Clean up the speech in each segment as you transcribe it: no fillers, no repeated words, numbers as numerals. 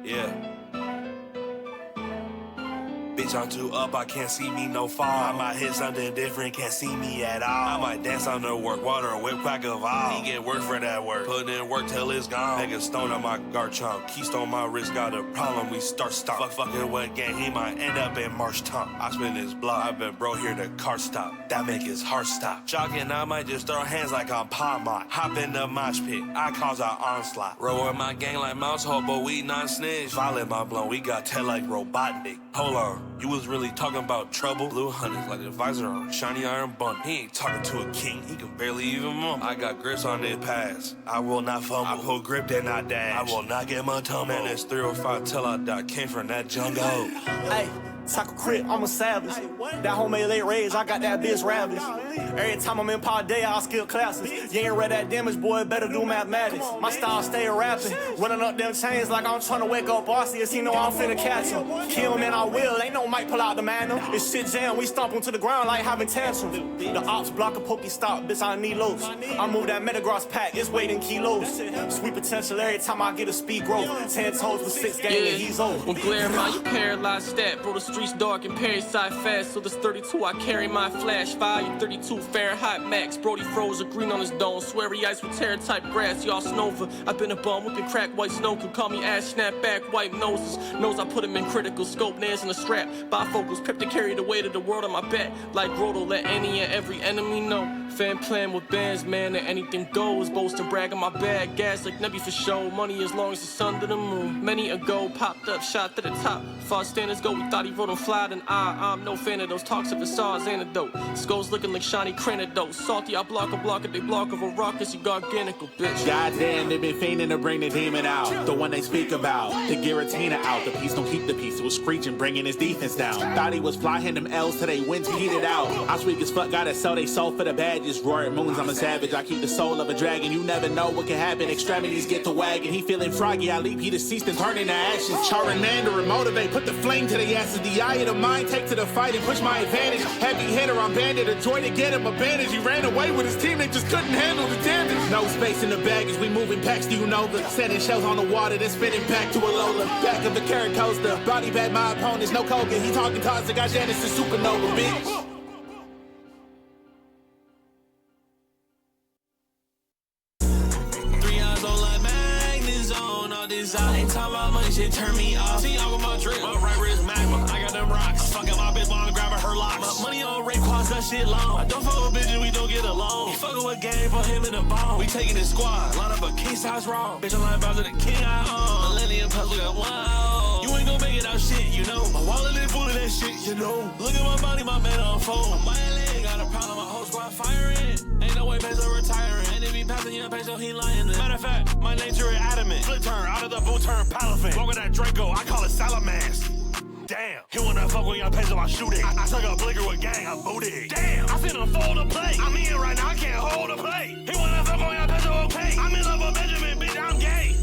Yeah. Bitch, I'm too up, I can't see me no fall. I might hit something different, can't see me at all. I might dance on the work, water, whip, crack of all. He get work for that work, put in work till it's gone. Make a stone on my guard chunk, keystone on my wrist, got a problem, we start. Fucking with gang, he might end up in Marsh Tonk. I spin his block, I been bro here the car stop. That make his heart stop. Jogging, I might just throw hands like I'm Palmont. Hop in the mosh pit, I cause our onslaught. Roll with my gang like mouse hole, but we not snitch. Violet my blunt, we got tail like Robotnik. Hold on. You was really talking about trouble? Blue hunters like the visor on shiny iron bun. He ain't talking to a king, he can barely even move. I got grips on this pass, I will not fumble. I pull grip then I dash, I will not get my tumble. Man, it's 305 till I die, came from that jungle. Hey, taco crib, I'm a savage. That homemade late rage, I got that bitch ravish. Every time I'm in Paldea, I skill classes. You ain't read that damage, boy, better do mathematics. My style stay rapping, running up them chains like I'm trying to wake up Arceus. He know I'm finna catch him. Kill him and I will, ain't no mic pull out the manum. This shit jam, we stomp him to the ground like having tantrums. The ops block a pokey stop, bitch, I need lows. I move that Metagross pack, it's weight in kilos. Sweet potential every time I get a speed growth. 10 toes with 6 gang and he's old. When glare my, you paralyzed stat. Bro, the streets dark and Perry side fast. So this 32, I carry my flash. Fire 32 Fahrenheit max. Brody froze a green on his dome. Sweary ice with terror type grass. Y'all snowver. I've been a bum whipping crack white snow. Could call me ass snap back white noses. Nose I put him in critical scope. Nails in the strap. Bifocals prep to carry the weight of the world on my back. Like Groto, let any and every enemy know. Fan playing with bands, man, and anything goes. Boast and brag on my bag. Gas like Nebby for show. Money as long as it's under the moon. Many ago popped up, shot to the top. Far standards go, we thought he wrote on fly. Then I'm no fan of those talks if it's SARS antidote. Skulls looking like shiny cranidote. Salty, I block it, they block of a rocket, you garganical, bitch. Goddamn, they been fiending to bring the demon out. The one they speak about, the Giratina out. The peace don't keep the peace, it was screeching, bringing his defense down. Thought he was flying them L's till they went to heat it out. I speak as fuck, gotta sell they soul for the badges. Roaring moons, I'm a savage, I keep the soul of a dragon. You never know what can happen, extremities get to wagging. He feeling froggy, I leap, he deceased and turn into ashes. Charmander and motivate, put the flame to the asses. The eye of the mind, take to the fight and push my advantage. Heavy hitter, I'm banded, a joy to get him a bandage. He ran away with his team, they just couldn't handle the damage. No space in the baggage, we moving packs, do you know the setting shells on the water, then spinning back to a Lola. Back of the carrot coaster, body bag my opponents, no Koga. He talking toxic, got Janice and supernova, bitch. I ain't talking about money, shit turn me off. See, I'm with my drip, my right wrist magma. I got them rocks. Fucking my bitch, mom grabbing her locks. My money on Rayquaza, that shit long. I don't fuck with bitches, we don't get along. He fucking with game for him in the bone. We taking his squad, line up a king size wrong. Bitch, I'm like about to the king I own. Millennium Plus, we got one. You ain't gon' make it out shit, you know. My wallet is full of that shit, you know. Look at my body, my man on phone. My leg got a problem, my whole squad firing. Ain't no way Peso retiring. And if he passing young Peso, he lying. Matter of fact, my nature is adamant. Flip turn, out of the boot turn, palafin. Walk with that Draco, I call it Salamance. Damn, he wanna fuck with young Peso, I shoot it. I took a blicker with gang, I booted. Damn, I seen him fold a plate. I'm in right now, I can't hold a plate. He wanna fuck with young Peso, okay. I'm in love with Benjamin, bitch, I'm gay.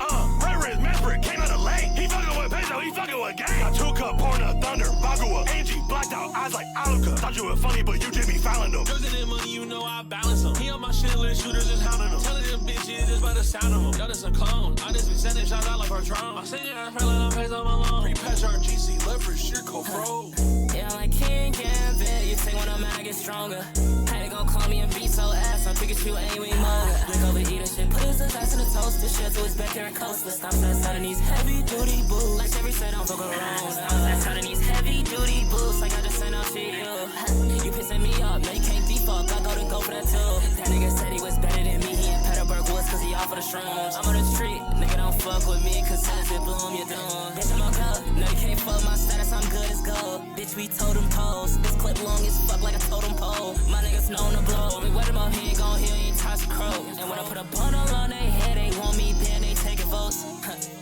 Red Wrist, Mesprit, came out of lake. He fucking with Peso, he fucking with gang. Got 2 cup, pouring a thunder, Bagua. Angie, blacked out, eyes like Aluka. Thought you were funny, but you just be fouling them. Drugs and that money, you know I balance them. He on my shit, little shooters just hounding them. Telling them bitches just by the sound of them. Y'all just a clone, I just be sending shots out like Bertrand. I'm singing, I feel like I'm Peso, my long. Pre-patch RGC, leverage, shit, go pro. Yeah, I'm like King Gambit, you take when I'm mad, I get stronger. How they gon' call me and beat so ass, I'm Pikachu, ain't we moga. Look over eating shit, put his ass in the toaster, shit to his back there and coaster. Stop that sound in these heavy duty boots, like every set don't fuck around. Stop that sound in these heavy duty boots, like I just sent out to you. You pissing me up, no you can't be fucked, I go for that too. That nigga said he was better than me, he in Petersburg Woods cause he off for the shrooms. I'm on the street, nigga don't fuck with me cause since it bloom, you done. Bitch, I'm on go, no you can't fuck my status, I'm good as gold. Bitch, we totem poles, this clip long as fuck like a totem pole. My niggas known to blow, we wet him up, he ain't gon' heal, he ain't touch a crow. And when I put a bundle on they head, they want me banned, they taking votes.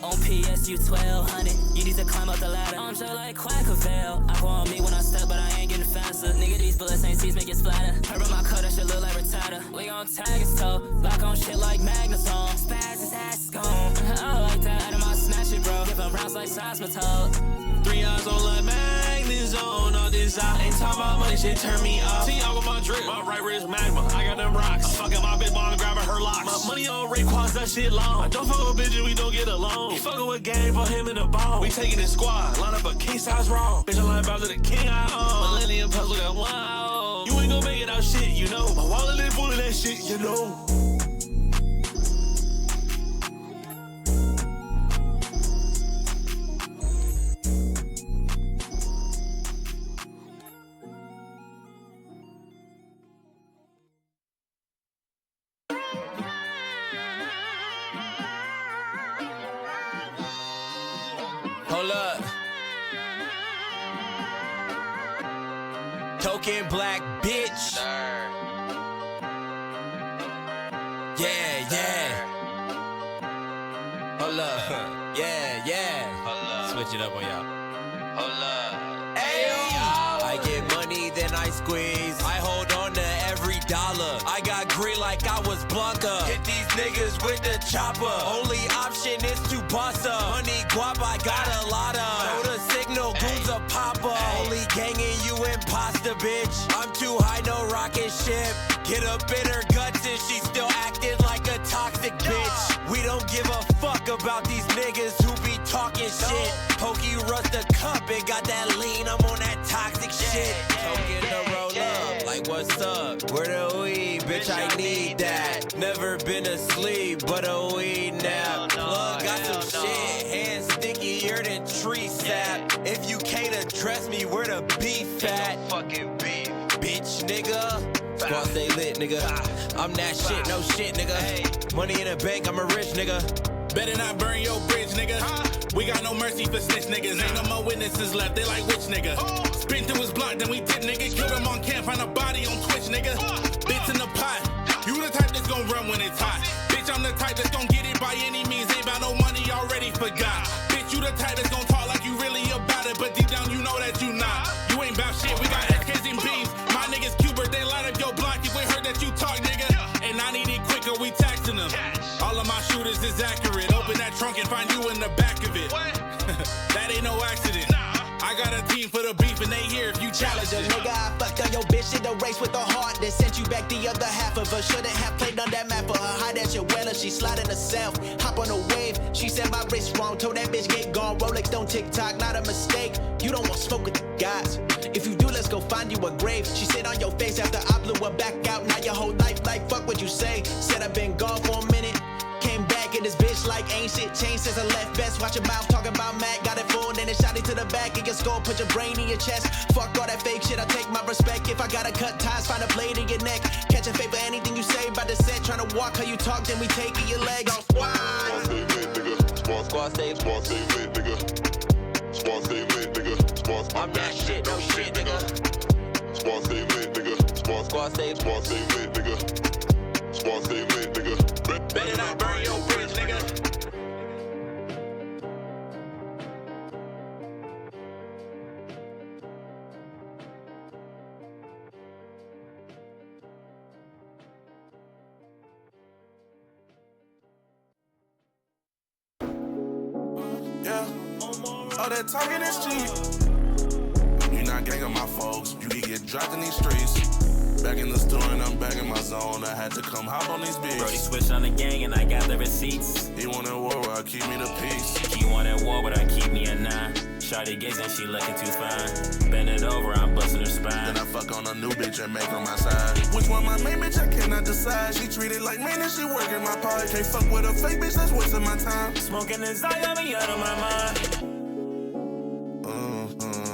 On PSU 1200, you need to climb up the ladder. I'm just like Quackavale, I go on me when I step, but I ain't getting faster. Nigga, these bullets ain't seeds, make it splatter. Herb on my cut, that shit look like retarder. We gon' tag his toe, lock on shit like Magnazone. Spaz his ass gone. I like that, out of my snatch it, bro. Give him rounds like Seismitoad. 3 eyes on like Magnazone, all this niggas out. Ain't talking about money, shit turn me off. See, I got my drip, my right wrist magma. I got them rocks. I'm fucking my bitch mom, grabbing her locks. My money on Rayquaza, that shit long. I don't fuck with bitches, we don't get along. He fucking with game for him in the ball. We taking his squad, line up a king size raw. Bitch, I'm like about to the king I own. Millennium puzzle got one I own. You ain't gon' make it out shit, you know. My wallet live full of that shit, you know. Hold up. Token black bitch. Yeah. Hold up. Yeah. Switch it up on y'all. Hold up. Ayo. I get money, then I squeeze. I hold on to every dollar. I got green like I was Blanca. Hit these niggas with the chopper. Only option is to bust up. Money guap, I got a lot of. Know the signal, goons a popper. Only gangin' you imposter, bitch. I'm too high, no rocket ship. Get up in her guts and she still acting like a toxic bitch. We don't give a fuck about these niggas who be talking shit. Pokey rust a cup and got that lean, I'm on that toxic shit. Token to roll up, like what's up? Where the weed, bitch, I need that. Never been asleep, but a weed nap. Plug got some shit, hands stickier than tree sap. If you can't address me, where the beef at? Fucking beef, bitch, nigga. Squad stay lit, nigga. I'm that shit, no shit, nigga. Money in the bank, I'm a rich nigga. Better not burn your bridge, nigga. We got no mercy for snitch niggas. Ain't no more witnesses left, they like which nigga. Spin through his block, then we tip nigga. Killed him on camp, find a body on Twitch, nigga. Bits in the pot. You the type that's gon' run when it's hot. Bitch, I'm the type that's gon' get it by any means. Ain't about no money, already forgot. Bitch, you the type that's gon' talk like you really about it, but deep down you know that you not. You ain't about shit, we got SKs and beams. My niggas Cubert, they light up your block if we heard that you talk, nigga. And I need it quicker, we taxing them. All of my shooters is accurate. Open that trunk and find you in the back of it. That ain't no accident. I got a team for the beef and they here if you challenge it. Nigga, I fucked on your bitch in the race with the heart that sent you back the other half of her. Shouldn't have played on that map for her. Hide at your weller, she sliding herself. Hop on a wave, she said my wrist wrong. Told that bitch get gone. Rolex don't TikTok, not a mistake. You don't want smoke with the guys. If you do, let's go find you a grave. She sit on your face after I blew her back out. Now your whole life like fuck what you say. Said I've been gone for a minute. Came back in this bitch like ain't shit changed since I left. Best watch your mouth talking about Mac. Got it full, then it shot it to the back of your skull. Put your brain in your chest. Fuck all that fake shit, I take my respect. If I gotta cut ties, find a blade in your neck. Catch a fate for anything you say by the set. Tryna walk how you talk, then we taking your leg off. Squad stay lit, nigga. Squad stay lit, nigga. Squad stay lit, nigga. Squad I'm that shit, no shit, nigga. Squad stay lit, nigga. Squad stay lit, nigga. Squad stay lit, nigga. Better not burn your bridge, nigga. Yeah, all that talking is cheap. You not ganging my folks, you can get dropped in these streets. Back in the store and I'm back in my zone. I had to come hop on these beats. Brody switched on the gang and I got the receipts. He wanted war, I keep me the peace. He wanted war, but I keep me a 9. Shawty gazing, she looking too fine. Bend it over, I'm busting her spine. Then I fuck on a new bitch and make her my side. Which one my main bitch, I cannot decide. She treated like man and she working my part. Can't fuck with a fake bitch, that's wasting my time. Smoking this, I got me out of my mind.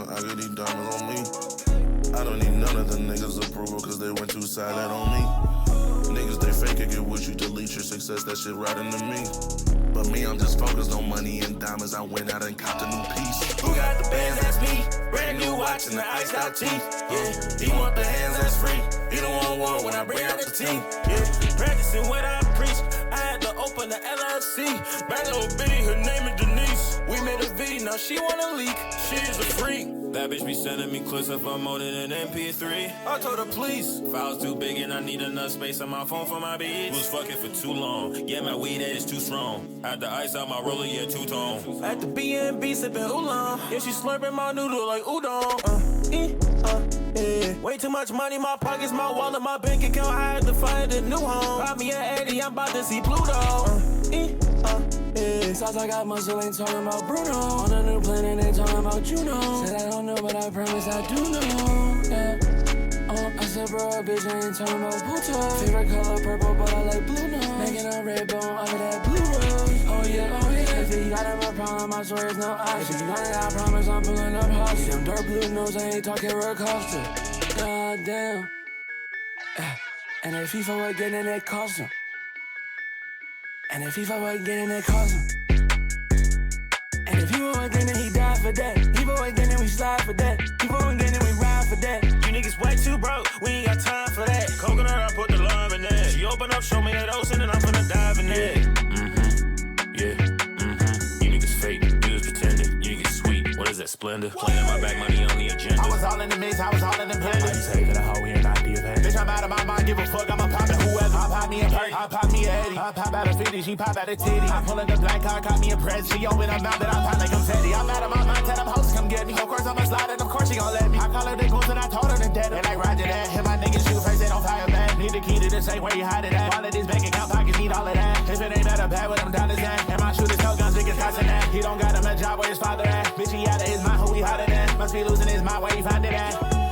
I get these diamonds on me. I don't need none of the niggas' approval, cause they went too silent on me. Niggas, they fake it, get with you, delete your success, that shit right into me. But me, I'm just focused on money and diamonds. I went out and copped a new piece. Who got the bands? That's me. Brand new watch and the iced out teeth. Yeah, he want the hands that's free. He don't want war when I bring out the team. Yeah, practicing what I preach. I had to open the LLC. Back on B, her name is Denise. We made a V, now she wanna leak. She is a freak. That bitch be sending me clips if I'm more than an MP3. I told her please. Files too big and I need enough space on my phone for my beats. Was fucking for too long. Yeah, my weed is too strong. Had to ice out my roller, yeah, two-tone. At the B&B sipping oolong. Yeah, she slurping my noodle like udon. Yeah. Way too much money, my pockets, my wallet, my bank account. I had to find a new home. Buy me an 80, I'm about to see Pluto. Yeah. Sounds like I muscle, ain't talking about Bruno. On a new planet, ain't talking about Juno. Said I don't know, but I promise I do know. Yeah. I said, bro, a bitch ain't talking about Pluto. Favorite color purple, but I like blue now. Making a red bone out of that blue rose. Oh yeah. If you got him a problem, I swear it's no option. If you got it, I promise I'm pulling up houses. Them dark blue nose, I ain't talking roller coaster. God damn. And if FIFA wasn't getting it, cost him. And if FIFA wasn't getting it, cost him. And if he wasn't getting it, he died for that. He wasn't getting it, we slide for that. He wasn't getting it, we ride for that. You niggas way too broke, we ain't got time for that. Coconut, I put the love in that. She open up, show me that ocean, and I'm finna dive in it. You niggas fake, you just pretending. You niggas sweet, what is that, splendor? Playing my back, money on the agenda. I was all in the mix, I was all in the blender. I just say that a hoe, we ain't not the event. Bitch, I'm out of my mind, give a fuck, I'ma pop at whoever. I pop me a perk, I pop me a 80. I pop out a 50, she pop out a titty. I pull in the black car, caught me a press. She open her mouth, that I pop like confetti. I'm out of my mind, tell them hoes come get me. Of course I'ma slide, and of course she gon' let me. I call her the goose, and I told her to dead. They like Roger that, hit my niggas shoot first, they don't fire back. Need the key to the safe where you hide it at. All of these bank account pockets need all of that. If it ain't better, bad with them down his ass. And my shooters tell guns, niggas cussing that. He don't got him a job where his father at. Bitch, he out of his mind, who he hotter than. Must be losing his mind, where he find it at.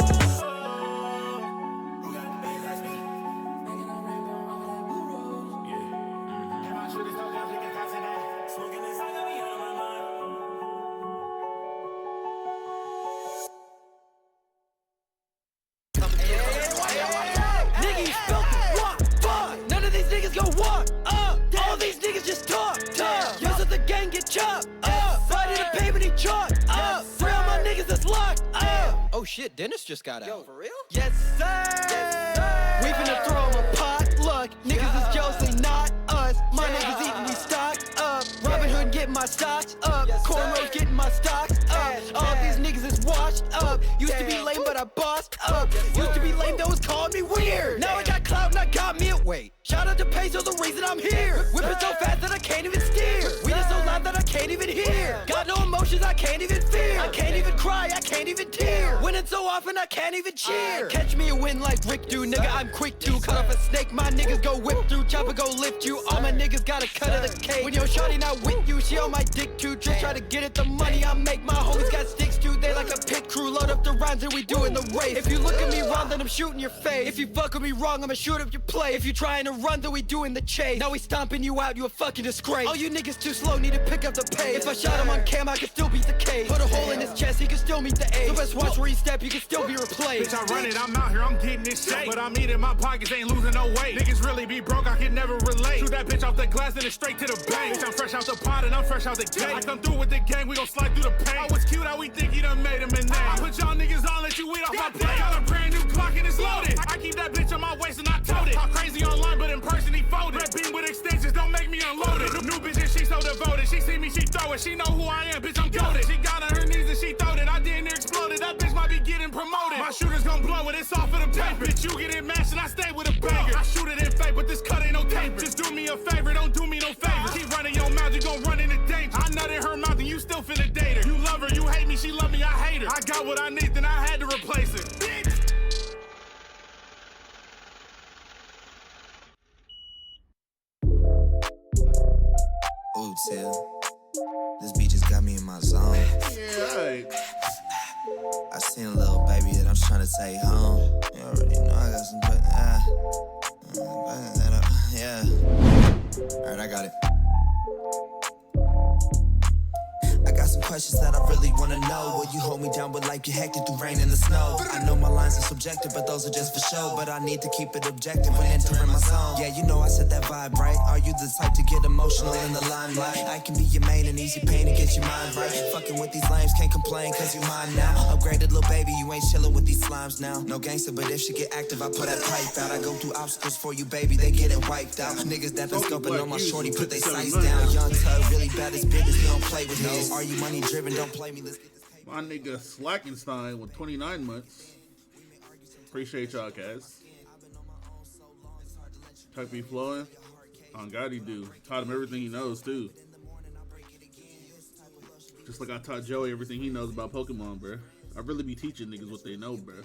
All these niggas just talk. Yours of the gang get chopped. Right in the pavement, he chalked. Free all my niggas that's locked. Oh shit, Dennis just got out. Yo, for real? Yes, sir. We finna throw him a potluck. Niggas is jealous, they not us. My niggas eating, we stocked up. Robin Hood getting my stocks up. Cornrows getting my stocks up. All these niggas is washed up. Used to be lame, but I bossed up. Used to be lame, that was calling me weird. Now I got clout and I got me a wait. Shout out to Peso, the reason I'm here. Whipping so fast that I can't even steer. We just so loud that I can't even hear. Got no emotions, I can't even fear. I can't even cry, I can't even tear. Winning so often, I can't even cheer. Catch me a win like Rick do, nigga, I'm quick to cut off a snake, my niggas go whip through. Chopper go lift you, all my niggas got a cut of the cake. When your shawty not with you, she on my dick too. Just try to get at the money I make, my homies got sticks too. They like a pit crew, load up the rhymes and we doing the race. If you look at me wrong, then I'm shooting your face. If you fuck with me wrong, I'ma shoot up your play. If you trying to run, then we doing the chase. Now we stomping you out, you a fucking disgrace. All you niggas too slow, need to pick up the pace. If I shot him on cam, I could still beat the case. Put a hole in his chest, he can still meet the ace. So best watch where he step, you can still be replaced. Bitch, I run it, I'm out here, I'm getting this shake. But I'm eating my pockets, ain't losing no weight. Niggas really be broke, I can never relate. Shoot that bitch off the glass, then it's straight to the bank. Bitch, I'm fresh out the pot and I'm fresh out the gate. I come through with the gang, we gon' slide through the paint. Oh, it's cute how we think he done made him a name. I put y'all niggas on, let you eat off my plate. Got a brand new clock and it's loaded. I keep that bitch on my waist and I tote it. Talk crazy online, but in person he folded. Red beam with extensions, don't make me unload it. New bitch and she so devoted. She see me, she throw it. She know who I am, bitch, I'm goated. She got on her knees and she throwed it. I didn't explode it. That bitch might be getting promoted. My shooter's gon' blow it, it's all for the paper. Bitch, you get it mashed and I stay with a banger. I shoot it in fake, but this cut ain't no taper. Just do me a favor, don't do me no favor. Keep running your mouth, you gon' run into danger. I nut in her mouth and you still finna date her. You love her, you hate me, she love me, I hate her. I got what I need, then I had to replace her. Bitch. Ooh, Till, this beat just got me in my zone. Yeah. I seen a little baby that I'm trying to take home. You already know I got some yeah. Alright, I got it. I got some questions that I really wanna know. Will you hold me down with like you're hectic through rain and the snow? I know my lines are subjective, but those are just for show. But I need to keep it objective when entering my zone. Yeah, you know I set that vibe right. Are you the type to get emotional in the limelight? I can be your main and easy pain to get your mind right. Fucking with these lames, can't complain cause you mine now. Upgraded little baby, you ain't chillin' with these slimes now. No gangster, but if she get active, I put that pipe out. I go through obstacles for you, baby, they get it wiped out. Niggas that been scoping on my shorty, put they sights down. Young Tug, really bad as business, you don't play with his. Are you money driven? Don't play me. Let's get this paper. My nigga Slackenstein with 29 months. Appreciate y'all, guys. Tuck be flowing. On God, he do. Taught him everything he knows, too. Just like I taught Joey everything he knows about Pokemon, bro. I really be teaching niggas what they know, bro.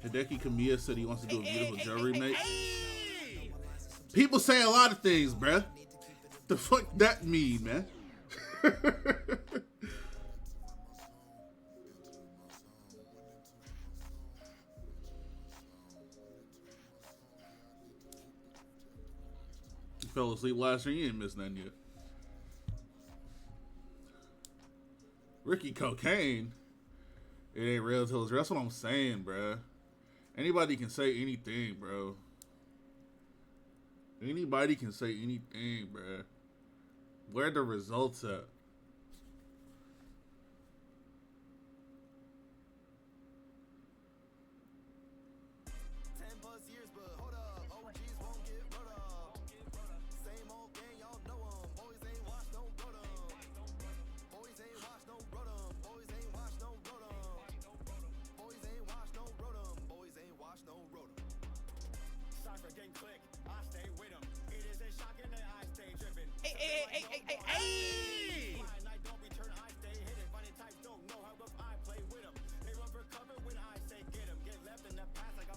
Hideki Kamiya said he wants to do a Beautiful Joe remake. People say a lot of things, bruh. The fuck that mean, man? You fell asleep last year, you ain't missed nothing yet. Ricky Cocaine. It ain't real till it's real. That's what I'm saying, bruh. Anybody can say anything, bro. Anybody can say anything, bruh. Where the results at?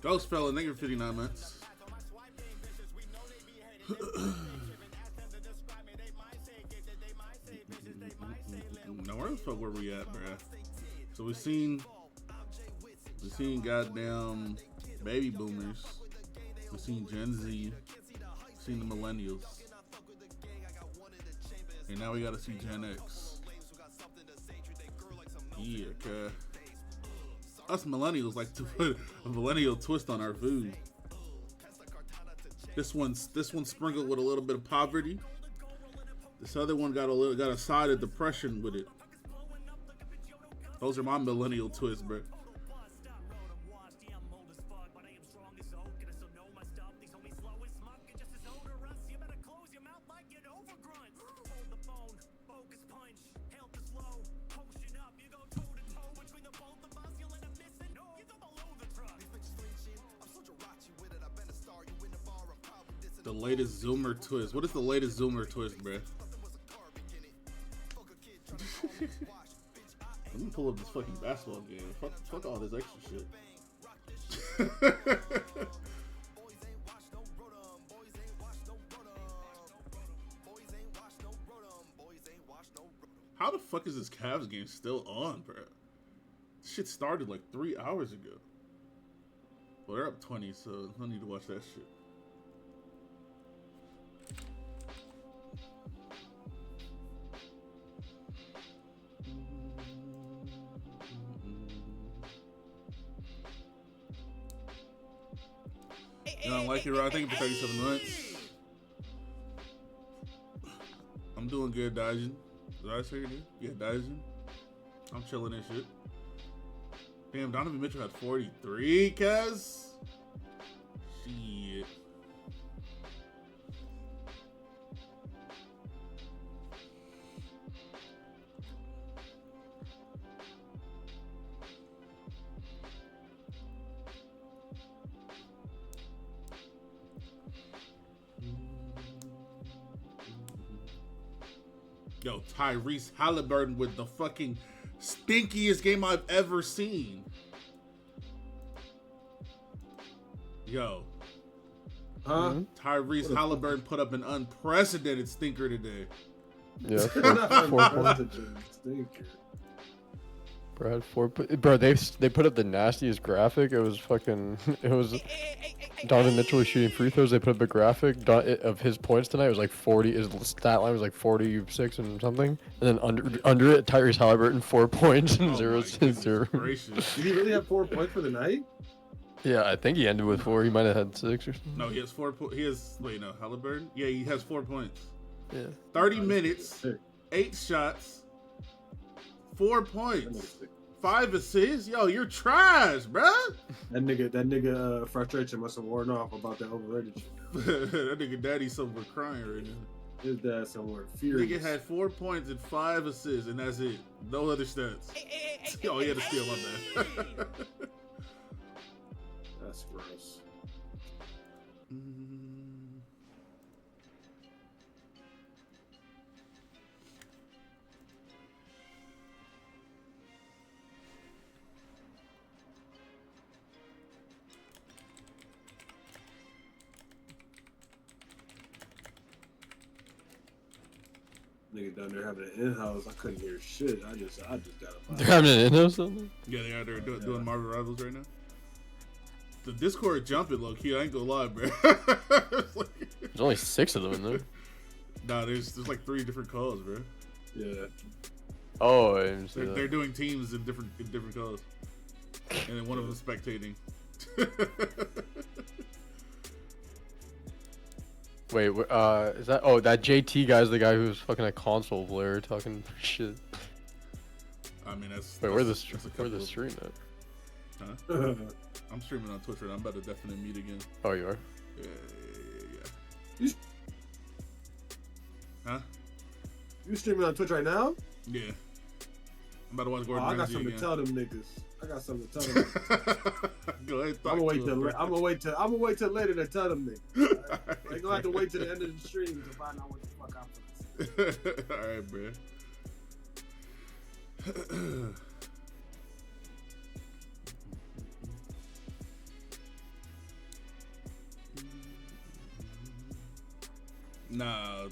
Ghost fella, negative 59 minutes. Now where the fuck were we at, bruh? So we seen goddamn baby boomers. We seen Gen Z. We seen the millennials. And now we gotta see Gen X. Yeah, okay. Us millennials like to put a millennial twist on our food. This one's sprinkled with a little bit of poverty. This other one got a side of depression with it. Those are my millennial twists, bro. The latest Zoomer twist. What is the latest Zoomer twist, bruh? Let me pull up this fucking basketball game. Fuck all this extra shit. How the fuck is this Cavs game still on, bruh? This shit started like 3 hours ago. Well, they're up 20, so I don't need to watch that shit. You don't like it, Rod? Thank you for 37 months. I'm doing good, Daijin. Did I say your name? Yeah, Daijin. I'm chilling and shit. Damn, Donovan Mitchell had 43, cuz. Shit. Yo, Tyrese Halliburton with the fucking stinkiest game I've ever seen. Yo. Huh? Tyrese Halliburton put up an unprecedented stinker today. Yeah. 4 points. Stinker. Bro, they put up the nastiest graphic. It was Donovan Mitchell was shooting free throws. They put up a graphic of his points tonight. It was like 40. His stat line was like 46 and something. And then under it, Tyrese Halliburton 4 points and 0 0. Did he really have 4 points for the night? Yeah, I think he ended with 4. He might have had 6 or something. No, he has 4 points. Halliburton? Yeah, he has 4 points. Yeah. 30 minutes, 8 shots, 4 points, 5 assists. Yo, you're trash, bruh. That nigga frustration must have worn off about that overrated shit. That nigga daddy somewhere crying right now. His dad somewhere Nigga furious. had 4 points and 5 assists, and that's it. No other stats. Oh, he had to steal, my bad. That's gross. Nigga down there having an in-house. I couldn't hear shit. I just got a They're having an in-house something? Yeah, they are. They're doing Marvel Rivals right now. The Discord jumping low key. I ain't gonna lie, bro. There's only 6 of them in there. Nah, there's like 3 different calls, bro. Yeah. Oh, I didn't see that. They're doing teams in different calls, and then one of them spectating. Wait, is that? Oh, that JT guy's the guy who's fucking a console player talking shit. I mean, that's. Wait, where's the stream at? Huh? I'm streaming on Twitch right now. I'm about to definitely mute again. Oh, you are? Yeah. Huh? You streaming on Twitch right now? Yeah. I'm about to watch Gordon I got Ramsay something again. to tell them niggas. I got something to tell them. Go ahead. I'm gonna wait till later to tell them niggas. They gonna have to wait till the end of the stream to find out what the fuck I'm gonna say. All right, bro. Nah.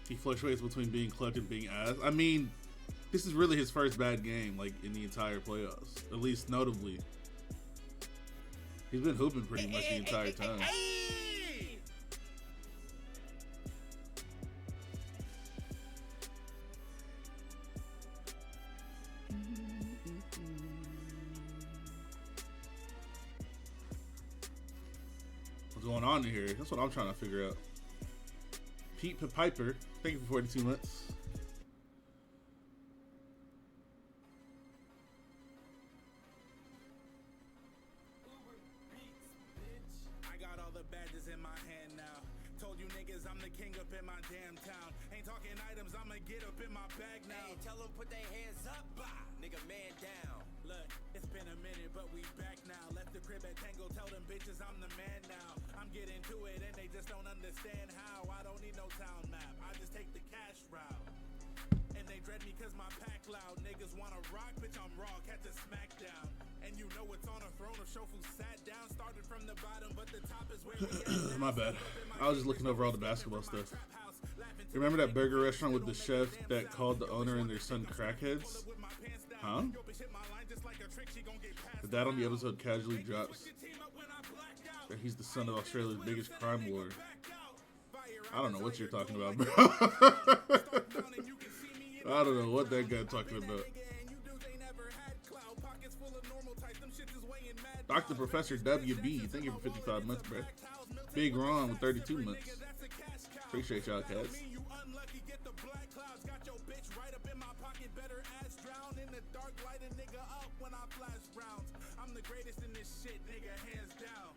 He fluctuates between being clutch and being ass. I mean, this is really his first bad game, like, in the entire playoffs. At least notably. He's been hooping pretty much the entire time. What's going on in here? That's what I'm trying to figure out. Pete Piper, thank you for 42 months. I got all the badges in my hand now. Told you niggas I'm the king up in my damn town. Ain't talking items, I'ma get up in my bag now. Hey, tell them put their hands up, bah, nigga, man down. Look, it's been a minute, but we back now. Left the crib at Tango, tell them bitches I'm the man now. I'm getting to it and they just don't understand how. I don't need no town map, I just take the cash route. And they dread me cause my pack loud. Niggas wanna rock, bitch I'm raw, catch a smackdown. And you know it's on a throne of shofu sat down. Started from the bottom, but the top is where we at. My bad. I was just looking over all the basketball stuff. Remember that burger restaurant with the chef that called the owner and their son crackheads? Huh? The dad on the episode casually drops that he's the son of Australia's biggest crime lord. I don't know what you're talking about, bro. I don't know what that guy talking about. Dr. Professor WB, thank you for 55 months, bro. Big Ron with 32 months. Appreciate y'all, cats. I'm the greatest in this shit, nigga, hands down.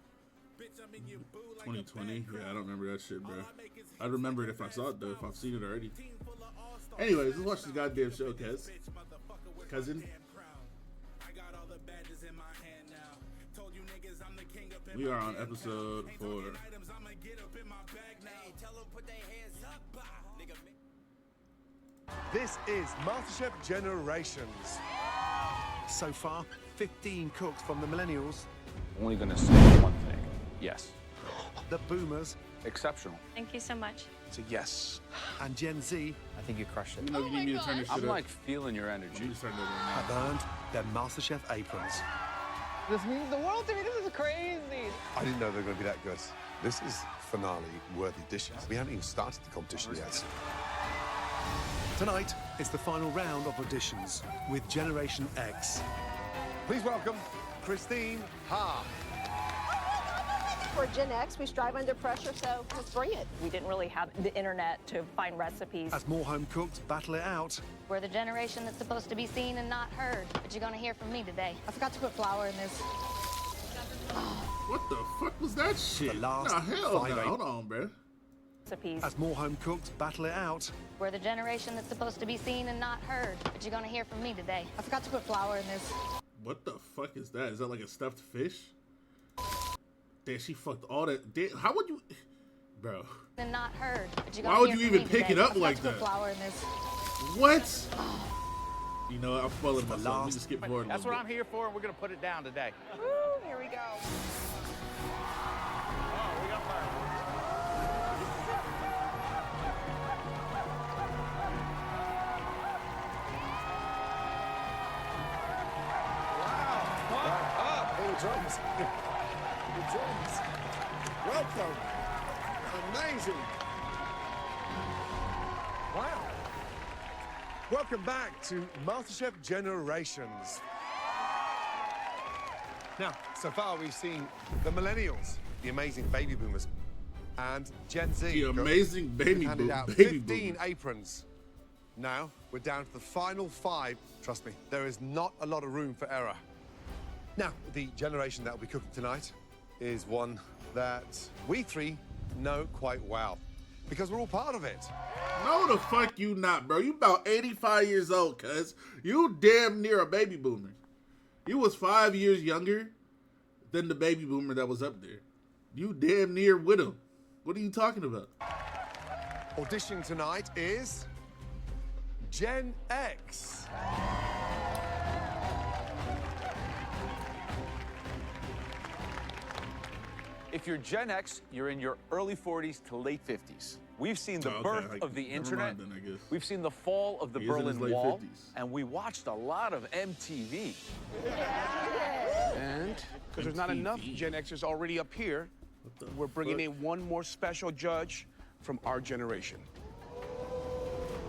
Bitch, I'm in your boo like 2020? Yeah, I don't remember that shit, bro. I'd remember it if I saw it, though, if I've seen it already. Anyways, let's watch this goddamn show, cuz. Cousin. We are on episode 4. This is MasterChef Generations. So far, 15 cooks from the millennials. I'm only gonna say one thing. Yes. The boomers. Exceptional. Thank you so much. It's a yes. And Gen Z, I think you crushed it. You know, you need me to turn this shit I'm up. like feeling your energy. have earned their MasterChef aprons. This means the world to me. This is crazy. I didn't know they were going to be that good. This is finale-worthy dishes. We haven't even started the competition yet. Tonight, it's the final round of auditions with Generation X. Please welcome Christine Ha. For Gen X, we strive under pressure, so let's bring it. We didn't really have the internet to find recipes. As more home cooks battle it out, We're the generation that's supposed to be seen and not heard, but you're gonna hear from me today. I forgot to put flour in this. What the fuck was that shit? the last Nah, hell five no. Hold on, bro. Recipes. as more home cooks battle it out, We're the generation that's supposed to be seen and not heard, but you're gonna hear from me today. I forgot to put flour in this. What the fuck is that? Is that like a stuffed fish? Damn, she fucked all that. Damn, how would you, bro? And not heard, but you're Why gonna would hear you from even me pick today. it up I forgot like to put that? flour in this. What? You know, I'm spoiling myself. Let me just skip forward. That's what I'm here for, and we're gonna put it down today. Woo, here we go. the drums. The drums. Welcome. Amazing. Wow. Welcome back to MasterChef Generations. Now, so far we've seen the millennials, the amazing baby boomers, and Gen Z. The amazing baby handed boom- out baby 15 aprons. Now we're down to the final 5. Trust me, there is not a lot of room for error. Now, the generation that will be cooking tonight is one that we 3 know quite well, because we're all part of it. No, the fuck you not, bro. You about 85 years old, cuz. You damn near a baby boomer. You was 5 years younger than the baby boomer that was up there. You damn near with him. What are you talking about? Auditioning tonight is Gen X. If you're Gen X, you're in your early 40s to late 50s. We've seen the Oh, okay. birth of the Never internet. mind then, I guess. We've seen the fall of the He is in his Berlin late Wall. 50s. And we watched a lot of MTV. And because there's not enough Gen Xers already up here, we're bringing in one more special judge from our generation.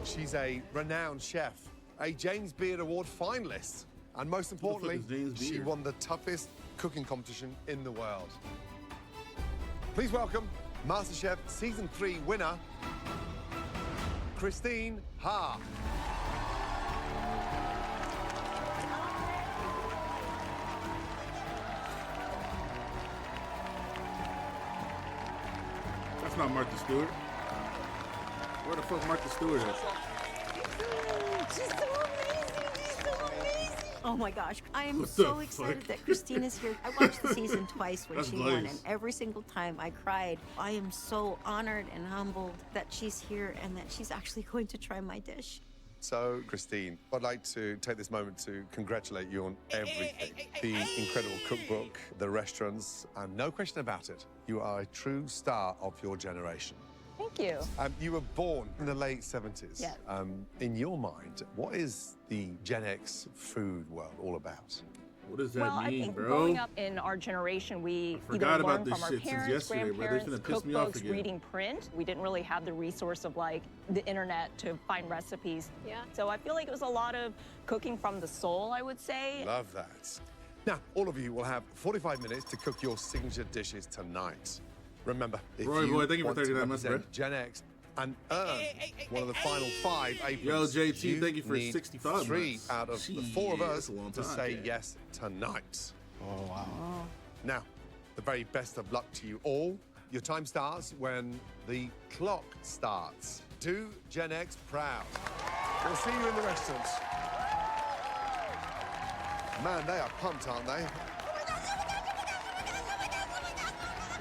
She's a renowned chef, a James Beard Award finalist, and most importantly, she won the toughest cooking competition in the world. Please welcome MasterChef Season 3 winner, Christine Ha. That's not Martha Stewart. Where the fuck Martha Stewart is? She's so amazing. She's so amazing. Oh my gosh. I am What so the excited fuck? that Christine is here. I watched the season twice when That's she won, nice. and every single time I cried. I am so honored and humbled that she's here and that she's actually going to try my dish. So, Christine, I'd like to take this moment to congratulate you on everything. The incredible cookbook, the restaurants, and no question about it, you are a true star of your generation. Thank you. You were born in the late 70s. Yeah. In your mind, what is the Gen X food world all about? What does that Well, I mean, think bro? growing up in our generation, we forgot either about learned this from our shit since parents, yesterday, bro. They grandparents, finna piss me off cookbooks, again. reading print. We didn't really have the resource of like the internet to find recipes. Yeah. So I feel like it was a lot of cooking from the soul, I would say. Love that. Now, all of you will have 45 minutes to cook your signature dishes tonight. Remember, if Roy you boy, thank you for want to 39 months, represent Gen X and earn one of the final 5 aprons, Yo, JT, thank you for need 65 3 months. out of the 4 of Shit, us that's a long to time, say kid. yes tonight. Oh, wow. Now, the very best of luck to you all. Your time starts when the clock starts. Do Gen X proud. We'll see you in the restaurants. Man, they are pumped, aren't they?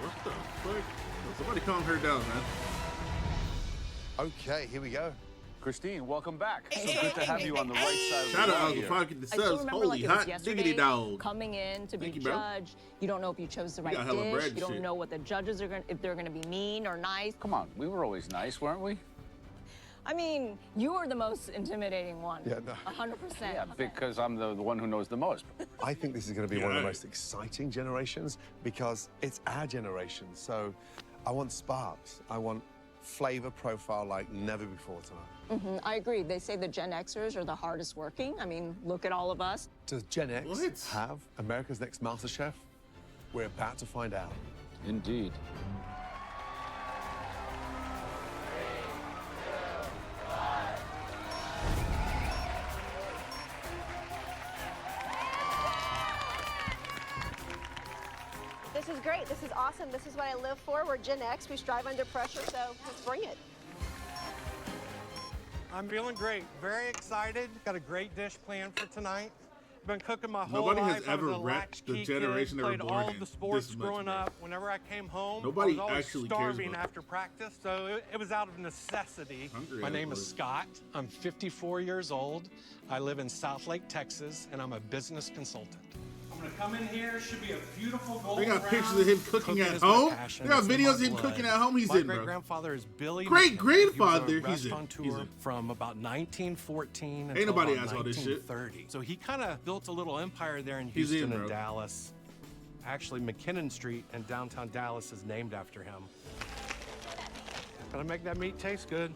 What the fuck? Somebody calm her down, man. Okay, here we go. Christine, welcome back. So good to have you on the right side of the Shout out wall Uncle here. Pocket the I still subs. remember Holy like it was hot yesterday, diggity dog. coming in to be Thank you, bro. judged. You don't know if you chose the You right got hella dish. bread You don't shit. know what the judges are going if they're going to be mean or nice. Come on, we were always nice, weren't we? I mean, you were the most intimidating one. Yeah, no. 100%. Yeah, because I'm the one who knows the most. I think this is going to be one of Yeah. the most exciting generations because it's our generation. So I want sparks. I want flavor profile like never before tonight. I agree. They say the Gen Xers are the hardest working. I mean, look at all of us. Does Gen X What? have America's Next Master Chef? We're about to find out. Indeed. This is great. This is awesome. This is what I live for. We're Gen X. We strive under pressure, so let's bring it. I'm feeling great. Very excited. Got a great dish planned for tonight. Been cooking my whole Nobody life. has I was ever a repped the latchkey generation kid, they were played born all in of the sports this much, growing bro. up. Whenever I came home, Nobody I was always actually cares starving about after practice, so it was out of necessity. Hungry My ass name boy. is Scott. I'm 54 years old. I live in Southlake, Texas, and I'm a business consultant. I'm gonna come in here. Should be a beautiful golden They got brown. pictures of him cooking at is my home. passion. They got It's in videos my of him blood. cooking at home. He's My in, bro. great-grandfather is Billy. Great-grandfather, He was a he's in. restaurateur He's in. from about 1914 Ain't until nobody about asked all this shit. 1930. So he kind of built a little empire there in He's Houston in, and bro. Dallas. Actually, McKinnon Street in downtown Dallas is named after him. Gotta make that meat taste good.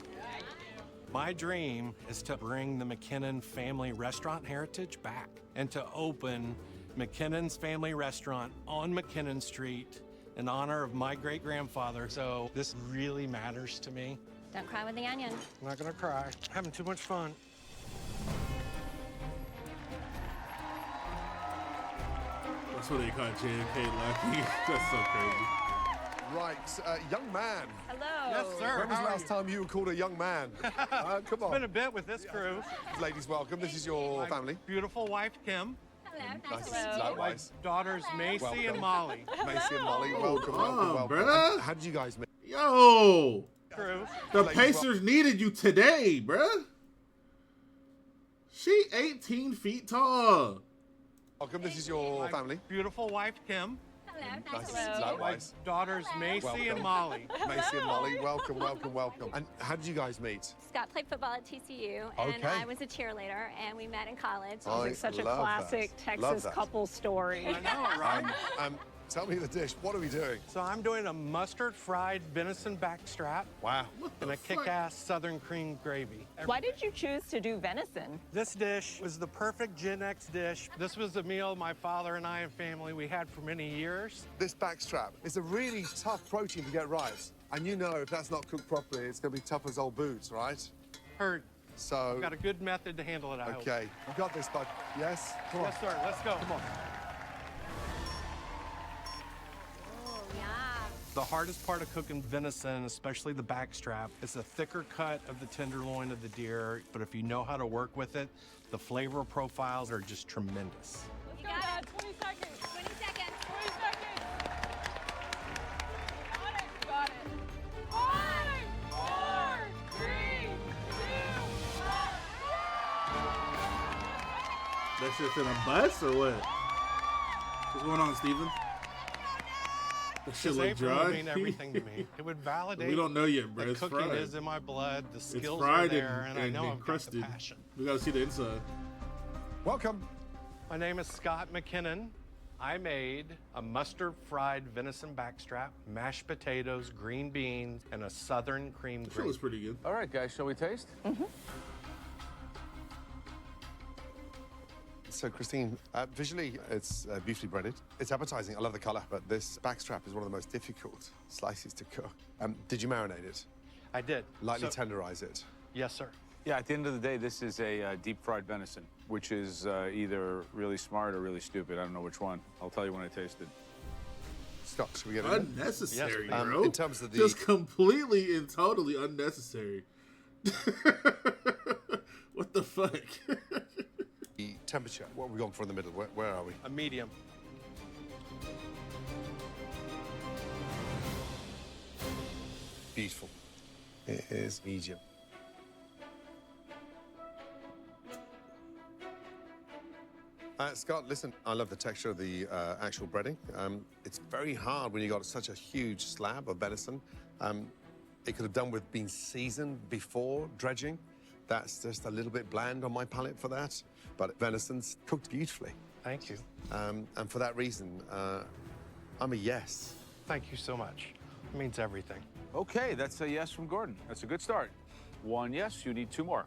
My dream is to bring the McKinnon family restaurant heritage back and to open McKinnon's Family Restaurant on McKinnon Street in honor of my great-grandfather. So this really matters to me. Don't cry with the onion. I'm not gonna cry. Having too much fun. That's what they call JFK Lucky. That's so crazy. Right, young man. Hello. Yes, sir. When was How the are last time you were called a young man? Come It's on. been a bit with this crew. Ladies, welcome. This is your My family. beautiful wife, Kim. Nice to My likewise. daughters, Macy Welcome. and Molly. Macy and Molly, welcome, on, welcome. bruh. And how did you guys meet? Yo, Crew. the Ladies, Pacers needed you today, bruh. She 18 feet tall. Welcome. This is your My family. beautiful wife, Kim. Nice. My Likewise. daughters, Macy Welcome. and Molly. Macy and Molly, welcome, welcome, welcome. And how did you guys meet? Scott played football at TCU, and Okay. I was a cheerleader, and we met in college. I Like such a love classic that. Love Texas that. couple story. I know, right? Tell me the dish. What are we doing? So I'm doing a mustard fried venison backstrap Wow. and a kick-ass southern cream gravy. Why did you choose to do venison? This dish was the perfect Gen X dish. This was a meal my father and I and family we had for many years. This backstrap is a really tough protein to get right. And you know if that's not cooked properly, it's going to be tough as old boots, right? Heard. So, Got a good method to handle it, I hope. okay. You got this, bud. Yes? Come on. Yes, sir. Let's go. Come on. Oh, yeah. The hardest part of cooking venison, especially the backstrap, is the thicker cut of the tenderloin of the deer. But if you know how to work with it, the flavor profiles are just tremendous. You got it. 20 seconds. 20 seconds. 20 seconds. Got it. 5, 4, 3, 2, 1. That shit's in a bus or what? What's going on, Steven? That shit This look apron dry. would mean everything to me. It would validate. We don't know yet, bro. that It's cooking fried. is in my blood. The It's skills are fried there, and I know I've got the crusted. passion. We gotta see the inside. Welcome. My name is Scott McKinnon. I made a mustard fried venison backstrap, mashed potatoes, green beans, and a southern cream That shit gravy. was pretty good. All right, guys, shall we taste? So, Christine, visually, it's beautifully breaded. It's appetizing. I love the color, but this backstrap is one of the most difficult slices to cook. Did you marinate it? I did. Lightly So- tenderize it? Yes, sir. Yeah, at the end of the day, this is a deep fried venison, which is either really smart or really stupid. I don't know which one. I'll tell you when I taste it. Scott, should we get it? Unnecessary, Yes, bro. in terms of the- Just completely and totally unnecessary. What the fuck? The temperature, what have we gone for in the middle? Where are we? A medium. Beautiful. It is medium. Scott, listen, I love the texture of the actual breading. It's very hard when you got such a huge slab of venison. It could have done with being seasoned before dredging. That's just a little bit bland on my palate for that. But venison's cooked beautifully. Thank you. And for that reason, I'm a yes. Thank you so much. It means everything. Okay, that's a yes from Gordon. That's a good start. 1 yes, you need 2 more.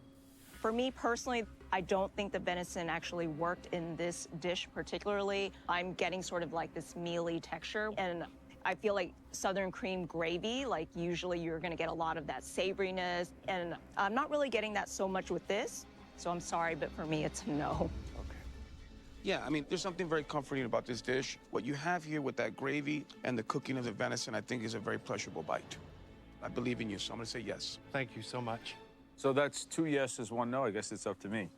For me personally, I don't think the venison actually worked in this dish particularly. I'm getting sort of like this mealy texture, and I feel like Southern cream gravy, like usually you're gonna get a lot of that savoriness, and I'm not really getting that so much with this, so I'm sorry, but for me, it's a no. Yeah, I mean, there's something very comforting about this dish. What you have here with that gravy and the cooking of the venison, I think is a very pleasurable bite. I believe in you, so I'm gonna say yes. Thank you so much. So that's 2 yeses, 1 no. I guess it's up to me.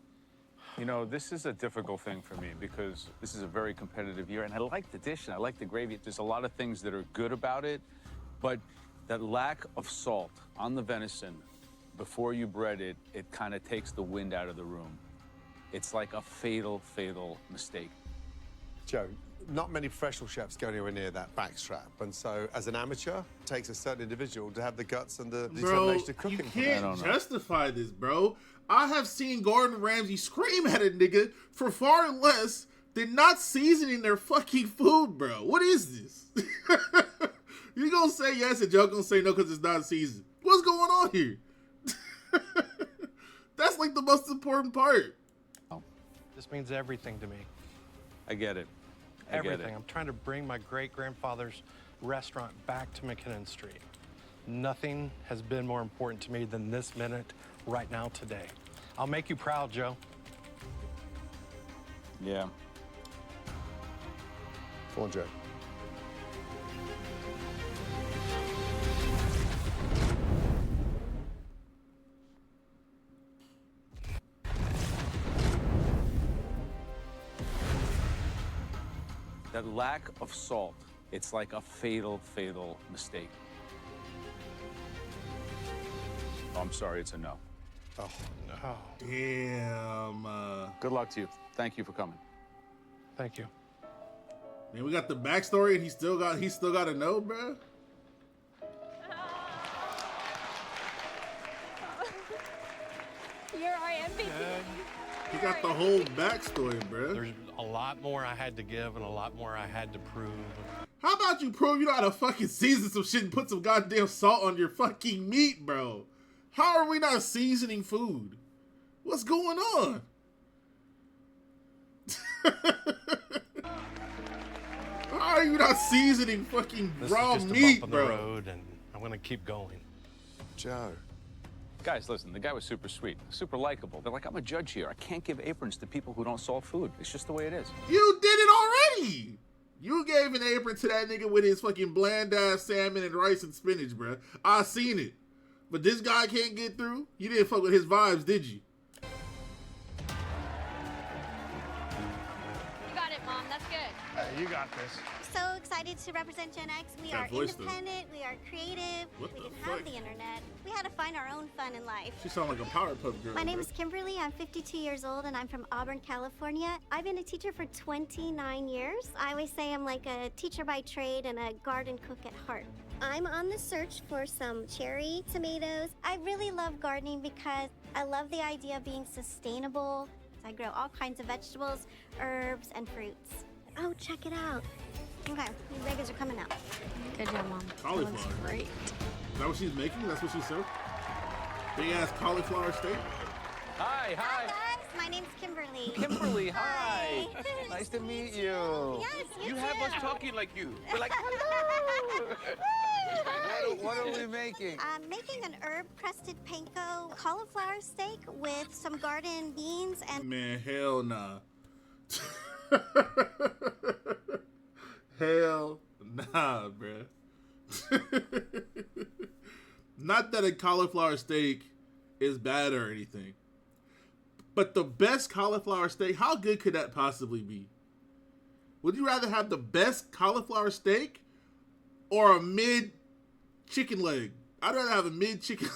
You know, this is a difficult thing for me because this is a very competitive year, and I like the dish and I like the gravy. There's a lot of things that are good about it, but that lack of salt on the venison before you bread it, it kind of takes the wind out of the room. It's like a fatal, fatal mistake. Joe, not many professional chefs go anywhere near that backstrap, and so as an amateur, it takes a certain individual to have the guts and the determination to cook you it. can't justify this, bro. I have seen Gordon Ramsay scream at a nigga for far less than not seasoning their fucking food, bro. What is this? You gonna say yes and Joe gonna say no because it's not seasoned. What's going on here? That's like the most important part. This means everything to me. I get it. I get Everything. it. I'm trying to bring my great-grandfather's restaurant back to McKinnon Street. Nothing has been more important to me than this minute right now today. I'll make you proud, Joe. Yeah. Come on, Joe. That lack of salt, it's like a fatal, fatal mistake. Oh, I'm sorry, it's a no. Oh, no. Damn. Good luck to you. Thank you for coming. Thank you. Man, we got the backstory and he still got a no, bro. You're our MVP. He got the whole backstory, bro. There's a lot more I had to give and a lot more I had to prove. How about you prove you know how to fucking season some shit and put some goddamn salt on your fucking meat, bro? How are we not seasoning food? What's going on? How are you not seasoning fucking raw This is just meat, a bump on bro? the road, and I'm gonna keep going. Joe. Guys, listen, the guy was super sweet, super likable. They're like, I'm a judge here. I can't give aprons to people who don't salt food. It's just the way it is. You did it already. You gave an apron to that nigga with his fucking bland ass salmon and rice and spinach, bro. I seen it. But this guy can't get through. You didn't fuck with his vibes, did you? You got it, Mom. That's good. You got this. So excited to represent Gen X. We That are voice, though. independent, we are creative, What we the didn't have fuck? the internet. We had to find our own fun in life. She sound like a Powerpuff Girl. My name bro. is Kimberly. I'm 52 years old and I'm from Auburn, California. I've been a teacher for 29 years. I always say I'm like a teacher by trade and a garden cook at heart. I'm on the search for some cherry tomatoes. I really love gardening because I love the idea of being sustainable. I grow all kinds of vegetables, herbs, and fruits. Oh, check it out. Okay, these babies are coming out. Good job, Mom. Cauliflower. That looks great. Is that what she's making? That's what she served? Big ass cauliflower steak? Hi, Hi, guys. My name's Kimberly. Kimberly, hi. Nice to meet you. Yes, You too. have us talking like you. We're like, what are we making? I'm making an herb-crusted panko cauliflower steak with some garden beans and... Man, hell nah. Hell nah, bruh. Not that a cauliflower steak is bad or anything. But the best cauliflower steak, how good could that possibly be? Would you rather have the best cauliflower steak or a mid chicken leg? I'd rather have a mid chicken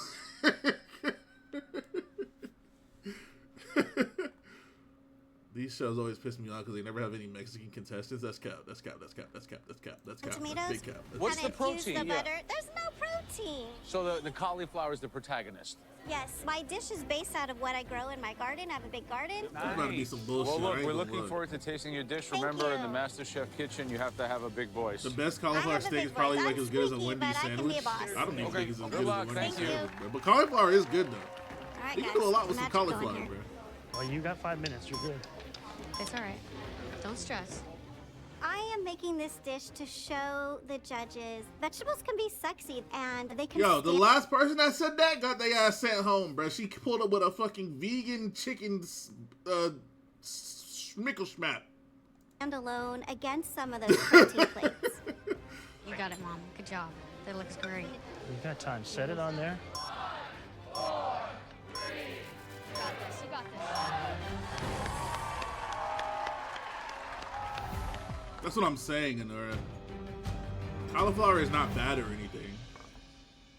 These shows always piss me off because they never have any Mexican contestants. That's cap. That's cap. That's cap. That's cap. That's cap. That's cap. Tomatoes? That's big cap. That's What's the Kinda infuse protein? The Yeah. butter. There's no protein. So the cauliflower is the protagonist. Yes, my dish is based out of what I grow in my garden. I have a big garden. There's about to be some bullshit. Well, I look, ain't we're gonna looking look. forward to tasting your dish. Thank Remember, in you. the Master Chef kitchen, you have to have a big voice. The best cauliflower steak is probably like as good as a Wendy's but I can be sandwich. a boss. I don't even think it's as Good good luck. as a Wendy's Thank you. sandwich, bro. But cauliflower is good though. All right, You guys. can do a lot with some magic going cauliflower, here. bro. Well, you got 5 minutes. You're good. It's all right. Don't stress. I am making this dish to show the judges vegetables can be sexy and they can. Yo, the last person that said that got their ass sent home, bro. She pulled up with a fucking vegan chicken schmickle schmap. stand alone against some of those protein plates. You got it, Mom. Good job. That looks great. You got time. Set it on there. You got this. You got this. That's what I'm saying, Anura. Cauliflower is not bad or anything.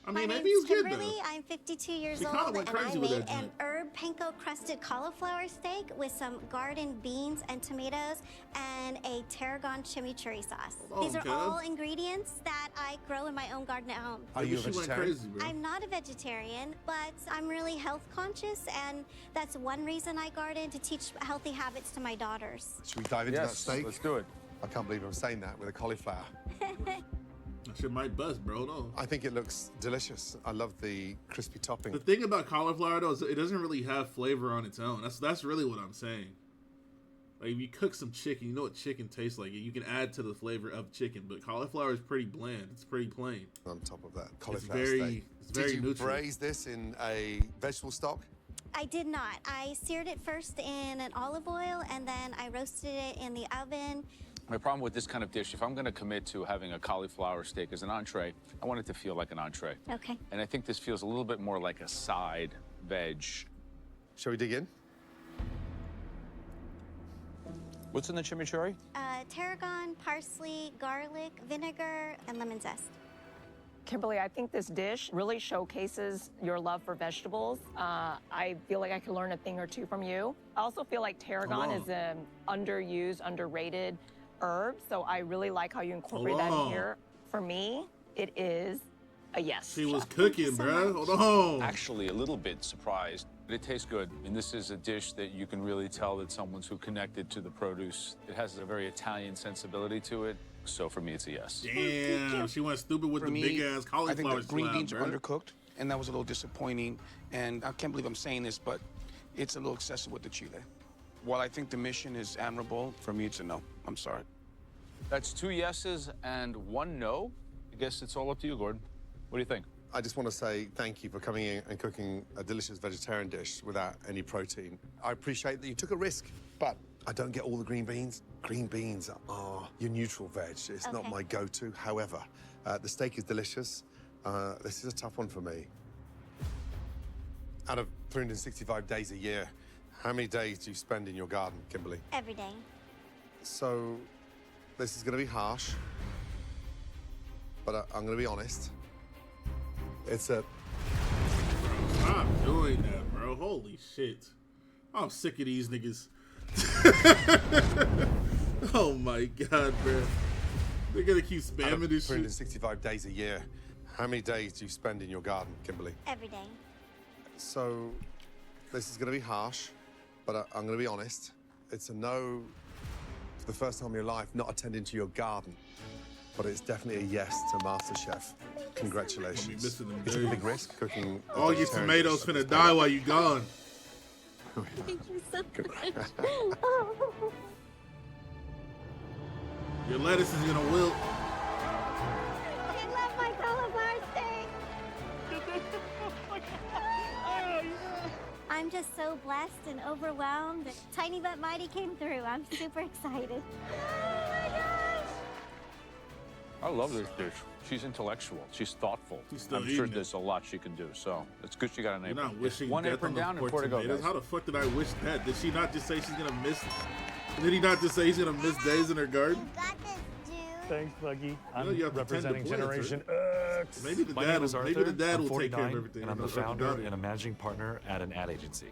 I mean, My maybe it's name's good Kimberly. though. I'm 52 years She old, kinda went and I crazy with made that an joint. herb panko crusted cauliflower steak with some garden beans and tomatoes and a tarragon chimichurri sauce. Hold These on, are Kev. all ingredients that I grow in my own garden at home. Are you a Maybe she went vegetarian? crazy, bro. I'm not a vegetarian, but I'm really health conscious, and that's one reason I garden, to teach healthy habits to my daughters. Should we dive into that Yes, steak? let's do it. I can't believe I'm saying that with a cauliflower. That shit might bust, bro. No. I think it looks delicious. I love the crispy topping. The thing about cauliflower though is it doesn't really have flavor on its own. That's really what I'm saying. Like if you cook some chicken, you know what chicken tastes like. You can add to the flavor of chicken, but cauliflower is pretty bland. It's pretty plain. On top of that, cauliflower very- steak. it's very Did you neutral. braise this in a vegetable stock? I did not. I seared it first in an olive oil, and then I roasted it in the oven. My problem with this kind of dish, if I'm going to commit to having a cauliflower steak as an entree, I want it to feel like an entree. Okay. And I think this feels a little bit more like a side veg. Shall we dig in? What's in the chimichurri? Tarragon, parsley, garlic, vinegar, and lemon zest. Kimberly, I think this dish really showcases your love for vegetables. I feel like I could learn a thing or two from you. I also feel like tarragon is an underused, underrated herb, so I really like how you incorporate that in here. For me, it is a yes. She was cooking, bro. Hold on. Actually, a little bit surprised, but it tastes good. And this is a dish that you can really tell that someone's who connected to the produce. It has a very Italian sensibility to it. So for me, it's a yes. Damn, she went stupid with For the me, big ass cauliflower I think the green slab, beans are bro. undercooked, and that was a little disappointing. And I can't believe I'm saying this, but it's a little excessive with the chile. While I think the mission is admirable, for me, it's a no. I'm sorry. That's 2 yeses and 1 no. I guess it's all up to you, Gordon. What do you think? I just want to say thank you for coming in and cooking a delicious vegetarian dish without any protein. I appreciate that you took a risk, but I don't get all the green beans. Green beans are your neutral veg. It's not Okay. my go-to. However, the steak is delicious. This is a tough one for me. Out of 365 days a year, how many days do you spend in your garden, Kimberly? Every day. So, this is going to be harsh, but I'm going to be honest. It's a Stop doing that, bro. Holy shit. I'm sick of these niggas. Oh my god, bro. They're gonna keep out of spamming this shit. 365 days a year. How many days do you spend in your garden, Kimberly? Every day. So, this is going to be harsh, but I'm going to be honest. It's a no for the first time in your life not attending to your garden. But it's definitely a yes to MasterChef. Congratulations. I'll be missing them You took a big days. risk cooking. a All your vegetarian tomatoes dish. finna die while you gone. Thank you so much. Your lettuce is gonna wilt. I love my cauliflower steak. I'm just so blessed and overwhelmed that Tiny But Mighty came through. I'm super excited. I love this dish. She's intellectual. She's thoughtful. still I'm sure eating it. there's a lot she can do. So it's good she got an You're apron. not wishing One death apron on those down and poor 4 to go, tomatoes. guys. How the fuck did I wish that? Did she not just say she's gonna miss? Did he not just say he's gonna miss days in her garden? Thanks, Buggy. You know I'm you have to tend to representing plants, Generation. right? cooks. Maybe the My dad name is will, Arthur. maybe the dad I'm will take care of 49, everything. and I'm or the founder daughter. and a managing partner at an ad agency.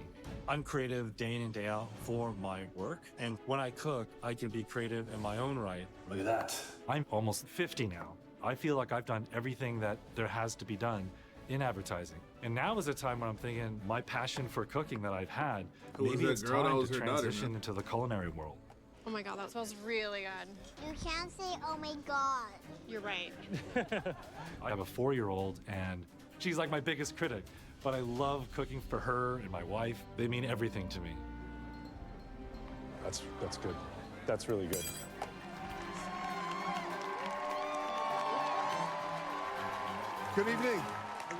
I'm creative day in and day out for my work, and when I cook, I can be creative in my own right. Look at that. I'm almost 50 now. I feel like I've done everything that there has to be done in advertising. And now is a time when I'm thinking my passion for cooking that I've had, Who was maybe that it's girl that time was to her daughter, transition man? into the culinary world. Oh my god, that smells really good. You can't say, oh my god. You're right. I have a 4-year-old, and she's like my biggest critic, but I love cooking for her and my wife. They mean everything to me. That's good. That's really good. Good evening.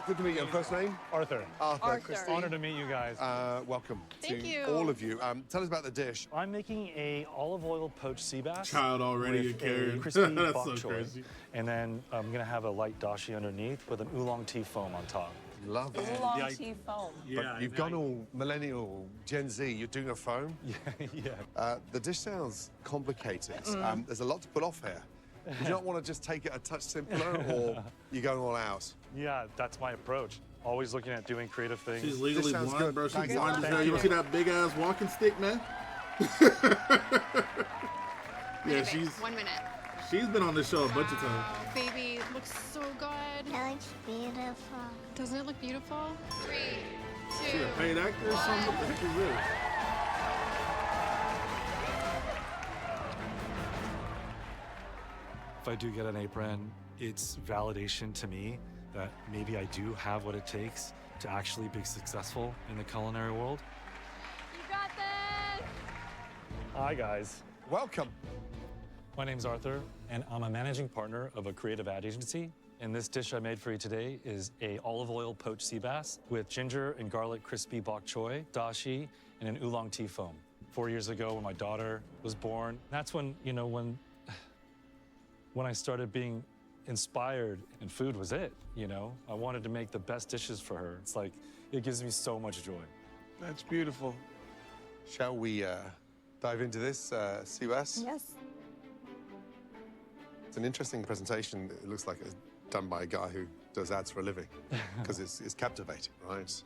Good to meet you. First name? Arthur. Arthur. Christine. Honor to meet you guys. Welcome Thank to you. all of you. Tell us about the dish. I'm making a olive oil poached sea bass. Child already with carried. a crispy That's bok so choy. crazy. And then I'm gonna have a light dashi underneath with an oolong tea foam on top. Love it. Oolong tea foam. But you've gone all millennial, Gen Z. You're doing a foam. Yeah. The dish sounds complicated. Mm. There's a lot to pull off here. Do you not want to just take it a touch simpler, or you going all out? Yeah, that's my approach. Always looking at doing creative things. She's legally sounds blind, good. bro. She's Thanks. blind as Thank hell. You you. don't see that big ass walking stick, man? Yeah, she's been on this show a bunch of times. Wow, baby, it looks so good. It looks beautiful. Doesn't it look beautiful? 3, She 2, a paid actor or something? What the heck is this? If I do get an apron, it's validation to me that maybe I do have what it takes to actually be successful in the culinary world. You got this! Hi, guys. Welcome. My name's Arthur, and I'm a managing partner of a creative ad agency. And this dish I made for you today is a olive oil poached sea bass with ginger and garlic crispy bok choy, dashi, and an oolong tea foam. 4 years ago, when my daughter was born, that's when, when I started being inspired, and food was it, I wanted to make the best dishes for her. It's like, it gives me so much joy. That's beautiful. Shall we dive into this, Siwas? Yes. It's an interesting presentation. It looks like it's done by a guy who does ads for a living, because it's captivating, right?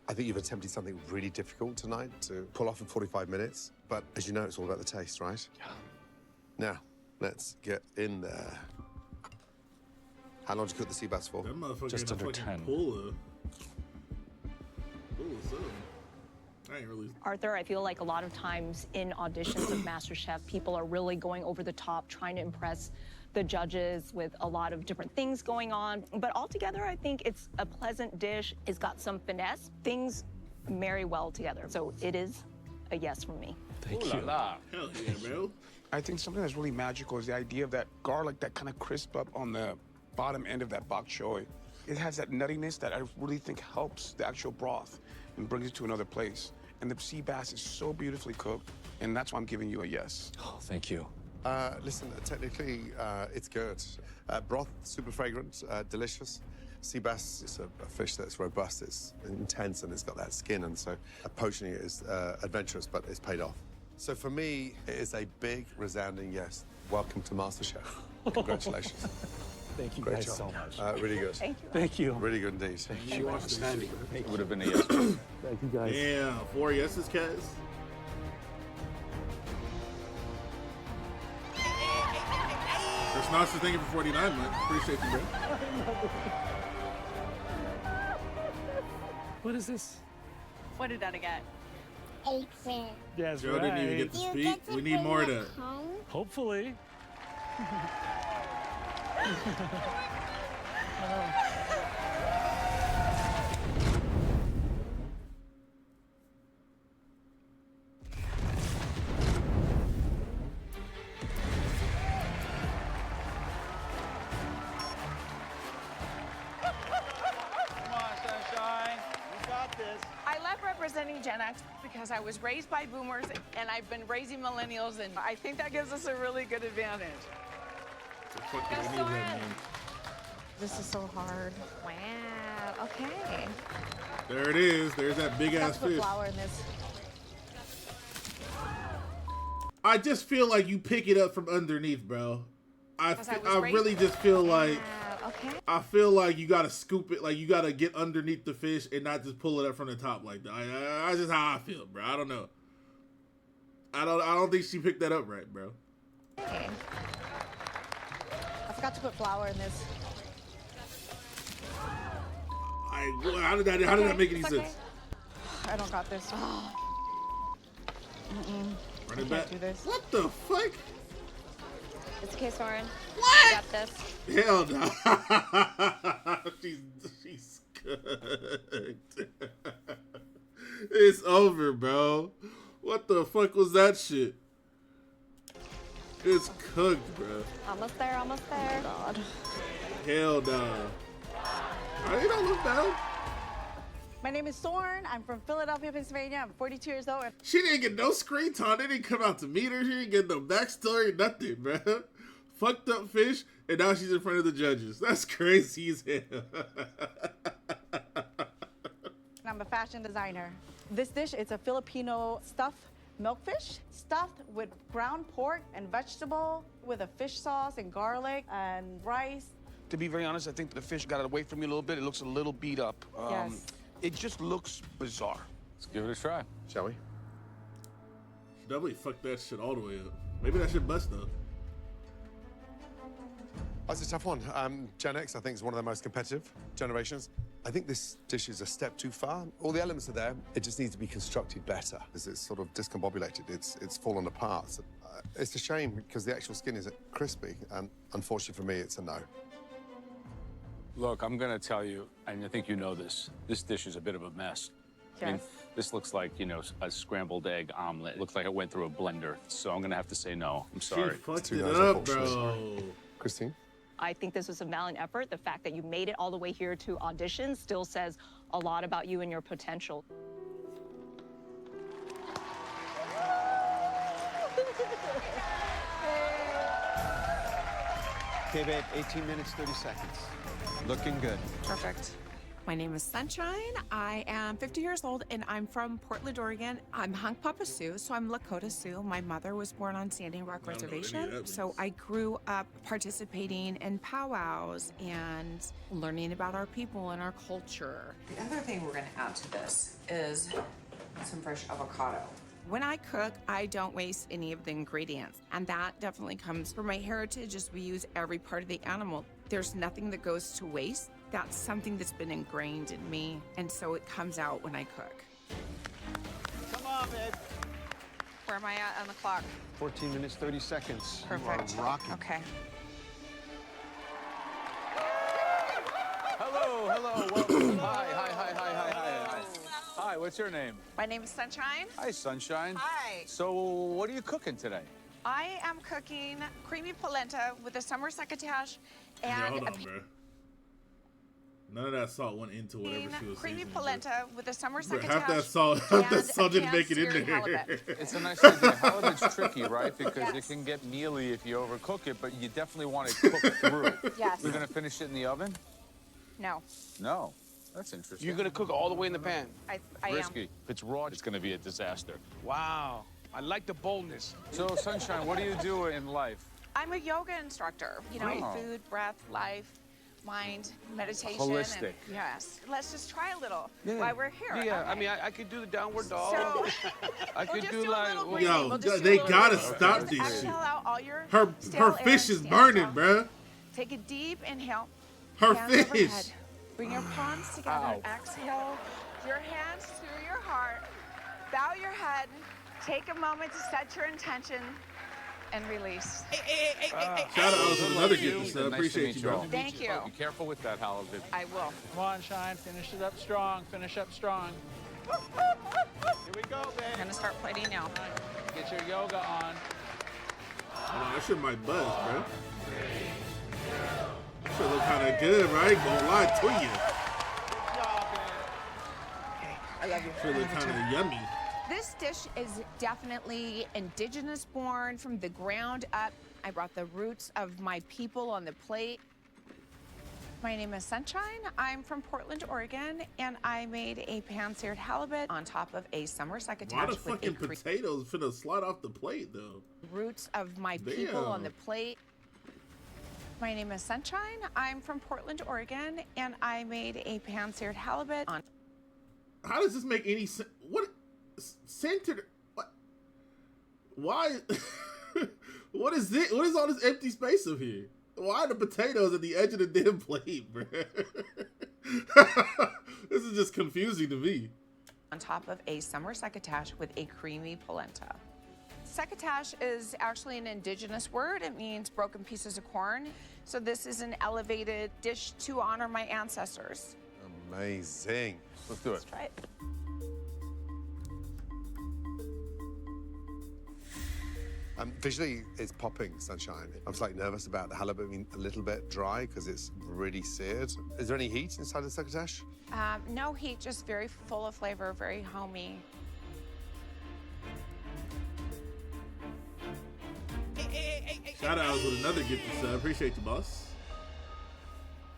I think you've attempted something really difficult tonight to pull off in 45 minutes, but as you know, it's all about the taste, right? Yeah. Now, let's get in there. How long did you cook the sea bass for? That motherfucker Just in a under fucking 10. Pull us up. I ain't really. Arthur, I feel like a lot of times in auditions of MasterChef, people are really going over the top, trying to impress the judges with a lot of different things going on. But altogether, I think it's a pleasant dish. It's got some finesse. Things marry well together. So it is a yes from me. Thank Ooh you. la la. Hell yeah, bro. I think something that's really magical is the idea of that garlic that kind of crisp up on the bottom end of that bok choy. It has that nuttiness that I really think helps the actual broth and brings it to another place. And the sea bass is so beautifully cooked, and that's why I'm giving you a yes. Oh, thank you. Listen, technically, it's good. Broth, super fragrant, delicious. Sea bass is a fish that's robust, it's intense, and it's got that skin, and so poaching it is adventurous, but it's paid off. So for me, it is a big, resounding yes. Welcome to MasterChef. Congratulations. Thank you Great guys job. so much. Really good. Thank you. Thank you. Really good indeed. She watched this. It would have been a yes. Thank you guys. Yeah, 4 yeses, Kaz. Chris Knox, thank you for 49, man. Appreciate you, bro. What is this? What did I get? Apron. Yes, Joe didn't even get to speak. We need more of that. Hopefully. I love representing Gen X because I was raised by boomers and I've been raising millennials, and I think that gives us a really good advantage. This is so hard. Wow. Okay. There it is. There's that big ass Let's put fish. flour in this. I just feel like you pick it up from underneath, bro. I Because I was I raised- really just feel like I feel like you gotta scoop it, like you gotta get underneath the fish and not just pull it up from the top like that. That's just how I feel, bro. I don't know. I don't think she picked that up right, bro. Hey. I forgot to put flour in this. How did that make any sense? I don't got this. Run it back. Do this. What the fuck? It's okay, Soren. What? I got this. Hell no. she's cooked. It's over, bro. What the fuck was that shit? It's cooked, bro. Almost there, almost there. God. Hell no. You don't look bad. My name is Soren. I'm from Philadelphia, Pennsylvania. I'm 42 years old. She didn't get no screen time. They didn't come out to meet her. She didn't get no backstory, nothing, bro. Fucked up fish, and now she's in front of the judges. That's crazy as hell. I'm a fashion designer. This dish is a Filipino stuffed milkfish, stuffed with ground pork and vegetable, with a fish sauce and garlic and rice. To be very honest, I think the fish got away from me a little bit. It looks a little beat up. Yes. It just looks bizarre. Let's give it a try. Shall we? She definitely fucked that shit all the way up. Maybe that shit bust though. That's a tough one. Gen X, I think, is one of the most competitive generations. I think this dish is a step too far. All the elements are there. It just needs to be constructed better. Because it's sort of discombobulated. It's fallen apart. So, it's a shame because the actual skin is crispy. And unfortunately for me, it's a no. Look, I'm gonna tell you, and I think you know this. This dish is a bit of a mess. I mean, this looks like, you know, a scrambled egg omelet. It looks like it went through a blender. So I'm gonna have to say no. I'm sorry. She fucked it up, bro. Christine? I think this was a valiant effort. The fact that you made it all the way here to audition still says a lot about you and your potential. Okay, babe, 18 minutes, 30 seconds. Looking good. Perfect. My name is Sunshine. I am 50 years old and I'm from Portland, Oregon. I'm Hunk Papa Sioux, so I'm Lakota Sioux. My mother was born on Standing Rock Reservation, so I grew up participating in powwows and learning about our people and our culture. The other thing we're gonna add to this is some fresh avocado. When I cook, I don't waste any of the ingredients, and that definitely comes from my heritage as we use every part of the animal. There's nothing that goes to waste. That's something that's been ingrained in me, and so it comes out when I cook. Come on, babe. Where am I at on the clock? 14 minutes, 30 seconds. Perfect. You are rocking. Okay. Hello, hello, welcome. Hi. Hi, what's your name? My name is Sunshine. Hi, Sunshine. Hi. So, what are you cooking today? I am cooking creamy polenta with a summer succotash and Yeah, hold on, bro. None of that salt went into whatever she was creamy seasoning, polenta with a summer bro. succotash. Half that salt didn't make it in there. Halibut. It's a nice idea. Halibut's tricky, right? Because it can get mealy if you overcook it, but you definitely want it cooked through. Yes. We're gonna finish it in the oven? No. No. That's interesting. You're gonna cook all the way in the pan? I Risky. If it's raw, it's gonna be a disaster. Wow. I like the boldness. So, Sunshine, what do you do in life? I'm a yoga instructor. You know, Oh. food, breath, life, mind, meditation. Holistic. And, yes. Let's just try a little while we're here. Yeah, okay? I mean, I could do the downward dog. So, I could just do do a like... little breathing. Yo, We'll just do they a little gotta breathing. stop Just this shit. exhale out all your Her stale air fish is and burning, stuff. bruh. Take a deep inhale. Her Hands fish. overhead. Bring your palms together. Ow. Exhale your hands through your heart. Bow your head. Take a moment to set your intention and release. Shout out to another gift, Nice so to appreciate meet you, you bro. all. Thank you. Be careful with that halibut. I will. Come on, Shine. Finish it up strong. Finish up strong. Here we go, I'm babe. gonna start plating now. Get your yoga on. Oh, that shit might buzz, bro. That shit look kind of good, bro. I ain't gonna lie to you. I love you. Shit look kind of yummy. This dish is definitely indigenous born from the ground up. I brought the roots of my people on the plate. My name is Sunshine. I'm from Portland, Oregon, and I made a pan-seared halibut On top of a summer Why succotash the with fucking a potatoes finna slide off the plate, though? roots of my people on the Damn. plate. My name is Sunshine. I'm from Portland, Oregon, and I made a pan-seared halibut on. How does this make any sense? What centered? What? Why? What is it? What is all this empty space up here? Why are the potatoes at the edge of the damn plate, bro? This is just confusing to me. On top of a summer succotash with a creamy polenta. Succotash is actually an indigenous word. It means broken pieces of corn. So this is an elevated dish to honor my ancestors. Amazing. Let's do it. Let's try it. Visually, it's popping, Sunshine. I was like nervous about the halibut being a little bit dry because it's really seared. Is there any heat inside the succotash? No heat, just very full of flavor, very homey. Shout outs with another gifted sub. Appreciate you, boss.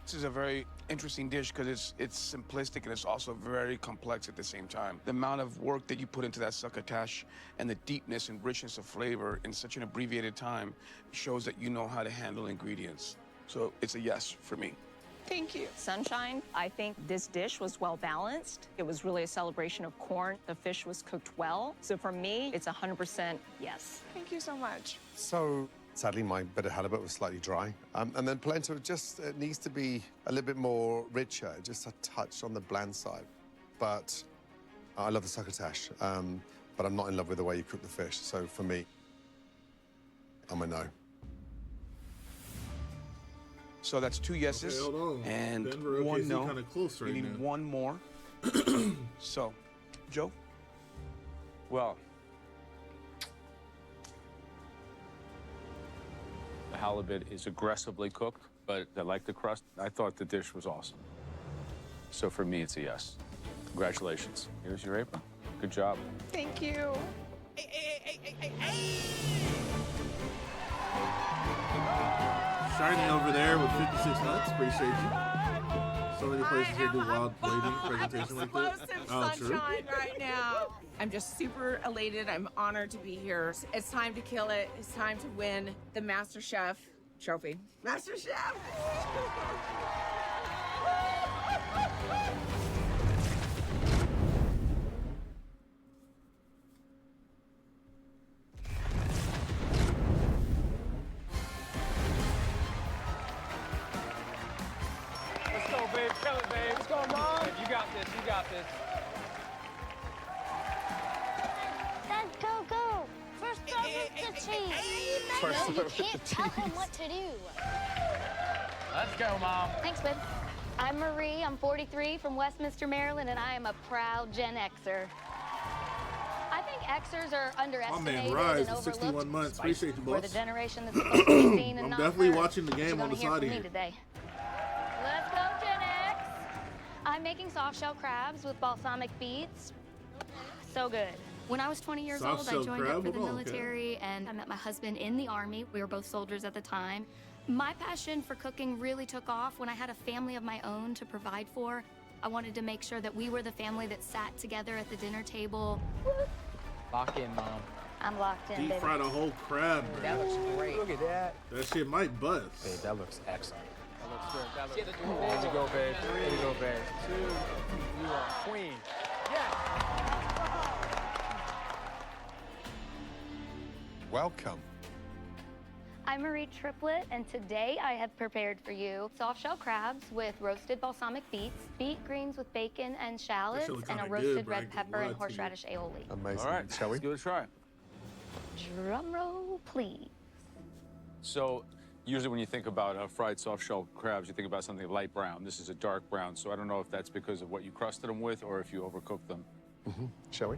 This is a very interesting dish because it's simplistic and it's also very complex at the same time. The amount of work that you put into that succotash and the deepness and richness of flavor in such an abbreviated time shows that you know how to handle ingredients. So it's a yes for me. Thank you. Sunshine, I think this dish was well balanced. It was really a celebration of corn. The fish was cooked well. So for me, it's 100% yes. Thank you so much. So, sadly, my bit of halibut was slightly dry. And then polenta just needs to be a little bit more richer, just a touch on the bland side. But I love the succotash, but I'm not in love with the way you cook the fish. So for me, I'm a no. So that's 2 yeses Okay, hold on. and Denver, one OKC no. kinda close right we need now. one more. So, Joe? Well, the halibut is aggressively cooked, but I like the crust. I thought the dish was awesome. So for me, it's a yes. Congratulations. Here's your apron. Good job. Thank you. Shiny over there with 56 nuts. Appreciate you. So many places here do wild plating presentation like that. Oh, true. Sunshine right now. I'm just super elated. I'm honored to be here. It's time to kill it. It's time to win the Master Chef trophy. Master Chef! Let's go, babe. Kill it, babe. Let's go, Mom. You got this. You got this. Then go. First serve is the cheese. First No, you serve is can't the tell him cheese. what to do. Let's go, Mom. Thanks, babe. I'm Marie. I'm 43 from Westminster, Maryland, and I am a proud Gen Xer. I think Xers are My underestimated man Rise, and 61 overlooked. months. Appreciate you, We're the boss. generation that's supposed to be seen and I'm not definitely heard. watching the What you game on gonna the hear side from me here. today? Let's go, Gen X. I'm making soft shell crabs with balsamic beets. So good. When I was 20 years Soft old, I shell joined crab? up for the Oh, okay. military and I met my husband in the Army. We were both soldiers at the time. My passion for cooking really took off when I had a family of my own to provide for. I wanted to make sure that we were the family that sat together at the dinner table. Lock in, Mom. I'm locked in, Deep baby. fried a whole crab, bro. That looks great. Look at that. That shit might buzz. Babe, that looks excellent. That looks good. That looks good. There you go, babe. There you go, babe. 2. You are queen. Welcome. I'm Marie Triplet, and today I have prepared for you soft shell crabs with roasted balsamic beets, beet greens with bacon and shallots, look and a kinda roasted good, but I red ain't pepper gonna and lie to you. horseradish aioli. Amazing. All right, Shall we? let's give it a try. Drum roll, please. So usually when you think about fried soft-shell crabs, you think about something light brown. This is a dark brown, so I don't know if that's because of what you crusted them with or if you overcooked them. Shall we?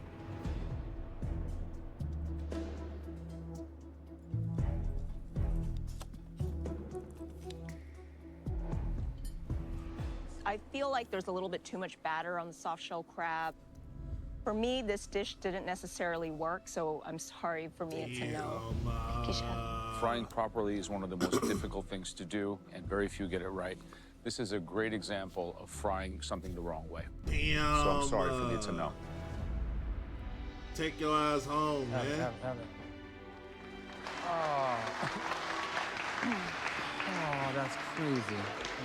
I feel like there's a little bit too much batter on the soft shell crab. For me, this dish didn't necessarily work, so I'm sorry for me it's a no. Frying properly is one of the most difficult things to do, and very few get it right. This is a great example of frying something the wrong way. Damn. So I'm sorry for me, it's a no. Take your ass home, Have man. it. Oh. Oh, that's crazy.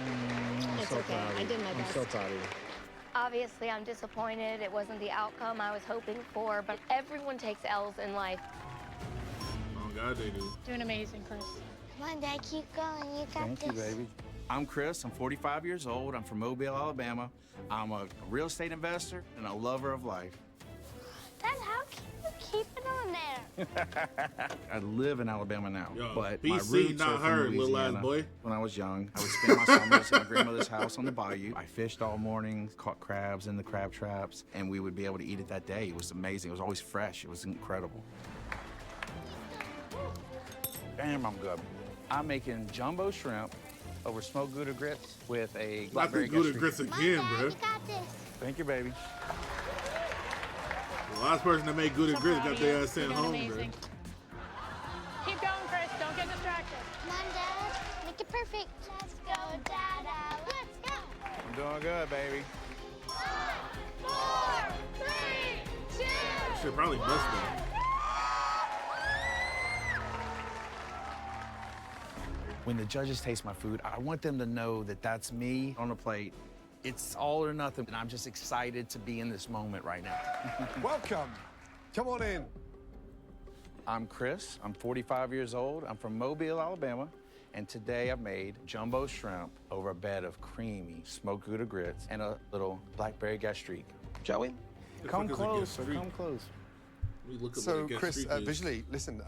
I'm It's so okay. proud of I you. did my I'm best. so proud of you. Obviously, I'm disappointed. It wasn't the outcome I was hoping for, but everyone takes L's in life. Oh, God, they do. Doing amazing, Chris. Come on, Dad, keep going. You got this. I'm Chris. I'm 45 years old. I'm from Mobile, Alabama. I'm a real estate investor and a lover of life. Dad, how can you keep it on there? I live in Alabama now, Yo, but BC my roots not are from heard, little ass Louisiana. boy. When I was young, I would spend my summers at my grandmother's house on the bayou. I fished all morning, caught crabs in the crab traps, and we would be able to eat it that day. It was amazing. It was always fresh. It was incredible. Damn, I'm good. I'm making jumbo shrimp over smoked Gouda grits with a Not blackberry the Gouda gastrique. grits again, bro. You got this. Thank you, baby. The last person that made Gouda grits got their ass sent home, bro. Keep going, Chris. Don't get distracted. Come on, Dad. Make it perfect. Let's go, Dada. Let's go. I'm doing good, baby. 5, 4, 3, 2. Shit probably must be. When the judges taste my food, I want them to know that that's me on the plate. It's all or nothing, and I'm just excited to be in this moment right now. Welcome. Come on in. I'm Chris. I'm 45 years old. I'm from Mobile, Alabama. And today I've made jumbo shrimp over a bed of creamy smoked Gouda grits and a little blackberry gastrique. Shall we? The Come fuck is a close, sir. gastrique? Come close. We look up So, what a Chris, gastrique is. visually, listen,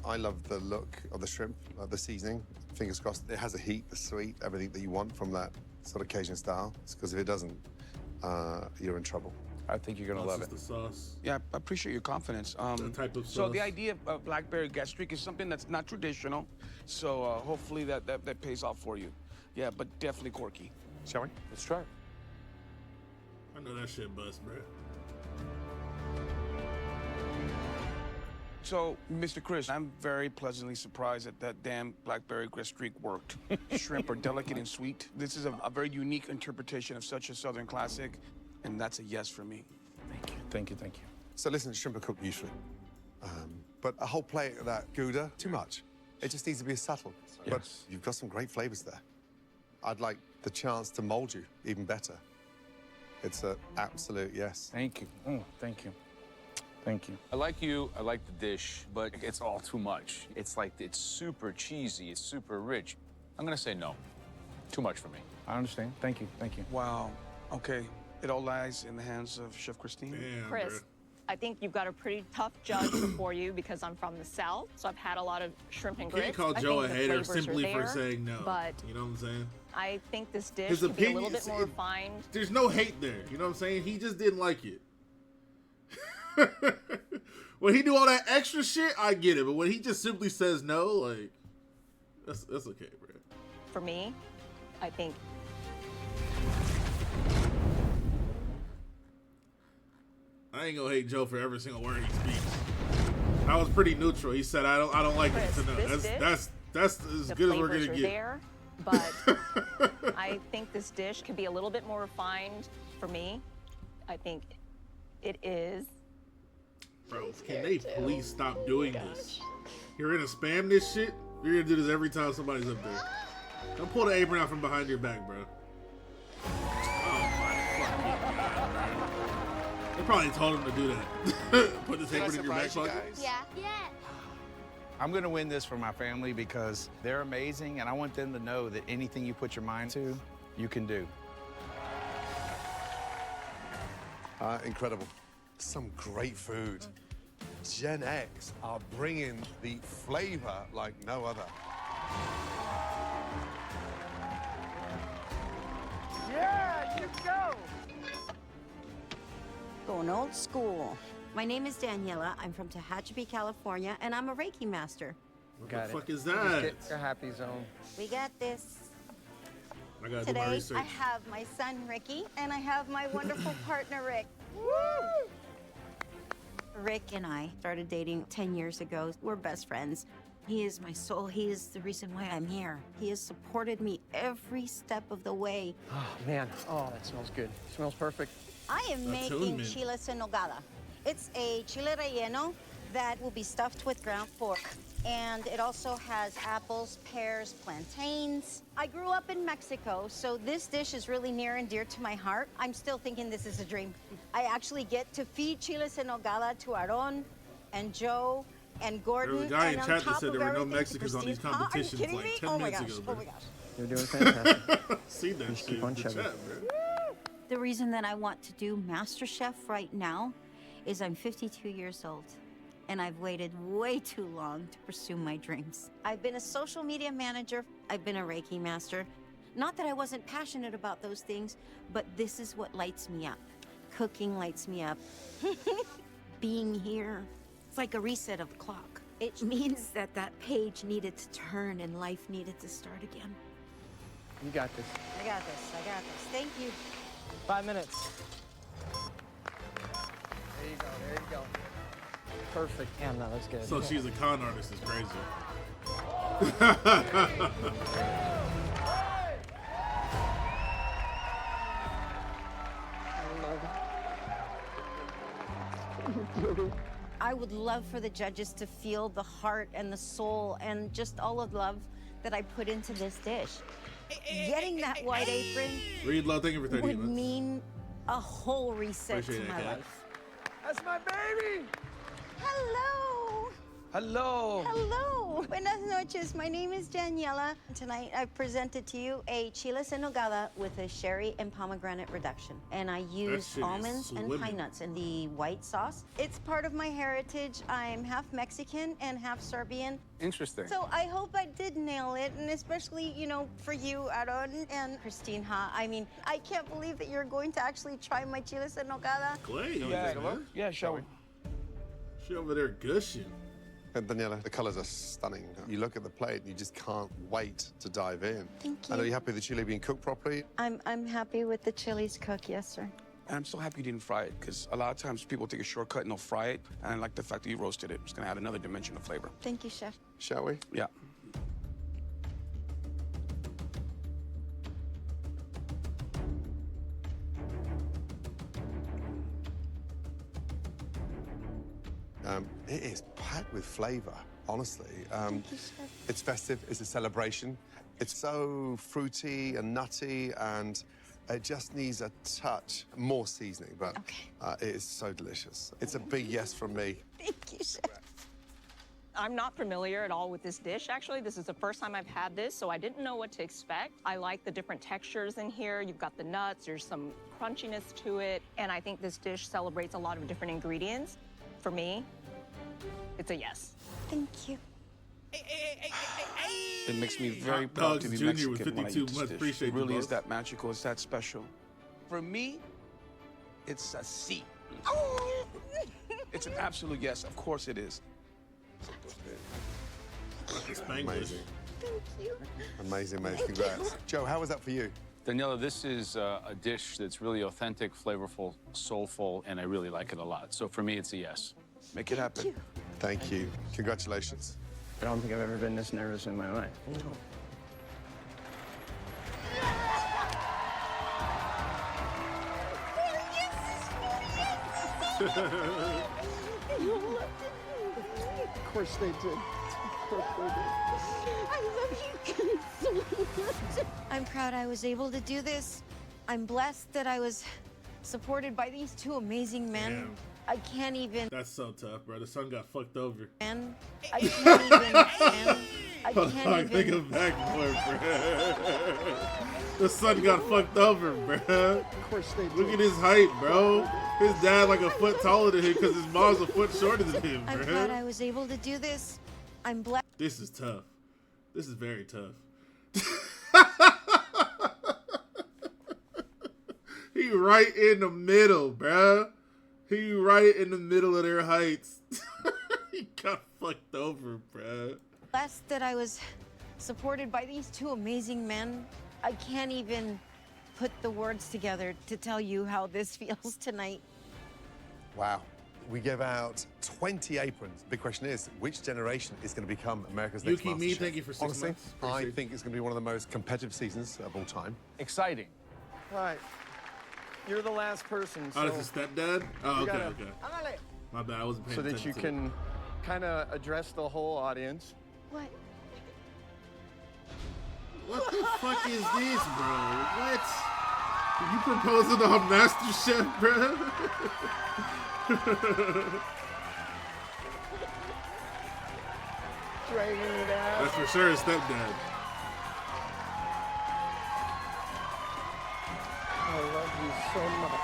I love the look of the shrimp, the seasoning. Fingers crossed, it has the heat, the sweet, everything that you want from that sort of Cajun style. Because if it doesn't, you're in trouble. I think you're gonna love it. The sauce. Yeah, I appreciate your confidence. The type of So the sauce. idea of blackberry gastrique is something that's not traditional. So hopefully that pays off for you. Yeah, but definitely quirky. Shall we? Let's try it. I know that shit bust, bro. So, Mr. Chris, I'm very pleasantly surprised that that damn blackberry gastrique worked. Shrimp are delicate and sweet. This is a very unique interpretation of such a Southern classic, and that's a yes for me. Thank you, thank you, thank you. So listen, shrimp are cooked usually. But a whole plate of that Gouda, too much. It just needs to be subtle. But you've got some great flavors there. I'd like the chance to mold you even better. It's an absolute yes. Thank you. Thank you. Thank you. I like you, I like the dish, but it's all too much. It's like, it's super cheesy, it's super rich. I'm gonna say no. Too much for me. I understand. Thank you, thank you. Wow. Okay. It all lies in the hands of Chef Christine. Damn, Chris, I think you've got a pretty tough judge before you because I'm from the South, so I've had a lot of shrimp and You can't grits. call I Joe think a the hater flavors are simply for there, saying no. But You know what I'm saying? I think this dish His could be a opinion little bit more refined. There's no hate there. You know what I'm saying? He just didn't like it. When he do all that extra shit, I get it. But when he just simply says no, like, that's okay, bro. For me, I think I ain't gonna hate Joe for every single word he speaks. That was pretty neutral. He said, "I don't like it." So no, that's as the good as we're flavors gonna are get. there, but I think this dish could be a little bit more refined for me. I think it is. Bro, can they please stop doing this? You're gonna spam this shit? You're gonna do this every time somebody's up there. Don't pull the apron out from behind your back, bro. Oh my fucking god, bro. They probably told him to do that. Put this apron in your back pocket. Yeah. Yeah. I'm gonna win this for my family because they're amazing and I want them to know that anything you put your mind to, you can do. Incredible. Some great food. Gen X are bringing the flavor like no other. Yeah, you go. Going old school. My name is Daniela. I'm from Tehachapi, California, and I'm a Reiki master. What Got the it. fuck is Just that? get your happy zone. We got this. I gotta do my Today, research. I have my son, Ricky, and I have my wonderful partner, Rick. Rick and I started dating 10 years ago. We're best friends. He is my soul. He is the reason why I'm here. He has supported me every step of the way. Oh, man. Oh, that smells good. Smells perfect. I am making chiles en nogada. It's a chile relleno that will be stuffed with ground pork. and it also has apples, pears, plantains. I grew up in Mexico, so this dish is really near and dear to my heart. I'm still thinking this is a dream. I actually get to feed chiles en nogada to Aaron and Joe and Gordon. There was a guy in and on chat that top said of there were no everything, to Mexicans on these Christine. Huh? Are you competitions kidding like me? 10 Oh my minutes gosh, ago, oh bro. my gosh. You're doing fantastic. See that Just shit keep on in the chugging. chat, bro. The reason that I want to do MasterChef right now is I'm 52 years old, and I've waited way too long to pursue my dreams. I've been a social media manager. I've been a Reiki master. Not that I wasn't passionate about those things, but this is what lights me up. Cooking lights me up. Being here, it's like a reset of the clock. It means that that page needed to turn and life needed to start again. You got this. I got this, I got this. Thank you. 5 minutes. There you go, there you go. Perfect. Damn, no, that's good. So she's a con artist, is crazy. I would love for the judges to feel the heart and the soul and just all of love that I put into this dish. Getting that white apron Reed Low, thank you for 30 would months. mean a whole reset Appreciate to it, my Kat. life. That's my baby! Hello! Hello! Hello! Buenas noches. My name is Daniela. Tonight I've presented to you a chiles en nogada with a sherry and pomegranate reduction. And I use shit is almonds and swimming. pine nuts in the white sauce. It's part of my heritage. I'm half Mexican and half Serbian. Interesting. So I hope I did nail it, and especially, you know, for you, Aaron and Christine. I mean, I can't believe that you're going to actually try my chiles en nogada. Clay, Yeah, shall we? She over there gushing. And Daniela, the colors are stunning. You look at the plate and you just can't wait to dive in. Thank And are you. you happy with the chili being cooked properly? I'm happy with the chilies cook, yes, sir. And I'm so happy you didn't fry it, because a lot of times people take a shortcut and they'll fry it. And I like the fact that you roasted it. It's gonna add another dimension of flavor. Thank you, chef. Shall we? Yeah. It is packed with flavor, honestly. Thank you, chef. It's festive, it's a celebration. It's so fruity and nutty, and it just needs a touch more seasoning, but it is so delicious. It's a big yes from me. Thank you, chef. I'm not familiar at all with this dish, actually. This is the first time I've had this, so I didn't know what to expect. I like the different textures in here. You've got the nuts, there's some crunchiness to it, and I think this dish celebrates a lot of different ingredients. For me, it's a yes. Thank you. It makes me very Hot proud Dogs to be Jr. Mexican with when I 52 eat this months. dish. Appreciate It you, really is boss. that magical. It's that special. For me, it's a C. It's an absolute yes. Of course it is. Amazing. Thank you. Amazing, amazing. Congrats. Joe, how was that for you? Daniela, this is a dish that's really authentic, flavorful, soulful, and I really like it a lot. So for me, it's a yes. Make it happen. Thank you. Congratulations. I don't think I've ever been this nervous in my life. Of course they did. Of course they did. I love you guys so much. I'm proud I was able to do this. I'm blessed that I was supported by these two amazing men. Damn. I can't even. That's so tough, bro. The son got fucked over. Man, I can't even. Man, I Hold can't on, even. think of backboard, bro. The son got fucked over, bro. Of course they did. Look at his height, bro. His dad like a foot taller than him because his mom's a foot shorter than him, I'm proud bro. I was able to do this. I'm blessed. This is tough. This is very tough. He right in the middle, bro. He right in the middle of their heights. He got fucked over, bro. Blessed that I was supported by these two amazing men. I can't even put the words together to tell you how this feels tonight. Wow. We gave out 20 aprons. Big question is, which generation is going to become America's next Yuki, me, MasterChef? thank you for 6 Honestly, months. I Appreciate think it's going to be one of the most competitive seasons of all time. Exciting. Right. You're the last person, so... Oh, this is stepdad? Oh, you okay, gotta- okay. My bad, I wasn't paying So that attention you to can kind of address the whole audience. What? What the fuck is this, bro? What? You proposing on Master Chef, bro? Dragging it out. That's for sure his stepdad. I love you so much.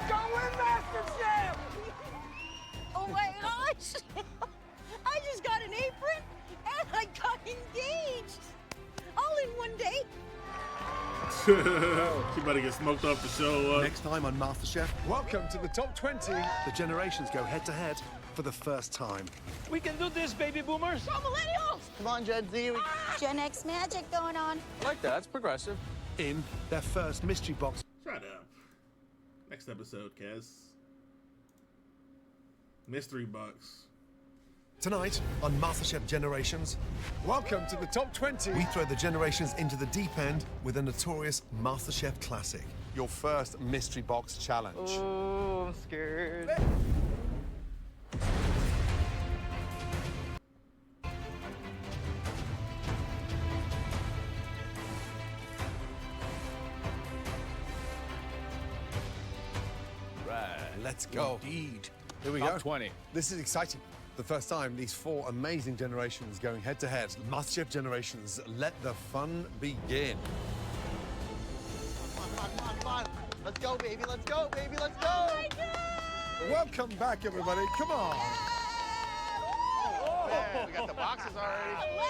Go in, Master Chef! Oh my gosh! I just got an apron and I got engaged! All in one day. She about to get smoked off the show. Next time on MasterChef, welcome to the top 20. The generations go head to head for the first time. We can do this, baby boomers. Go millennials! Come on, Gen Z. Gen X magic going on. I like that. That's progressive. In their first mystery box. Shut up. Next episode, Kaz. Mystery box. Tonight on MasterChef Generations, welcome to the top 20. We throw the generations into the deep end with a notorious MasterChef classic. Your first mystery box challenge. Oh, I'm scared. Right. Let's go. Indeed. Here we Top go. 20. This is exciting. The first time these four amazing generations going head to head. MasterChef Generations, let the fun begin. Come on. Let's go, baby. Let's go, baby. Let's go. Oh my God! Welcome back, everybody. Come on. Man, we got the boxes already.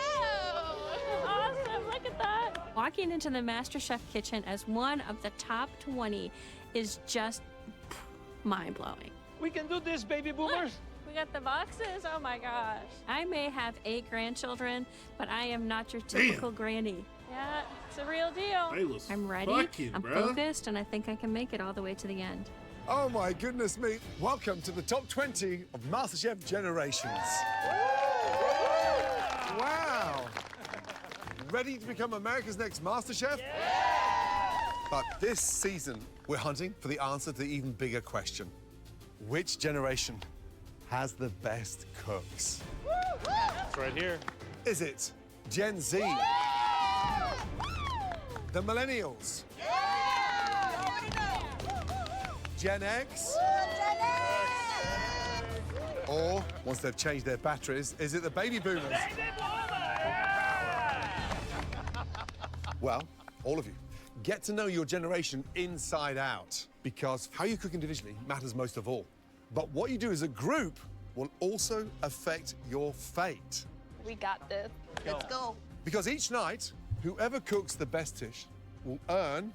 Awesome, look at that. Walking into the MasterChef kitchen as one of the top 20 is just mind-blowing. We can do this, baby boomers. We got the boxes, oh my gosh. I may have 8 grandchildren, but I am not your typical granny. Yeah, it's a real deal. They was I'm ready, fucking, I'm bruh. focused, and I think I can make it all the way to the end. Oh my goodness me. Welcome to the top 20 of MasterChef Generations. Wow. Ready to become America's next MasterChef? But this season, we're hunting for the answer to the even bigger question. Which generation has the best cooks? It's right here. Is it Gen Z? The Millennials? Gen X? Or, once they've changed their batteries, is it the baby boomers? Well, all of you, get to know your generation inside out, because how you cook individually matters most of all. But what you do as a group will also affect your fate. We got this. Let's go. Because each night, whoever cooks the best dish will earn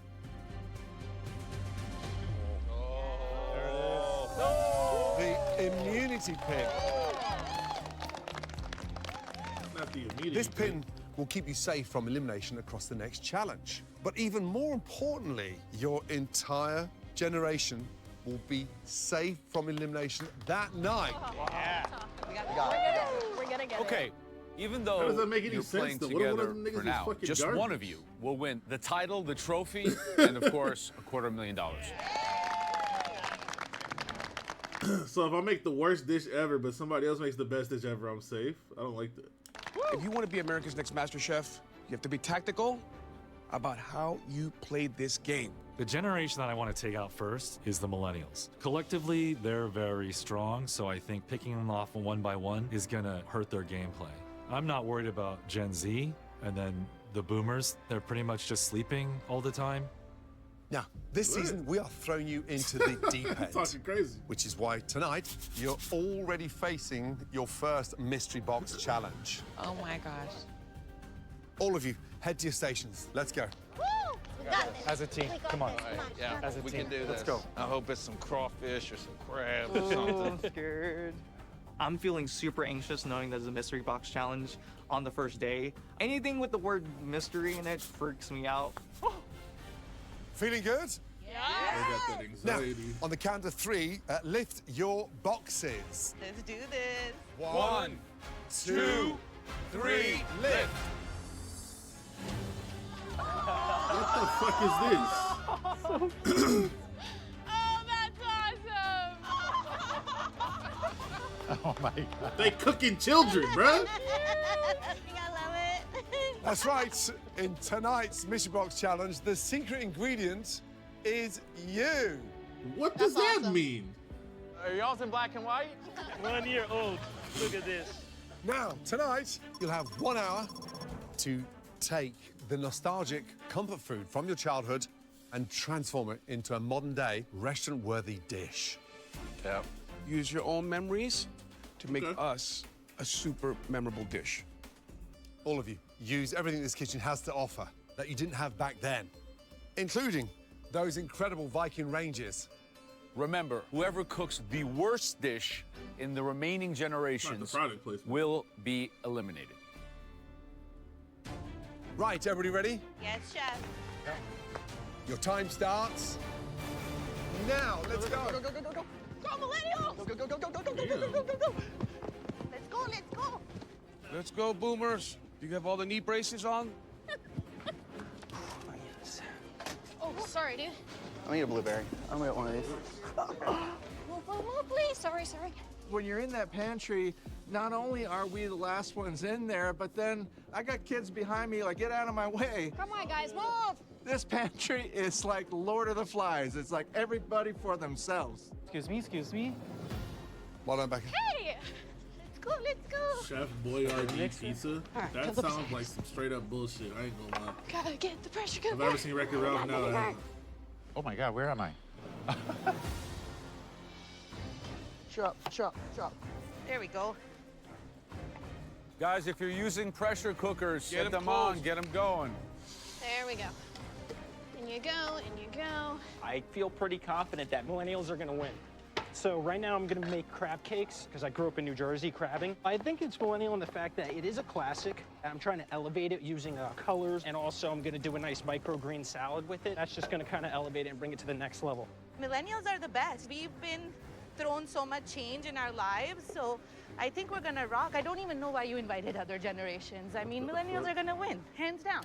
the immunity pin. Not the immunity. This pin will keep you safe from elimination across the next challenge. But even more importantly, your entire generation will be safe from elimination that night. Yeah. We're gonna get it. Okay, even How does though that make any you're sense, playing though? What if one together of them niggas for is now, fucking just garbage? one of you will win the title, the trophy, and of course, $250,000. So if I make the worst dish ever, but somebody else makes the best dish ever, I'm safe? I don't like that. If you want to be America's next Master Chef, you have to be tactical about how you play this game. The generation that I want to take out first is the millennials. Collectively, they're very strong, so I think picking them off one by one is going to hurt their gameplay. I'm not worried about Gen Z, and then the boomers, they're pretty much just sleeping all the time. Now, this season, we are throwing you into the deep end. Talking crazy. Which is why tonight, you're already facing your first mystery box challenge. Oh my gosh. All of you, head to your stations. Let's go. We got this. As a team, come on. Yeah, As a we team. can do Let's this. go. I hope it's some crawfish or some crabs or Oh, something. I'm scared. I'm feeling super anxious knowing there's a mystery box challenge on the first day. Anything with the word mystery in it freaks me out. Feeling good? I got that Now, anxiety. on the count of 3, lift your boxes. Let's do this. 1, 2, 3, lift. What the fuck is this? Oh, that's awesome! Oh my god. They cooking children, bruh. That's right. In tonight's Mystery Box Challenge, the secret ingredient is you. What does that mean? Are y'all in black and white? 1 year old. Look at this. Now, tonight, you'll have 1 hour to take the nostalgic comfort food from your childhood and transform it into a modern-day restaurant-worthy dish. Yeah. Use your own memories to make us a super memorable dish. All of you, use everything this kitchen has to offer that you didn't have back then, including those incredible Viking ranges. Remember, whoever cooks the worst dish in the remaining generations will be eliminated. Right, everybody ready? Yes, chef. Your time starts now. Let's go. Go, go, go, go, go. Go, millennials! Go, go, go, go, go, go, go, go, go, go, go, go. Let's go, let's go. Let's go, boomers. Do you have all the knee braces on? Oh, sorry, dude. I need a blueberry. I'm gonna get one of these. Move, please. Sorry, sorry. When you're in that pantry, not only are we the last ones in there, but then I got kids behind me, like, get out of my way. Come on, guys, move. This pantry is like Lord of the Flies. It's like everybody for themselves. Excuse me, excuse me. Well done, Becca. Hey! Let's go, let's go. Chef Boyardee pizza? Alright, That tell the sounds like some straight up bullshit. I ain't gonna lie. Gotta get the pressure If I've cooker. ever seen Wreck-It Ralph, no, I haven't. Oh my god, where am I? Chop, chop, chop. There we go. Guys, if you're using pressure cookers, Get set 'em them close. on, get them going. There we go. In you go, in you go. I feel pretty confident that millennials are gonna win. So right now I'm gonna make crab cakes because I grew up in New Jersey crabbing. I think it's millennial in the fact that it is a classic. I'm trying to elevate it using colors, and also I'm gonna do a nice microgreen salad with it. That's just gonna kind of elevate it and bring it to the next level. Millennials are the best. We've been thrown so much change in our lives, so I think we're gonna rock. I don't even know why you invited other generations. I mean, millennials are gonna win, hands down.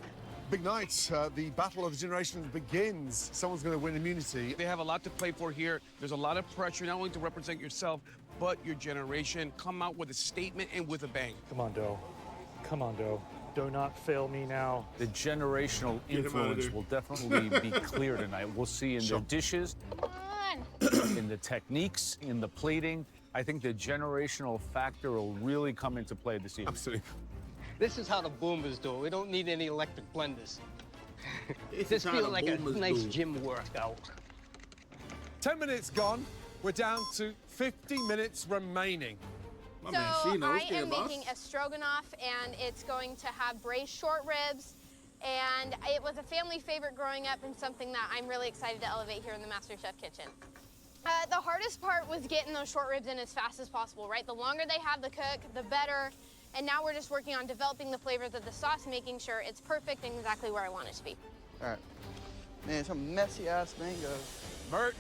Big night. The battle of the generations begins. Someone's going to win immunity. They have a lot to play for here. There's a lot of pressure, not only to represent yourself, but your generation. Come out with a statement and with a bang. Come on, Doe. Come on, Doe. Do not fail me now. The generational Get 'em outta influence there. will definitely be clear tonight. We'll see in the dishes, Come on. in the techniques, in the plating. I think the generational factor will really come into play this evening. Absolutely. This is how the boomers do it. We don't need any electric blenders. This This is how feels the like a boomers nice do it. gym workout. 10 minutes gone. We're down to 50 minutes remaining. My So man, she knows. I Yeah, am boss. making a stroganoff, and it's going to have braised short ribs. And it was a family favorite growing up, and something that I'm really excited to elevate here in the MasterChef kitchen. The hardest part was getting those short ribs in as fast as possible, right? The longer they have to cook, the better. And now we're just working on developing the flavors of the sauce, making sure it's perfect and exactly where I want it to be. All right. Man, some messy ass mangoes. Mert,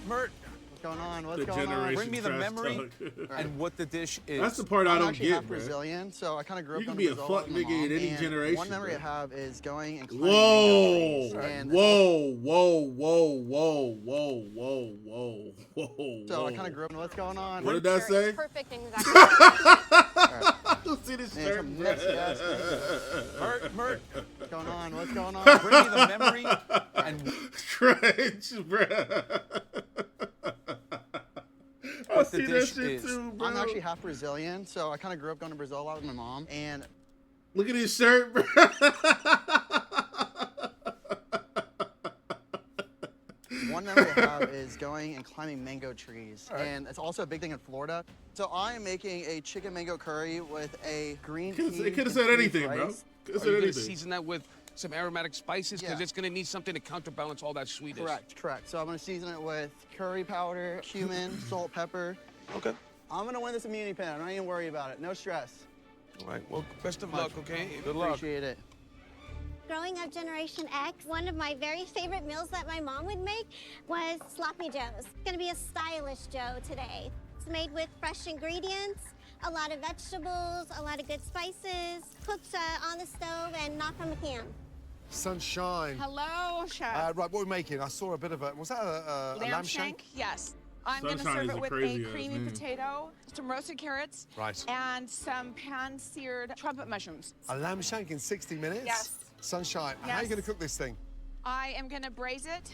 What's going on? What's The going on? generation bring me the trash memory talk. and what the dish is. That's the part I I'm don't actually get, half bro. Brazilian, so I kind of grew up You can in be a Brazil fuck with my nigga in mom, any and generation, One memory bro. I have is going and climbing Whoa, mango trees, and whoa, whoa, whoa, whoa, whoa, whoa, whoa, whoa. So I kind of grew up. What's going on? What did that Sure, say? it's perfect and exactly where I want it. Don't see this Man, shirt, some bro. messy ass mangoes. Mert, What's going on? What's going on? bring me the memory and Trench, bro. I what the see that dish shit is. too, bro. I'm actually half Brazilian, so I kind of grew up going to Brazil a lot with my mom. And Look at his shirt, bro. one memory I have is going and climbing mango trees. And it's also a big thing in Florida. So I am making a chicken mango curry with a green pea. It could have and said peas anything, bro. rice. Could have Are said you gonna anything. season that with some aromatic spices? Because Yeah. it's gonna need something to counterbalance all that sweetness. Correct. So I'm gonna season it with curry powder, cumin, salt, pepper. Okay. I'm gonna win this immunity pin. I'm not even worried about it. No stress. All right. Well, best of luck, okay? Good luck. Appreciate it. Growing up Generation X, one of my very favorite meals that my mom would make was sloppy joes. It's gonna be a stylish joe today. It's made with fresh ingredients, a lot of vegetables, a lot of good spices, cooked on the stove and not from a can. Sunshine. Hello, chef. Right, what are we making? I saw a bit of a, was that a lamb shank? Yes. I'm going to Sunshine serve is it a with a crazy-ass creamy name. potato, some roasted carrots, Right. and some pan-seared trumpet mushrooms. A lamb shank in 60 minutes? Yes. Sunshine, how are Yes. you going to cook this thing? I am going to braise it.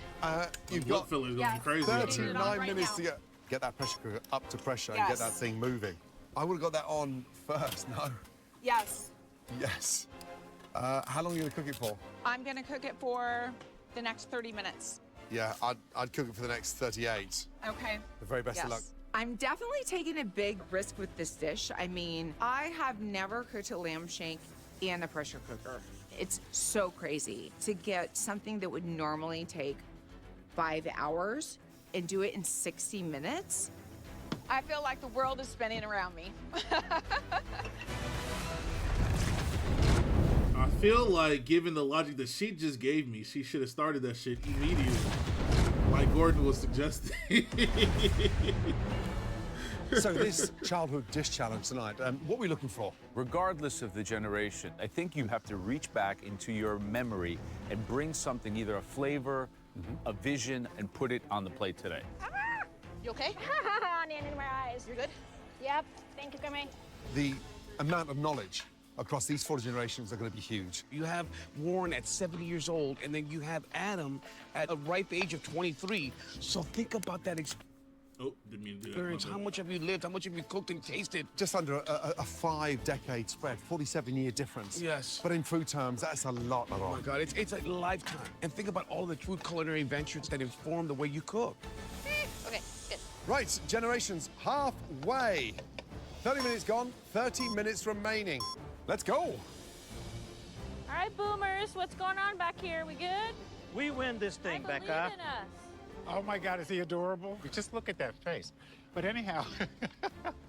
You've Blood got filler's going crazy. 39 right minutes now. to get that pressure cooker up to pressure and Yes. get that thing moving. I would have got that on first, no? Yes. Yes. How long are you going to cook it for? I'm going to cook it for the next 30 minutes. Yeah, I'd cook it for the next 38. Okay. The very best of luck. I'm definitely taking a big risk with this dish. I mean, I have never cooked a lamb shank in a pressure cooker. It's so crazy to get something that would normally take 5 hours and do it in 60 minutes. I feel like the world is spinning around me. I feel like, given the logic that she just gave me, she should have started that shit immediately, like Gordon was suggesting. So this childhood dish challenge tonight, what are we looking for? Regardless of the generation, I think you have to reach back into your memory and bring something, either a flavor, a vision, and put it on the plate today. You okay? Nanny in my eyes. You're good? Yep. Thank you, Gummy. The amount of knowledge across these 4 generations are going to be huge. You have Warren at 70 years old, and then you have Adam at a ripe age of 23. So think about that Oh, didn't mean to do that. experience. How much have you lived? How much have you cooked and tasted? Just under a 5-decade spread, 47-year difference. Yes. But in food terms, that's a lot. Oh my God, it's a lifetime. And think about all the food culinary ventures that inform the way you cook. Okay, good. Right, generations halfway. 30 minutes gone, 30 minutes remaining. Let's go. All right, boomers, what's going on back here? We good? We win this thing, I believe Becca. in us. Oh my God, is he adorable? Just look at that face. But anyhow,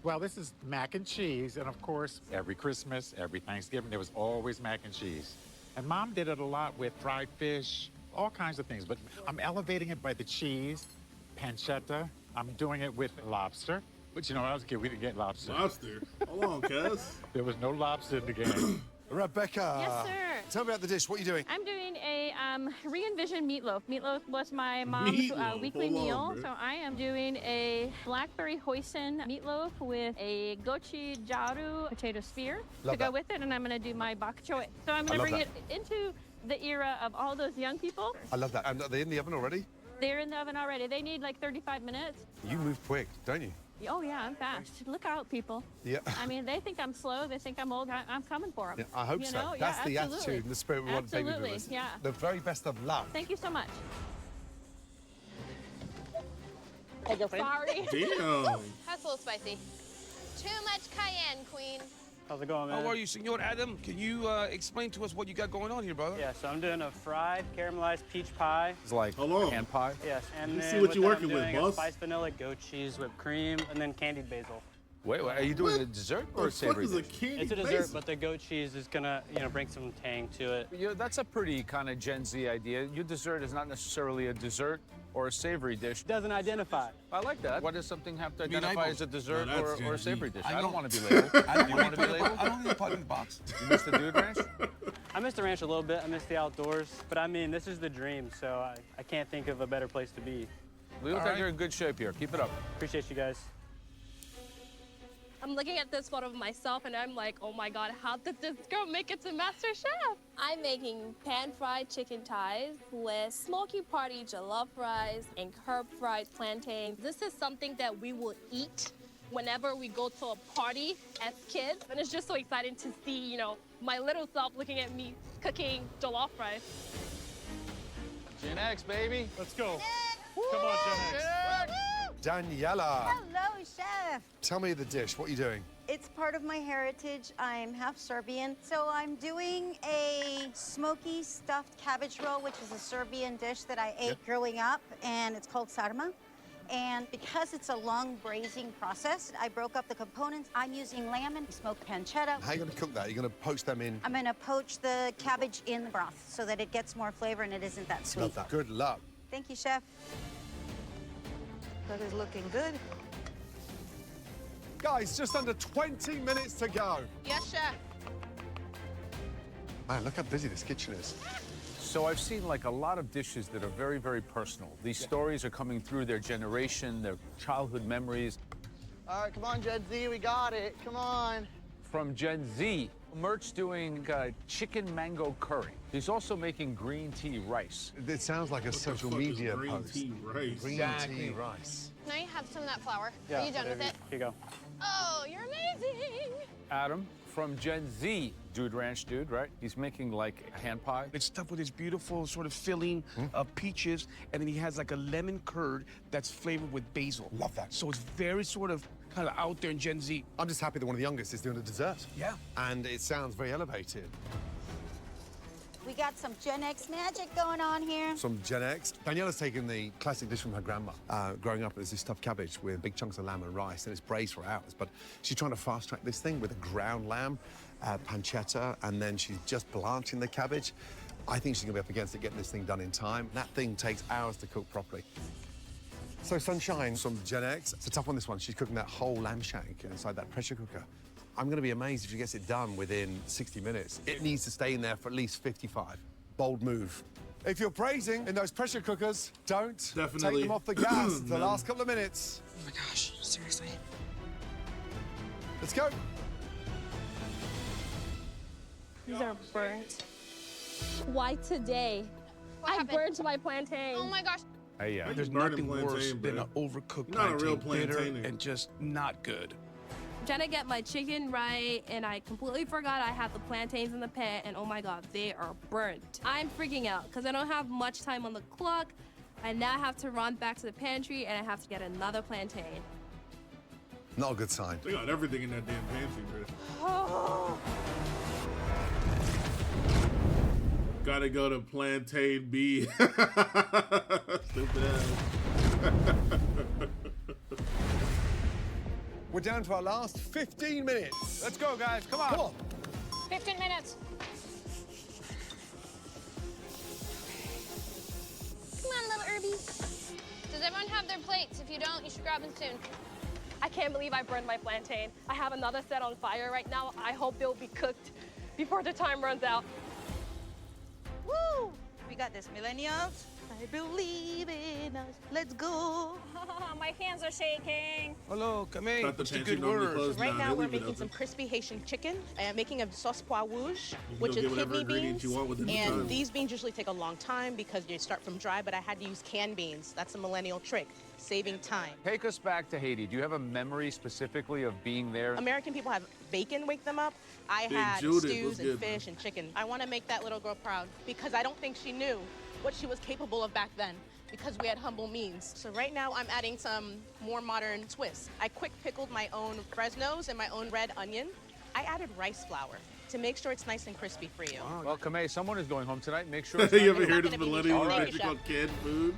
well, this is mac and cheese. And of course, every Christmas, every Thanksgiving, there was always mac and cheese. And Mom did it a lot with fried fish, all kinds of things. But I'm elevating it by the cheese, pancetta. I'm doing it with lobster. But you know, when I was a kid, we didn't get lobster. Lobster? Hold on, cuz. There was no lobster in the game. Rebecca. Yes, sir. Tell me about the dish. What are you doing? I'm doing a re-envisioned meatloaf. Meatloaf was my mom's Meatloaf? weekly Hold on, meal. bro. So I am doing a blackberry hoisin meatloaf with a gochi jaru potato spear Love to go that. with it. And I'm going to do my bok choy. So I'm I going to love bring that. it into the era of all those young people. I love that. And are they in the oven already? They're in the oven already. They need like 35 minutes. You move quick, don't you? Oh, yeah, I'm fast. Look out, people. Yeah. I mean, they think I'm slow. They think I'm old. I'm coming for them. Yeah, I hope so. That's the attitude and the spirit we want baby Absolutely, boomers. yeah. The very best of luck. Thank you so much. Sorry. Damn. That's a little spicy. Too much cayenne, queen. How's it going, man? How are you, Senor Adam? Can you explain to us what you got going on here, brother? Yeah, so I'm doing a fried caramelized peach pie. It's like hand pie. Yes, and Let me then see what you're that, working I'm with, doing a boss. spiced vanilla, goat cheese, whipped cream, and then candied basil. Wait, are you doing a dessert or a savory dish? It's a dessert, but the goat cheese is gonna, bring some tang to it. That's a pretty kind of Gen Z idea. Your dessert is not necessarily a dessert or a savory dish. Doesn't identify. I like that. Why does something have to I mean, identify I as a dessert No, that's or a Gen Z. savory dish? I I don't don't- want to be labeled. I don't You want want to be labeled? I don't need to put in the box. You missed the dude ranch? I missed the ranch a little bit. I missed the outdoors. But I mean, this is the dream, so I can't think of a better place to be. We look like you're in good shape here. Keep it up. Appreciate you guys. I'm looking at this photo of myself and I'm like, oh my God, how did this girl make it to MasterChef? I'm making pan-fried chicken thighs with smoky party jollof rice and curb-fried plantain. This is something that we will eat whenever we go to a party as kids. And it's just so exciting to see, my little self looking at me cooking jollof rice. Gen X, baby. Let's go. Come on, Gen X. Daniela. Hello, chef. Tell me the dish. What are you doing? It's part of my heritage. I'm half Serbian. So I'm doing a smoky stuffed cabbage roll, which is a Serbian dish that I ate growing up, and it's called sarma. And because it's a long braising process, I broke up the components. I'm using lamb and smoked pancetta. How are you going to cook that? You're going to poach them in? I'm gonna poach the cabbage in the broth so that it gets more flavor and it isn't that sweet. Love that. Good luck. Thank you, chef. That is looking good. Guys, just under 20 minutes to go. Yes, chef. Man, look how busy this kitchen is. So I've seen like a lot of dishes that are very, very personal. These stories are coming through their generation, their childhood memories. All right, come on, Gen Z, we got it. Come on. From Gen Z, Mert's doing chicken mango curry. He's also making green tea rice. It sounds like a social media post. Tea rice. Green tea rice. Can I have some of that flour? Yeah, Are you done with it? Here you go. Oh, you're amazing. Adam from Gen Z, Dude Ranch Dude, right? He's making like a hand pie. It's stuffed with this beautiful sort of filling of peaches, and then he has like a lemon curd that's flavored with basil. Love that. So it's very sort of kind of out there in Gen Z. I'm just happy that one of the youngest is doing a dessert. Yeah. And it sounds very elevated. We got some Gen X magic going on here. Some Gen X. Daniela's taken the classic dish from her grandma. Growing up, there's this stuffed cabbage with big chunks of lamb and rice, and it's braised for hours. But she's trying to fast track this thing with a ground lamb, pancetta, and then she's just blanching the cabbage. I think she's gonna be up against it getting this thing done in time. That thing takes hours to cook properly. So Sunshine from Gen X, it's a tough one, this one. She's cooking that whole lamb shank inside that pressure cooker. I'm gonna be amazed if she gets it done within 60 minutes. It needs to stay in there for at least 55. Bold move. If you're praising in those pressure cookers, don't take them off the gas the last couple of minutes. Oh my gosh, seriously. Let's go. These are burnt. Why today? I burned my plantain. Oh my gosh. Hey, yeah. There's nothing worse than an overcooked Not a real plantain, bitter plantain. and just not good. I'm trying to get my chicken right, and I completely forgot I have the plantains in the pan, and oh my god, they are burnt. I'm freaking out because I don't have much time on the clock. I now have to run back to the pantry, and I have to get another plantain. Not a good sign. They got everything in that damn pantry, bro. Oh. Gotta go to plantain B. Stupid ass. We're down to our last 15 minutes. Let's go, guys. Come on. Come on. 15 minutes. Come on, little Irby. Does everyone have their plates? If you don't, you should grab them soon. I can't believe I burned my plantain. I have another set on fire right now. I hope they'll be cooked before the time runs out. Woo! We got this, millennials. I believe in us. Let's go. My hands are shaking. Hello, come in. Thought the What's the pantry good normally word? closed Right down. now, They we're leave it making some open. crispy Haitian chicken. I am making a sauce pois rouge, You which can is get whatever kidney ingredients beans. you want within the And time. these beans usually take a long time because you start from dry, but I had to use canned beans. That's a millennial trick, saving time. Take us back to Haiti. Do you have a memory specifically of being there? American people have bacon wake them up. I Big had Judith, stews what's and good, fish and chicken. I want to make that little girl proud because I don't think she knew what she was capable of back then because we had humble means. So right now I'm adding some more modern twists. I quick pickled my own Fresnos and my own red onion. I added rice flour to make sure it's nice and crispy for you. Well, Kamei, someone is going home tonight. Make sure it's You not ever you. heard this millennial All right. thing called canned food?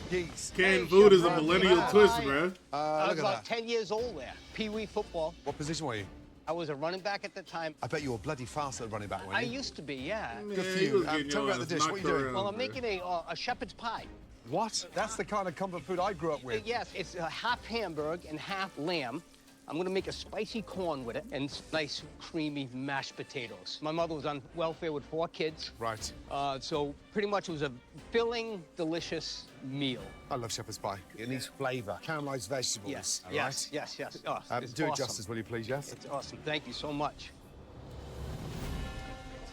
Geeks. Canned food is a millennial twist, bro. I was Look at about that. 10 years old there. Pee Wee football. What position were you? I was a running back at the time. I bet you were bloody fast at running back, weren't I you? used to be, yeah. Good for you. Tell me about the dish. What are you doing? Well, I'm making a shepherd's pie. What? That's the kind of comfort food I grew up with. Yes, it's half hamburg and half lamb. I'm gonna make a spicy corn with it and nice creamy mashed potatoes. My mother was on welfare with 4 kids. Right. So pretty much it was a filling, delicious meal. I love shepherd's pie. It needs flavour. Caramelised vegetables. Yes, all yes, right? yes. Oh, it's do it awesome. justice, will you please, yes? It's awesome. Thank you so much.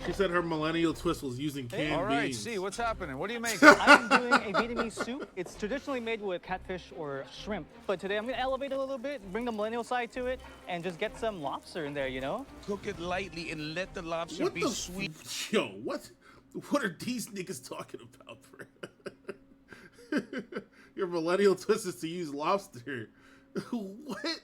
She said her millennial twist was using canned All right, beans. see, what's happening? What do you make? I'm doing a Vietnamese soup. It's traditionally made with catfish or shrimp. But today I'm gonna elevate it a little bit, bring the millennial side to it, and just get some lobster in there, you know? Cook it lightly and let the lobster What be the sweet. Yo, what are these niggas talking about, bro? Your millennial twist is to use lobster. What?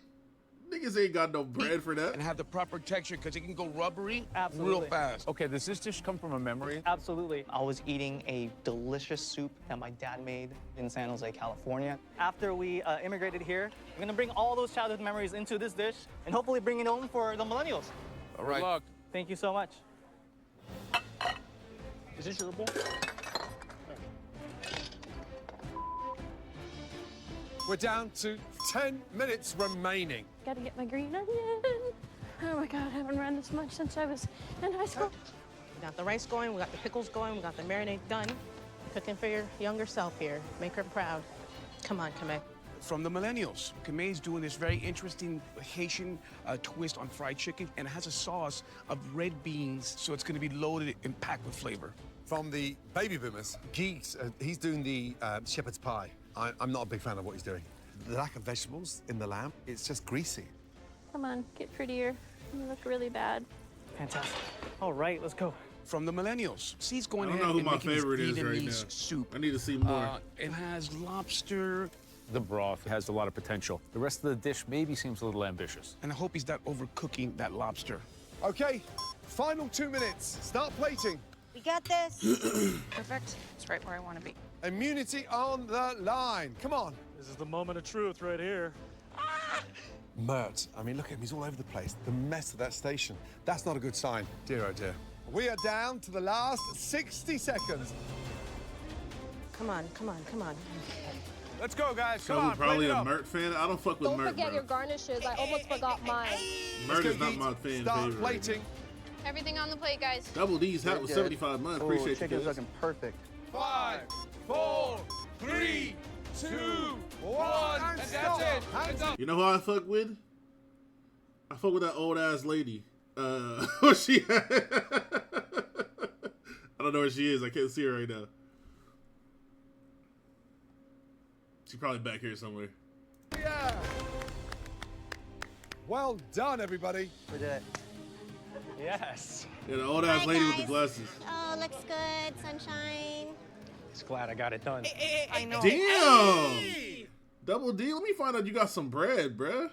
Niggas ain't got no bread for that. And have the proper texture because it can go rubbery Absolutely. real fast. Okay, does this dish come from a memory? Absolutely. I was eating a delicious soup that my dad made in San Jose, California. After we immigrated here, I'm gonna bring all those childhood memories into this dish and hopefully bring it home for the millennials. All right. Good luck. Thank you so much. Is this your bowl? We're down to 10 minutes remaining. Gotta get my green onion. Oh my god, I haven't run this much since I was in high school. We got the rice going, we got the pickles going, we got the marinade done. Cooking for your younger self here. Make her proud. Come on, Kame. From the millennials, Kame's doing this very interesting Haitian twist on fried chicken, and it has a sauce of red beans, so it's gonna be loaded and packed with flavor. From the baby boomers, Geeks, he's doing the shepherd's pie. I'm not a big fan of what he's doing. The lack of vegetables in the lamb, it's just greasy. Come on, get prettier. You look really bad. Fantastic. All right, let's go. From the millennials, she's going I don't ahead know who and my making this favorite is right Vietnamese now. soup. I need to see more. It has lobster. The broth has a lot of potential. The rest of the dish maybe seems a little ambitious. And I hope he's not overcooking that lobster. Okay, final 2 minutes. Start plating. We got this. Perfect. It's right where I want to be. Immunity on the line. Come on. This is the moment of truth right here. Mert, I mean, look at him. He's all over the place. The mess of that station. That's not a good sign. Dear, oh dear. We are down to the last 60 seconds. Come on, come on, come on. Let's go, guys. Come So on, probably plate it a up. Mert fan. I don't fuck with Don't Mert, forget bro. your garnishes. I almost forgot mine. Mert is not my fan Start favorite. plating. Everything on the plate, guys. Double D's hat with 75 months. Appreciate you Chicken's guys. looking perfect. 5, 4, 3, 2, 1. And that's it. Hands up. You know who I fuck with? I fuck with that old ass lady. Where she at? I don't know where she is. I can't see her right now. She's probably back here somewhere. Yeah. Well done, everybody. We did it. Yes. Yeah, the old ass Hi, lady with the guys. glasses. Oh, looks good, sunshine. Just glad I got it done. I know. Damn! Double D, let me find out you got some bread, bruh.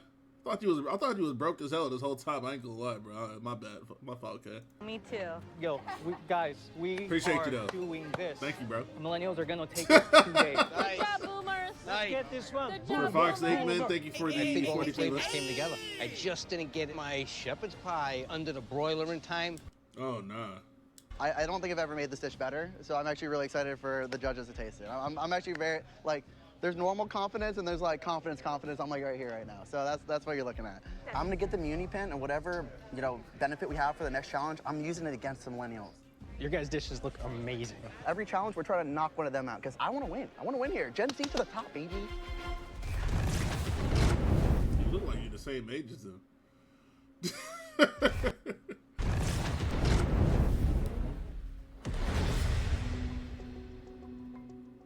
I thought you was broke as hell this whole time. I ain't gonna lie, bro. My bad. My fault, okay. Me too. Yo, guys, we Appreciate are you, though. doing this. Thank you, bro. Millennials are gonna take us 2 days. Good job, boomers. Let's get this one. Good For job, Fox boomers. Aikman, thank you for I think the all the 42 flavors months. came together. I just didn't get my shepherd's pie under the broiler in time. Oh, nah. I don't think I've ever made this dish better, so I'm actually really excited for the judges to taste it. I'm actually very, like, there's normal confidence and there's like confidence. I'm like right here right now. So that's what you're looking at. I'm gonna get the Muni pin and whatever, benefit we have for the next challenge, I'm using it against the millennials. Your guys' dishes look amazing. Every challenge, we're trying to knock one of them out because I wanna win. I wanna win here. Gen Z to the top, baby. You look like you're the same age as them.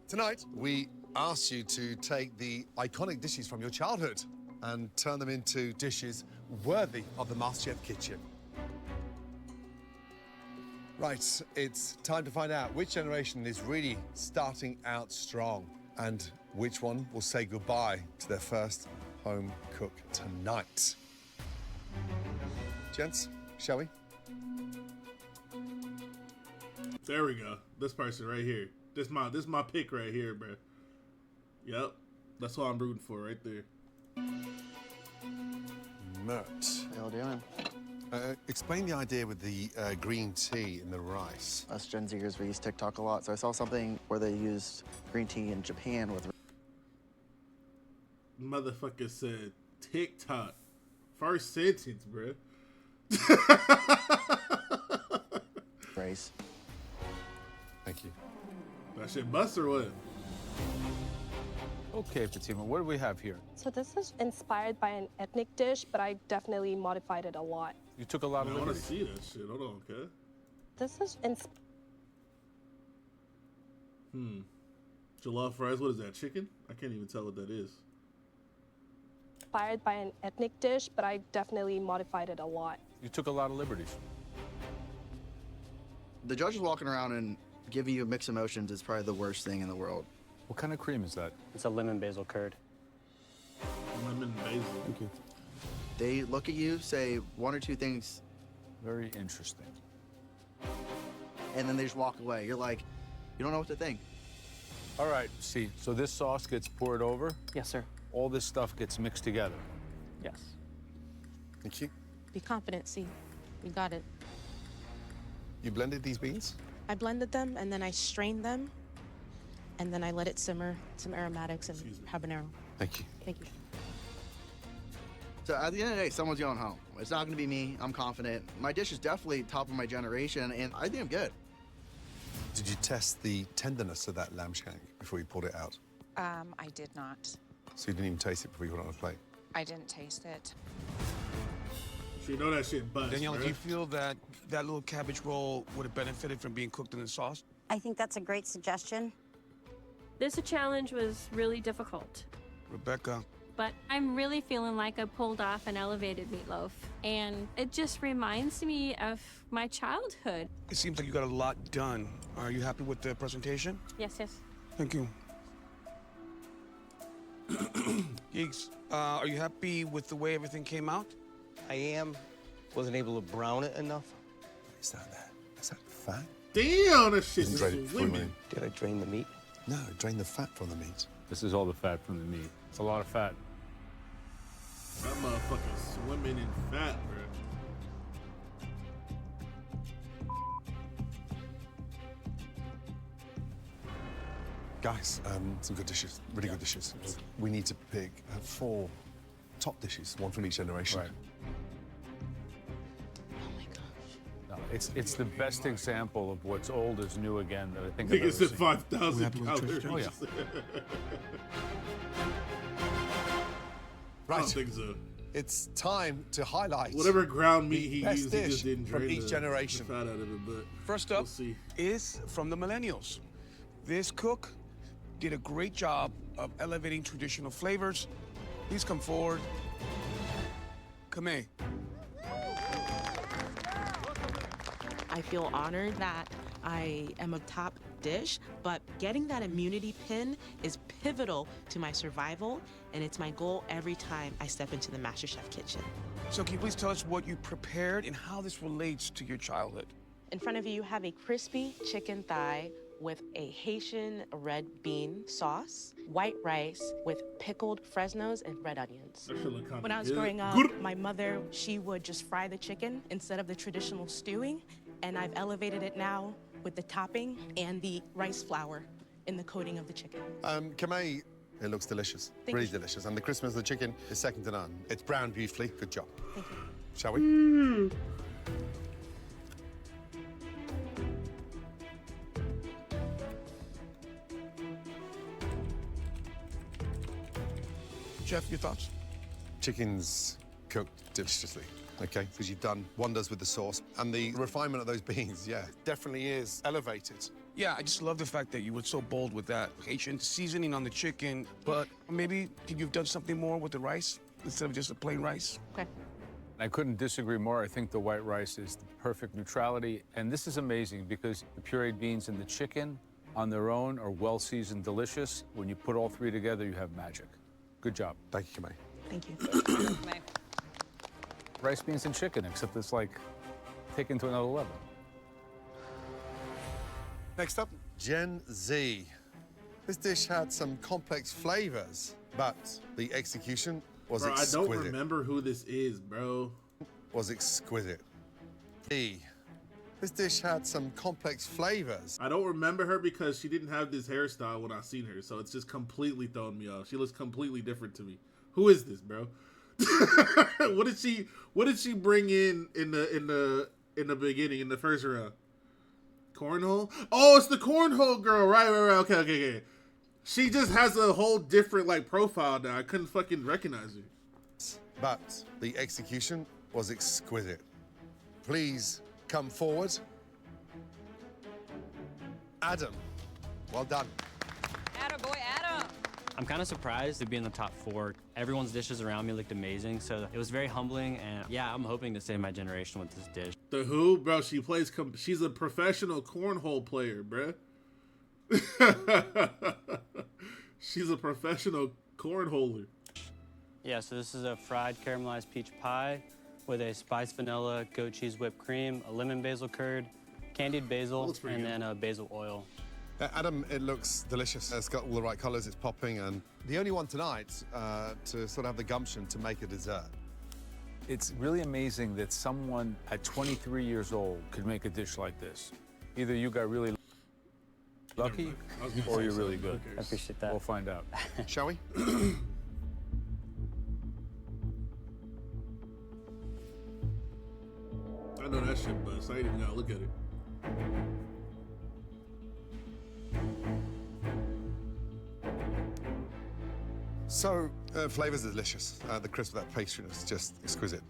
Tonight, we asked you to take the iconic dishes from your childhood and turn them into dishes worthy of the MasterChef kitchen. Right, it's time to find out which generation is really starting out strong and which one will say goodbye to their first home cook tonight. Gents, shall we? There we go. This person right here. This my pick right here, bro. Yep. That's what I'm rooting for right there. Mert. How y'all doing? Explain the idea with the green tea in the rice. Us Gen Zers, we use TikTok a lot, so I saw something where they used green tea in Japan with Motherfucker said TikTok. First sentence, bro. rice. Thank you. That shit bust or what? Okay, Fatima, what do we have here? So this is inspired by an ethnic dish, but I definitely modified it a lot. You took a lot of I want to liberties. see that shit. Hold on, okay? This is Jollof fries, what is that, chicken? I can't even tell what that is. inspired by an ethnic dish, but I definitely modified it a lot. You took a lot of liberties. The judges walking around and giving you mixed emotions is probably the worst thing in the world. What kind of cream is that? It's a lemon basil curd. Lemon basil. Thank you. They look at you, say one or two things, Very interesting. and then they just walk away. You're like, you don't know what to think. All right, see, so this sauce gets poured over. Yes, sir. All this stuff gets mixed together. Yes. Thank you. Be confident, see. You got it. You blended these beans? I blended them and then I strained them and then I let it simmer, some aromatics and habanero. Thank you. Thank you. So at the end of the day, someone's going home. It's not gonna be me. I'm confident. My dish is definitely top of my generation, and I think I'm good. Did you test the tenderness of that lamb shank before you pulled it out? I did not. So you didn't even taste it before you put it on a plate? I didn't taste it. So you know that shit bust, Daniela, bruh. do you feel that that little cabbage roll would have benefited from being cooked in the sauce? I think that's a great suggestion. This challenge was really difficult, Rebecca, but I'm really feeling like I pulled off an elevated meatloaf. And it just reminds me of my childhood. it seems like you got a lot done. Are you happy with the presentation? Yes, yes. Thank you. Geeks, are you happy with the way everything came out? I am. Wasn't able to brown it enough. Is that there? Is that fat? Damn, that shit Didn't is drain it before you went swimming. in. Did I drain the meat? No, drain the fat from the meat. This is all the fat from the meat. It's a lot of fat. That motherfucker swimming in fat, bro. Guys, some good dishes, really good dishes. We need to pick 4 top dishes, one from each generation. Right. No, it's the best example of what's old is new again that I think I've Nigga ever said seen. 5,000 calories. Oh, yeah. Right. I don't think so. It's time to highlight Whatever ground meat the he best used, he dish just didn't from drain each the generation. fat out of it, but First up we'll see. is from the millennials. This cook did a great job of elevating traditional flavors. Please come forward. Kame. I feel honored that I am a top dish, but getting that immunity pin is pivotal to my survival, and it's my goal every time I step into the MasterChef kitchen. So can you please tell us what you prepared and how this relates to your childhood? In front of you, you have a crispy chicken thigh with a Haitian red bean sauce, white rice with pickled Fresnos and red onions. That shit look kinda When I was good. growing up, Good. my mother, she would just fry the chicken instead of the traditional stewing, and I've elevated it now with the topping and the rice flour in the coating of the chicken. Kame, it looks delicious, Thank really you. delicious. And the crispness of the chicken is second to none. It's browned beautifully, good job. Thank you. Shall we? Chef, your thoughts? Chicken's cooked deliciously, okay? Because you've done wonders with the sauce. And the refinement of those beans, yeah, definitely is elevated. Yeah, I just love the fact that you were so bold with that Haitian seasoning on the chicken, but maybe could you have done something more with the rice instead of just a plain rice? Okay. I couldn't disagree more. I think the white rice is the perfect neutrality. And this is amazing because the pureed beans and the chicken on their own are well-seasoned, delicious. When you put all 3 together, you have magic. Good job. Thank you, Kame. Thank you. Rice, beans, and chicken, except it's like taken to another level. Next up, Gen Z. This dish had some complex flavors, but the execution was Bro, I exquisite. don't remember who this is, bro. Was exquisite. This dish had some complex flavors. I don't remember her because she didn't have this hairstyle when I seen her, so it's just completely throwing me off. She looks completely different to me. Who is this, bro? What did she bring in the beginning, in the first round? Cornhole? Oh, it's the cornhole girl. Right. Okay. She just has a whole different like profile now. I couldn't fucking recognize her. But the execution was exquisite. Please come forward. Adam, well done. Attaboy, Adam. I'm kind of surprised to be in the top 4. Everyone's dishes around me looked amazing, so it was very humbling, and yeah, I'm hoping to save my generation with this dish. The who, bro? She plays. She's a professional cornhole player, bro. She's a professional cornholer. Yeah, so this is a fried caramelized peach pie with a spiced vanilla, goat cheese whipped cream, a lemon basil curd, candied basil, and then basil oil. Adam, it looks delicious. It's got all the right colors, it's popping, and the only one tonight to sort of have the gumption to make a dessert. It's really amazing that someone at 23 years old could make a dish like this. Either you got really lucky or you're really good. I appreciate that. We'll find out. Shall we? Wow, look at it. So, flavors are delicious. The crisp of that pastry is just exquisite.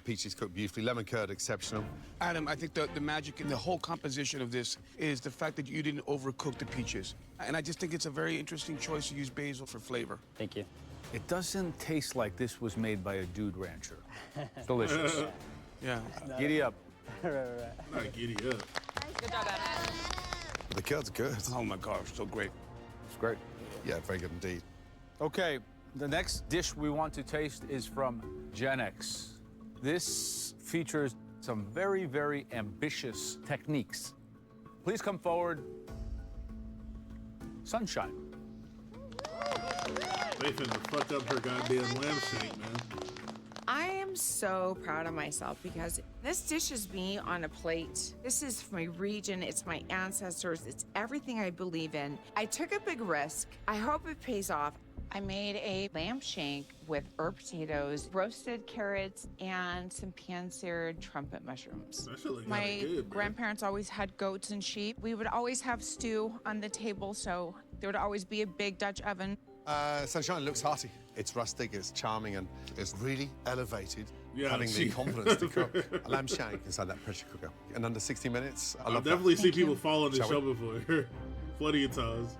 Peaches cooked beautifully. Lemon curd, exceptional. Adam, I think the magic in the whole composition of this is the fact that you didn't overcook the peaches. And I just think it's a very interesting choice to use basil for flavor. Thank you. It doesn't taste like this was made by a dude rancher. It's delicious. Yeah. Giddy up. Not giddy up. Good job, Adam. The curd's good. Oh my gosh, so great. It's great. Yeah, very good indeed. Okay, the next dish we want to taste is from Gen X. This features some very, very ambitious techniques. Please come forward. Sunshine. They finna fuck up her goddamn lamb shank, man. I am so proud of myself because this dish is me on a plate. This is my region, it's my ancestors, it's everything I believe in. I took a big risk. I hope it pays off. I made a lamb shank with herb potatoes, roasted carrots, and some pan-seared trumpet mushrooms. That shit look My kinda good, man. grandparents always had goats and sheep. We would always have stew on the table, so there would always be a big Dutch oven. Sunshine looks hearty. It's rustic, it's charming, and it's really elevated. Yeah, having she- the confidence to cook a lamb shank inside that pressure cooker in under 60 minutes. I I've love definitely that. seen people fall on the Shall show we? before. Plenty of times.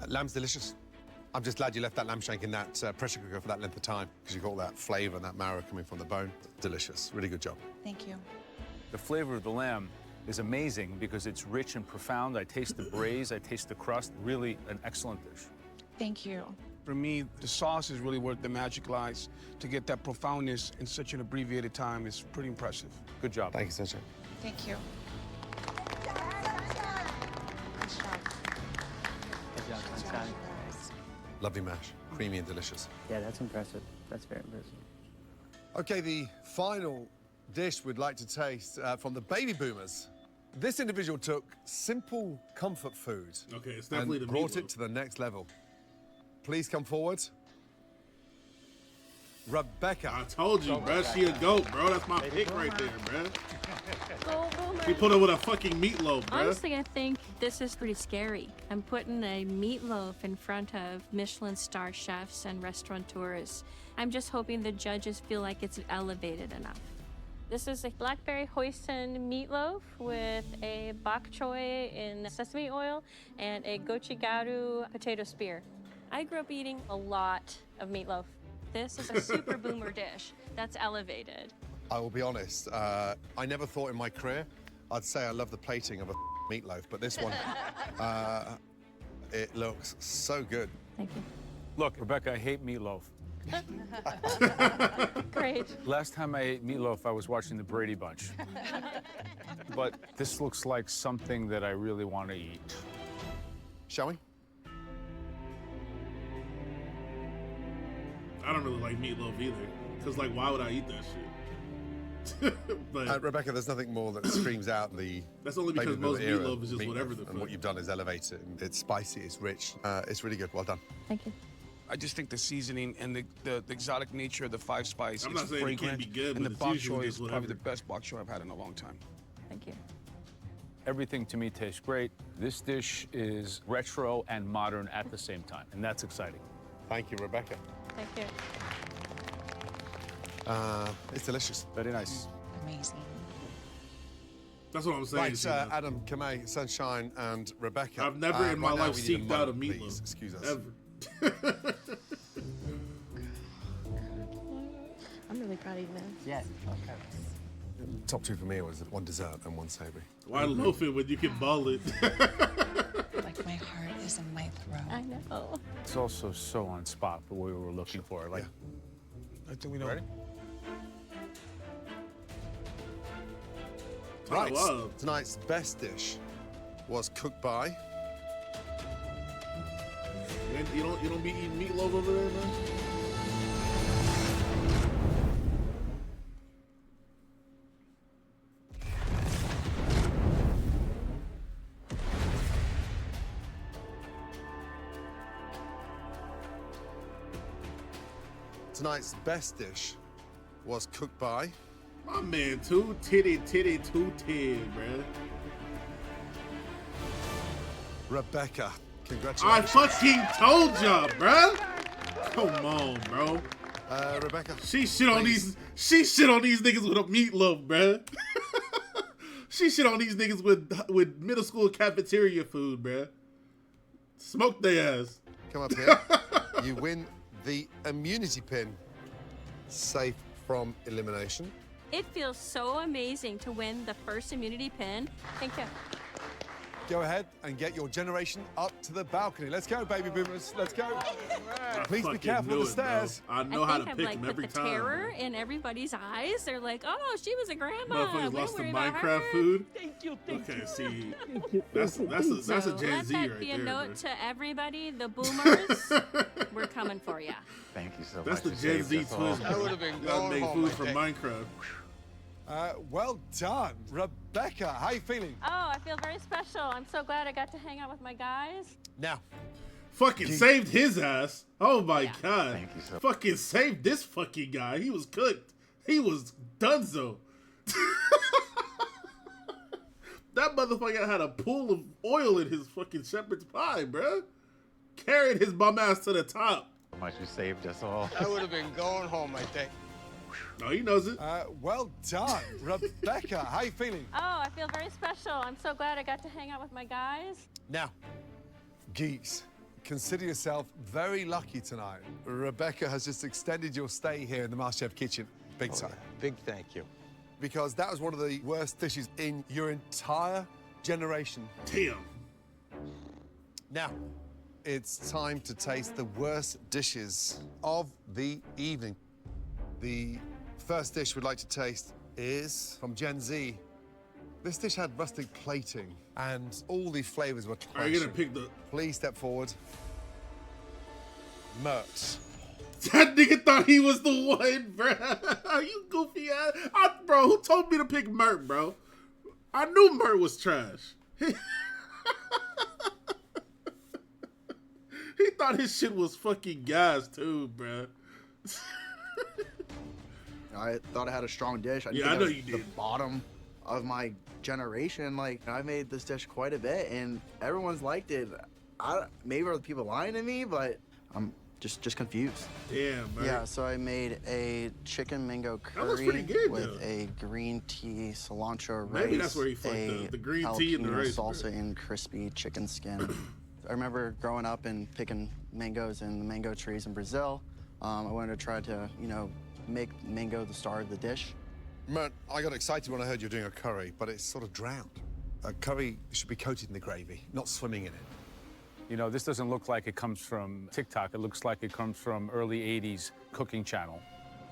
Lamb's delicious. I'm just glad you left that lamb shank in that pressure cooker for that length of time because you got all that flavor and that marrow coming from the bone. Delicious. Really good job. Thank you. The flavor of the lamb is amazing because it's rich and profound. I taste the braise, I taste the crust. Really an excellent dish. Thank you. For me, the sauce is really where the magic lies. To get that profoundness in such an abbreviated time is pretty impressive. Good job. Thank you, Sunshine. Thank you. Good job, Sunshine. Lovely mash. Creamy and delicious. Yeah, that's impressive. That's very impressive. Okay, the final dish we'd like to taste from the baby boomers. This individual took simple comfort food Okay, it's definitely and the brought meatloaf. it to the next level. Please come forward. Rebecca. I told you, bro. She a goat, bro. That's my pick right there, bro. He put her with a fucking meatloaf, bro. Honestly, I think this is pretty scary. I'm putting a meatloaf in front of Michelin star chefs and restaurateurs. I'm just hoping the judges feel like it's elevated enough. This is a blackberry hoisin meatloaf with a bok choy in sesame oil and a gochugaru potato spear. I grew up eating a lot of meatloaf. This is a super boomer dish that's elevated. I will be honest, I never thought in my career I'd say I love the plating of a meatloaf, but this one, it looks so good. Thank you. Look, Rebecca, I hate meatloaf. Great. Last time I ate meatloaf, I was watching the Brady Bunch. But this looks like something that I really want to eat. Shall we? I don't really like meatloaf either. Because, like, why would I eat that shit? But Rebecca, there's nothing more that screams out the That's only because baby boomer most era meatloaf is just whatever the and fuck. what you've done is elevate it. It's spicy, it's rich, it's really good. Well done. Thank you. I just think the seasoning and the exotic nature of the five spice I'm is not saying it fragrant, can't be good, and but the it's bok usually choy just is probably whatever. the best bok choy I've had in a long time. Thank you. Everything to me tastes great. This dish is retro and modern at the same time, and that's exciting. Thank you, Rebecca. Thank you. It's delicious. Very nice. Amazing. That's what I'm saying. Right, Sheena. Adam, Kamei, Sunshine, and Rebecca. I've never in my right now life we need seeked out a moment, meatloaf. please. Excuse us. Ever. I'm really proud of you, man. Yeah. Top two for me was one dessert and one savory. Why loaf it when you can ball it? Like my heart is in my throat. I know. It's also so on spot for what we were looking for. Like, I think we know. ready? Right, wow. tonight's best dish was cooked by You don't be eating meatloaf over there, man? tonight's best dish was cooked by my man, Two Titty, bruh. Rebecca. I Congratulations. fucking told y'all, bruh. Come on, bro. Rebecca. She shit on these niggas with a meatloaf, bruh. She shit on these niggas with middle school cafeteria food, bruh. Smoke their ass. Come up here. You win the immunity pin. Safe from elimination. It feels so amazing to win the first immunity pin. Thank you. Go ahead and get your generation up to the balcony. Let's go, baby boomers. Let's go. Please be careful of the stairs. Bro. I know how to I've pick like them put every the time. terror in everybody's eyes. They're like, "Oh, she was a grandma. Motherfuckers We lost don't the worry about Minecraft her." food. Thank you. Okay, see, that's a Gen Let Z that right be a there, note bro. to everybody, the boomers. We're coming for you. Thank you so That's much. the Gen Z twist. That would have been Gotta going make home, food I from think. Minecraft. Well done. Rebecca, how you feeling? Oh, I feel very special. I'm so glad I got to hang out with my guys. Now. Fucking saved his ass. Oh my god. Thank you so much. Fucking saved this fucking guy. He was cooked. He was donezo. That motherfucker had a pool of oil in his fucking shepherd's pie, bruh. Carried his bum ass to the top. So much you saved us all. That would have been going home, I think. No, he knows it. Well done. Rebecca, how you feeling? Oh, I feel very special. I'm so glad I got to hang out with my guys. Now, geeks, consider yourself very lucky tonight. Rebecca has just extended your stay here in the MasterChef kitchen. Big time. Big thank you. Because that was one of the worst dishes in your entire generation. Damn. Now, it's time to taste the worst dishes of the evening. The first dish we'd like to taste is from Gen Z. This dish had rustic plating and all the flavors were clashing. Are you gonna pick the... Please step forward. Mert. That nigga thought he was the one, bro. You goofy ass. Bro, who told me to pick Mert, bro? I knew Mert was trash. He thought his shit was fucking gas too, bro. I thought I had a strong dish. Yeah, I know you did. The bottom of my generation. Like, I made this dish quite a bit, and everyone's liked it. Maybe are the people lying to me, but I'm just confused. Damn, man. Yeah, so I made a chicken mango That looks curry pretty good, with though. a green tea cilantro rice. Maybe that's where he fucked up. The green tea and the jalapeno rice, salsa bro. and crispy chicken skin. I remember growing up and picking mangoes in the mango trees in Brazil. I wanted to try to, make mango the star of the dish. Mert, I got excited when I heard you were doing a curry, but it's sort of drowned. A curry should be coated in the gravy, not swimming in it. You know, this doesn't look like it comes from TikTok. It looks like it comes from early 80s cooking channel.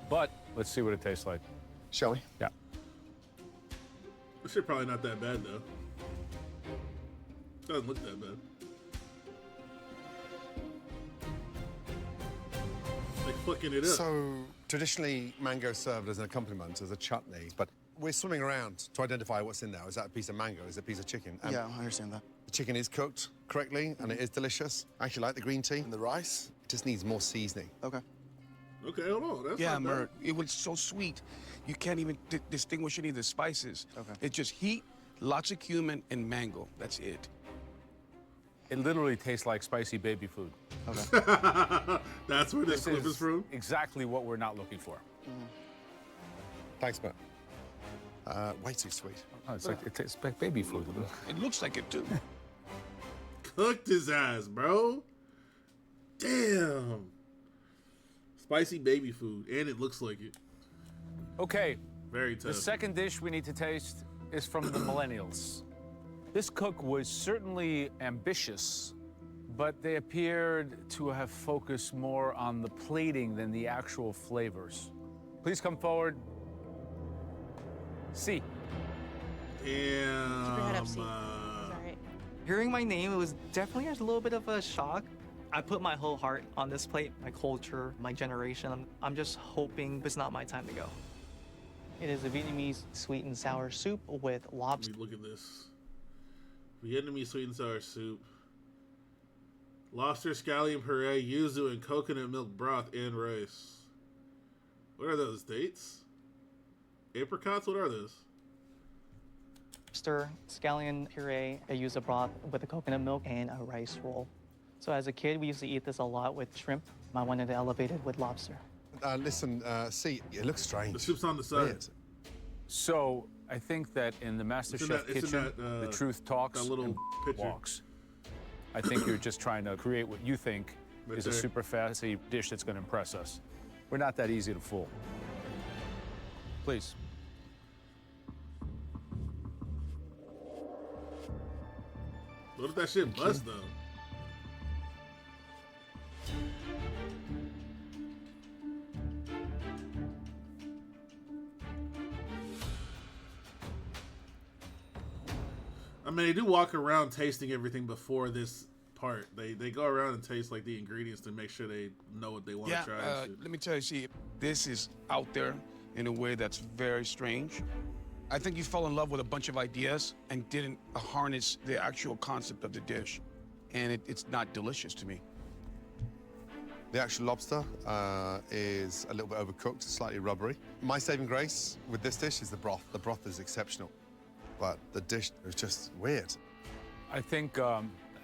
But let's see what it tastes like. Shall we? Yeah. This shit probably not that bad, though. Doesn't look that bad. Like fucking it up. So, traditionally, mango served as an accompaniment, as a chutney, but we're swimming around to identify what's in there. Is that a piece of mango? Is it a piece of chicken? Yeah, I understand that. The chicken is cooked correctly, and it is delicious. I actually like the green tea and the rice. It just needs more seasoning. Okay. Okay, hold on. That's Yeah, not bad. Mert, it was so sweet. You can't even distinguish any of the spices. Okay. It's just heat, lots of cumin, and mango. That's it. It literally tastes like spicy baby food. Okay. That's where this clip is from? Exactly what we're not looking for. Thanks, Mert. Way too sweet. Oh, it tastes like baby food. It looks like it, too. Cooked his ass, bro. Damn. Spicy baby food, and it looks like it. Okay. Very tough. The second dish we need to taste is from the millennials. This cook was certainly ambitious, but they appeared to have focused more on the plating than the actual flavors. Please come forward. C. Damn. Hearing my name, it was definitely a little bit of a shock. I put my whole heart on this plate, my culture, my generation. I'm just hoping it's not my time to go. It is a Vietnamese sweet and sour soup with lobster. Let me look at this. Vietnamese sweet and sour soup. Lobster, scallion puree, yuzu, and coconut milk broth and rice. What are those dates? Apricots? What are those? Lobster, scallion puree. I use a broth with a coconut milk and a rice roll. So as a kid, we used to eat this a lot with shrimp. I wanted to elevate it with lobster. Listen, see, it looks strange. The soup's on the side. Weird. So I think that in the MasterChef kitchen, the truth talks and walks. I think you're just trying to create what you think is a super fancy dish that's going to impress us. We're not that easy to fool. Please. What if that shit buzz though? I mean, they do walk around tasting everything before this part. They go around and taste like the ingredients to make sure they know what they want to try. Let me tell you, see, this is out there in a way that's very strange. I think you fell in love with a bunch of ideas and didn't harness the actual concept of the dish. And it's not delicious to me. The actual lobster is a little bit overcooked, slightly rubbery. My saving grace with this dish is the broth. The broth is exceptional, but the dish is just weird. I think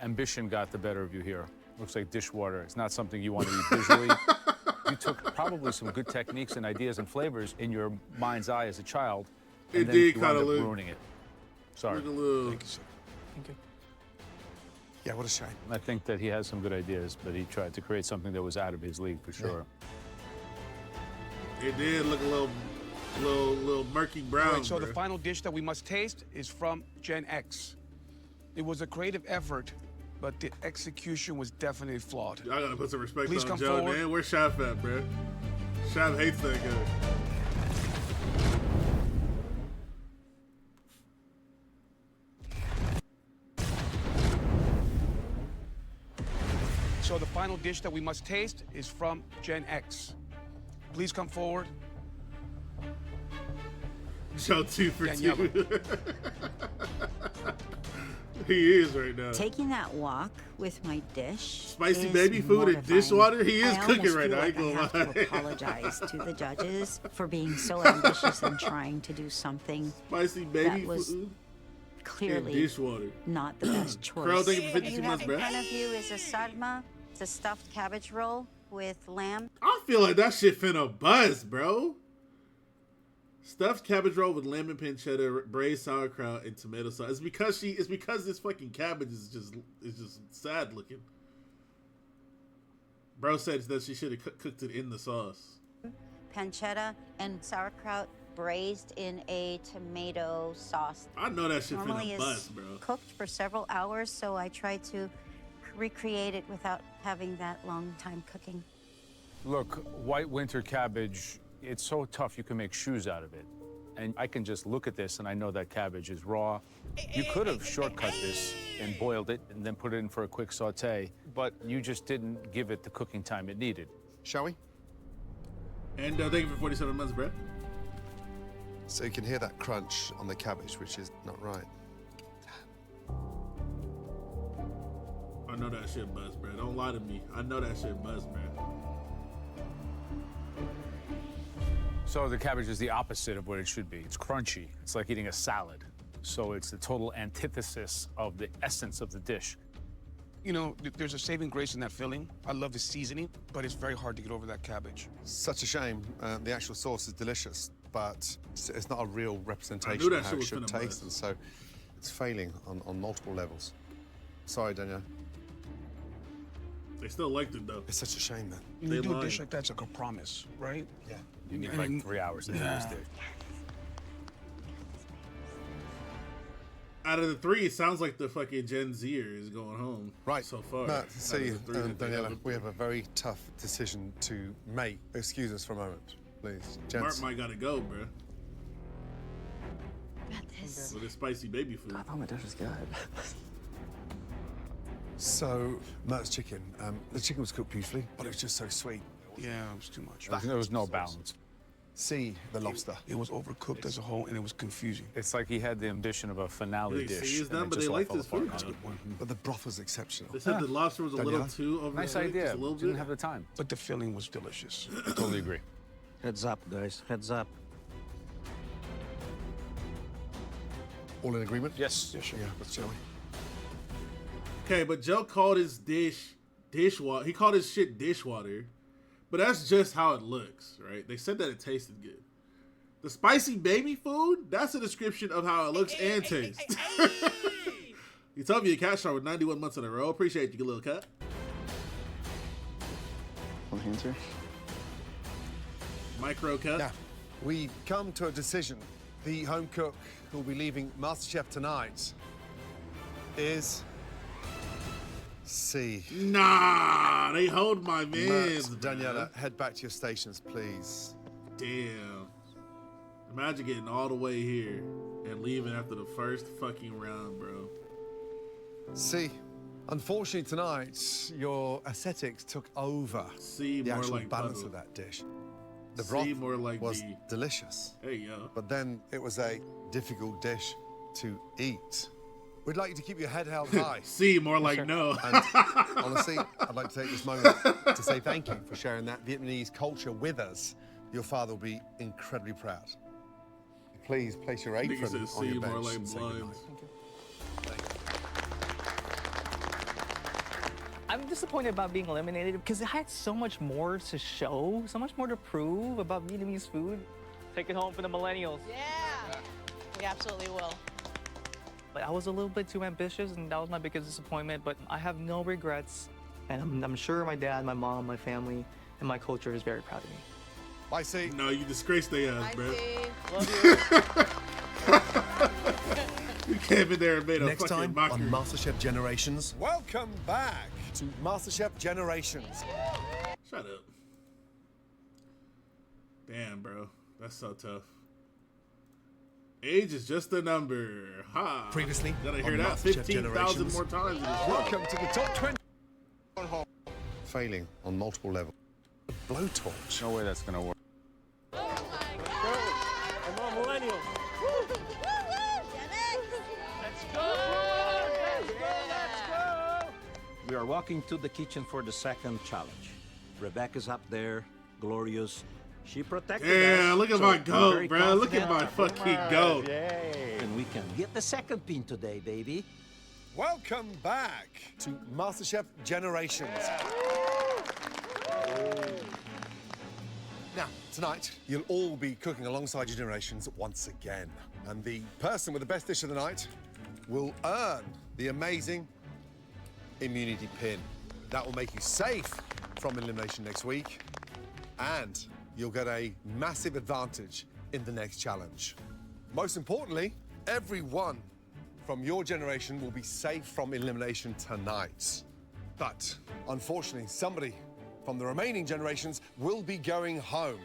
ambition got the better of you here. Looks like dishwater. It's not something you want to eat visually. You took probably some good techniques and ideas and flavors in your mind's eye as a child, and then you wound up ruining it. Sorry. Thank you, sir. Thank you. Yeah, what a shame. I think that he has some good ideas, but he tried to create something that was out of his league for sure. It did look a little murky brown. All right, so the final dish that we must taste is from Gen X. It was a creative effort, but the execution was definitely flawed. I gotta put some respect Please on come Joe, forward. man. Where's Chef at, bro? Chef hates that guy. So the final dish that we must taste is from Gen X. Please come forward. Joe 2 for Daniela. 2. He is right now. Taking that walk with my dish. Spicy is baby food and mortifying. dishwater? He is I cooking almost right feel now, I like ain't I have gonna to lie. apologize to the judges for being so ambitious and trying to do something Spicy baby that was food clearly and dishwater. not the best choice. Carl, thank you for What 52 you have months, in bro. front of you is a sarma. It's a stuffed cabbage roll with lamb. I feel like that shit finna buzz, bro. Stuffed cabbage roll with lemon pancetta, braised sauerkraut, and tomato sauce. It's because this fucking cabbage is just sad looking. Bro said that she should have cooked it in the sauce. Pancetta and sauerkraut braised in a tomato sauce. I know that shit Normally finna is buzz, bro. cooked for several hours, so I try to recreate it without having that long time cooking. Look, white winter cabbage, it's so tough you can make shoes out of it. And I can just look at this and I know that cabbage is raw. You could have shortcut this and boiled it and then put it in for a quick saute, but you just didn't give it the cooking time it needed. Shall we? And thank you for 47 months, bro. So you can hear that crunch on the cabbage, which is not right. I know that shit buzz, bro. Don't lie to me. I know that shit buzz, bro. So the cabbage is the opposite of what it should be. It's crunchy. It's like eating a salad. So it's the total antithesis of the essence of the dish. You know, there's a saving grace in that filling. I love the seasoning, but it's very hard to get over that cabbage. Such a shame. The actual sauce is delicious, but it's not a real I knew representation that of how shit it was should finna taste, buzz. and so it's failing on multiple levels. Sorry, Danielle. They still liked it, though. It's such a shame, man. When you do a dish like that, it's like a promise, right? Yeah. You need like 3 hours to do this dish. Out of the three, it sounds like the fucking Gen Zer is going home. Right. So far. Matt, Out of see, the three that they Daniela, have. we have a very tough decision to make. Excuse us for a moment, please. Gents. Mark might gotta go, bro. Got this. With his spicy baby food. I thought my dish was good. So, Mert's chicken. The chicken was cooked beautifully, but it was just so sweet. Yeah, it was too much. There was no balance. See the lobster. It was overcooked as a whole, and it was confusing. It's like he had the ambition of a finale You think dish. he is and done, it but just they all liked fell his apart. food. But the broth was exceptional. They said the lobster was a little Daniela? too over Nice the head, idea. just a little Didn't bit. have the time. But the filling was delicious. Totally agree. Heads up, guys. Heads up. All in agreement? Yes. Yeah, sure. Yeah, let's shall we? Okay, but Joe called his dish dishwater. He called his shit dishwater, but that's just how it looks, right? They said that it tasted good. The spicy baby food, that's a description of how it looks and tastes. You told me a cat star with 91 months in a row. Appreciate you, little cut. One hand, sir. Micro cut. Now, we've come to a decision. The home cook who will be leaving MasterChef tonight is C. Nah, they hold my mans. Matt, Daniela, head back to your stations, please. Damn. Imagine getting all the way here and leaving after the first fucking round, bro. C. Unfortunately tonight, your aesthetics took over C, the more actual like balance puddle. of that dish. The C, broth more like was B. delicious. Hey, yo. But then it was a difficult dish to eat. We'd like you to keep your head held high. C, more like no. And honestly, I'd like to take this moment to say thank you for sharing that Vietnamese culture with us. Your father will be incredibly proud. Please place your Nigga apron said on your C, bench more like and say goodnight. blinds. I'm disappointed about being eliminated because it had so much more to show, so much more to prove about Vietnamese food. Take it home for the millennials. Yeah. We absolutely will. But I was a little bit too ambitious, and that was my biggest disappointment, but I have no regrets. And I'm sure my dad, my mom, my family, and my culture is very proud of me. Bye, C. No, you disgraced their ass, bro. Love You came in there and made a Next fucking time mockery. on MasterChef Generations. Welcome back to MasterChef Generations. Shut up. Damn, bro. That's so tough. Age is just a number. Ha. Previously Gotta hear on that MasterChef 15,000 Generations. more times. in this show. Welcome to the top 20. Failing on multiple levels. The blowtorch. No way that's gonna work. Come on, millennials. Let's go. We are walking to the kitchen for the second challenge. Rebecca's up there, glorious. She protected us. Yeah, look at so my I'm goat, very bro. Look at confident. my fucking goat. And we can get the second pin today, baby. Welcome back to MasterChef Generations. Now, tonight, you'll all be cooking alongside your generations once again. And the person with the best dish of the night will earn the amazing immunity pin. That will make you safe from elimination next week. And you'll get a massive advantage in the next challenge. Most importantly, everyone from your generation will be safe from elimination tonight. But unfortunately, somebody from the remaining generations will be going home.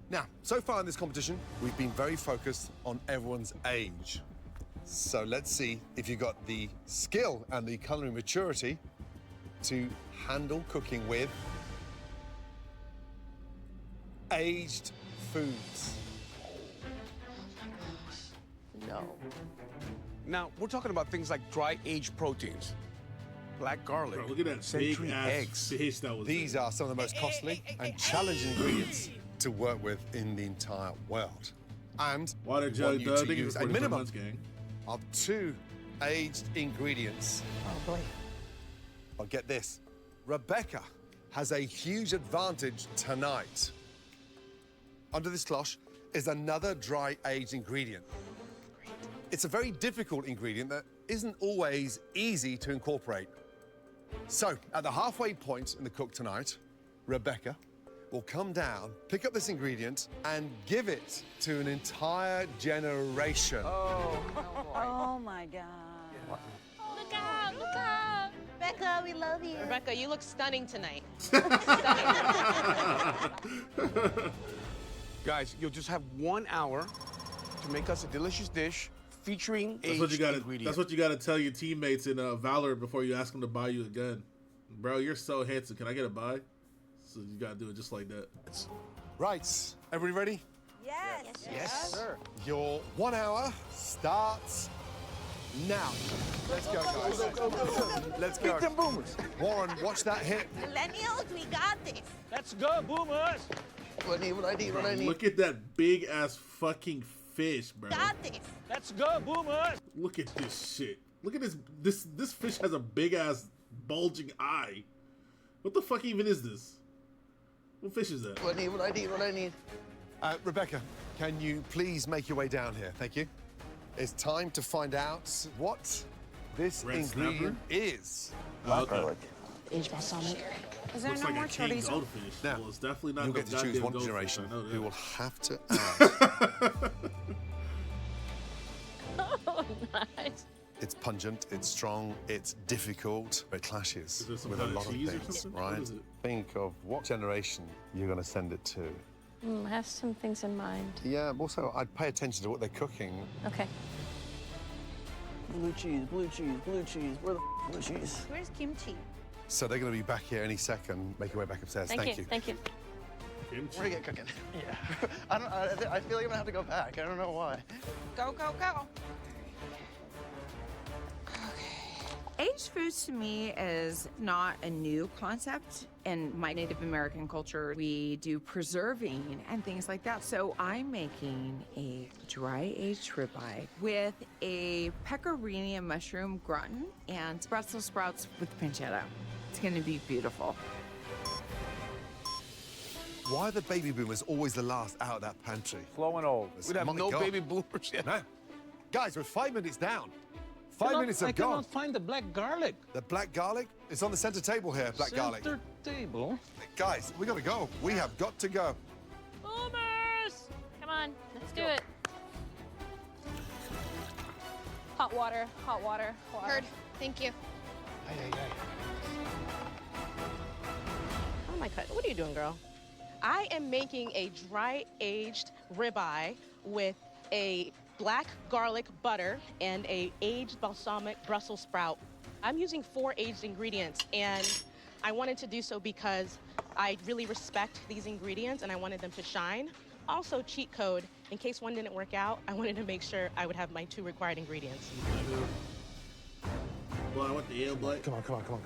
Now, so far in this competition, we've been very focused on everyone's age. So let's see if you've got the skill and the culinary maturity to handle cooking with aged foods. No. Now, we're talking about things like dry aged proteins, black garlic, Bro, look at that century big ass eggs. fish that was These are some of the most costly and challenging ingredients to work with in the entire world. And Water we jug, want you Doug. to Thank you use for a 44 minimum months, gang. of 2 aged ingredients. Oh, boy. But get this, Rebecca has a huge advantage tonight. Under this cloche is another dry aged ingredient. It's a very difficult ingredient that isn't always easy to incorporate. So, at the halfway point in the cook tonight, Rebecca will come down, pick up this ingredient, and give it to an entire generation. Oh my God. Look out! Look out! Rebecca, we love you. Rebecca, you look stunning tonight. Guys, you'll just have 1 hour to make us a delicious dish featuring That's aged what you gotta. ingredients. That's what you gotta tell your teammates in Valorant before you ask them to buy you a gun. Bro, you're so handsome. Can I get a buy? So you gotta do it just like that. Right, everybody ready? Yes. Yes, sir. Your 1 hour starts now. Let's go, guys. Let's go. Beat them boomers. Warren, watch that hit. Millennials, we got this. Let's go, boomers. What I need. Look at that big ass fucking fish, bro. Got this. Let's go, boomers! Look at this shit. Look at this fish has a big ass bulging eye. What the fuck even is this? What fish is that? What I need. Rebecca, can you please make your way down here? Thank you. It's time to find out what this Red ingredient snapper? is. Okay. Aged balsamic. Is there Looks no like more a king chorizo? goldfish. Now, Well, it's definitely not you'll no get to choose goddamn one goldfish, generation I know that. who will have to add. Oh, nice. It's pungent, it's strong, it's difficult. It clashes Is there some with a kind of lot of cheese or things, something? What right? is it? Think of what generation you're going to send it to. I have some things in mind. Yeah, also, I'd pay attention to what they're cooking. Okay. Blue cheese. Where the blue cheese? Where's kimchi? So they're going to be back here any second. Make your way back upstairs. Thank you. Thank you. Where to get cooking? Yeah. I feel like I'm gonna have to go back. I don't know why. Go, go, go. Aged foods to me is not a new concept. In my Native American culture, we do preserving and things like that. So I'm making a dry aged ribeye with a pecorino mushroom gratin and Brussels sprouts with pancetta. It's gonna be beautiful. Why are the baby boomers always the last out of that pantry? Slow and old. We'd have no baby boomers yet. No. Guys, we're 5 minutes down. 5 minutes have I gone. cannot find the black garlic. The black garlic? It's on the center table here, black garlic. Center table? Guys, we gotta go. We have got to go. Boomers! Come on, let's do it. Hot water, hot water, water. Heard. Thank you. Oh my God, what are you doing, girl? I am making a dry-aged ribeye with a black garlic butter and a aged balsamic Brussels sprout. I'm using 4 aged ingredients, and I wanted to do so because I really respect these ingredients and I wanted them to shine. Also, cheat code, in case one didn't work out, I wanted to make sure I would have my 2 required ingredients. Well, I want the ale black. Come on. All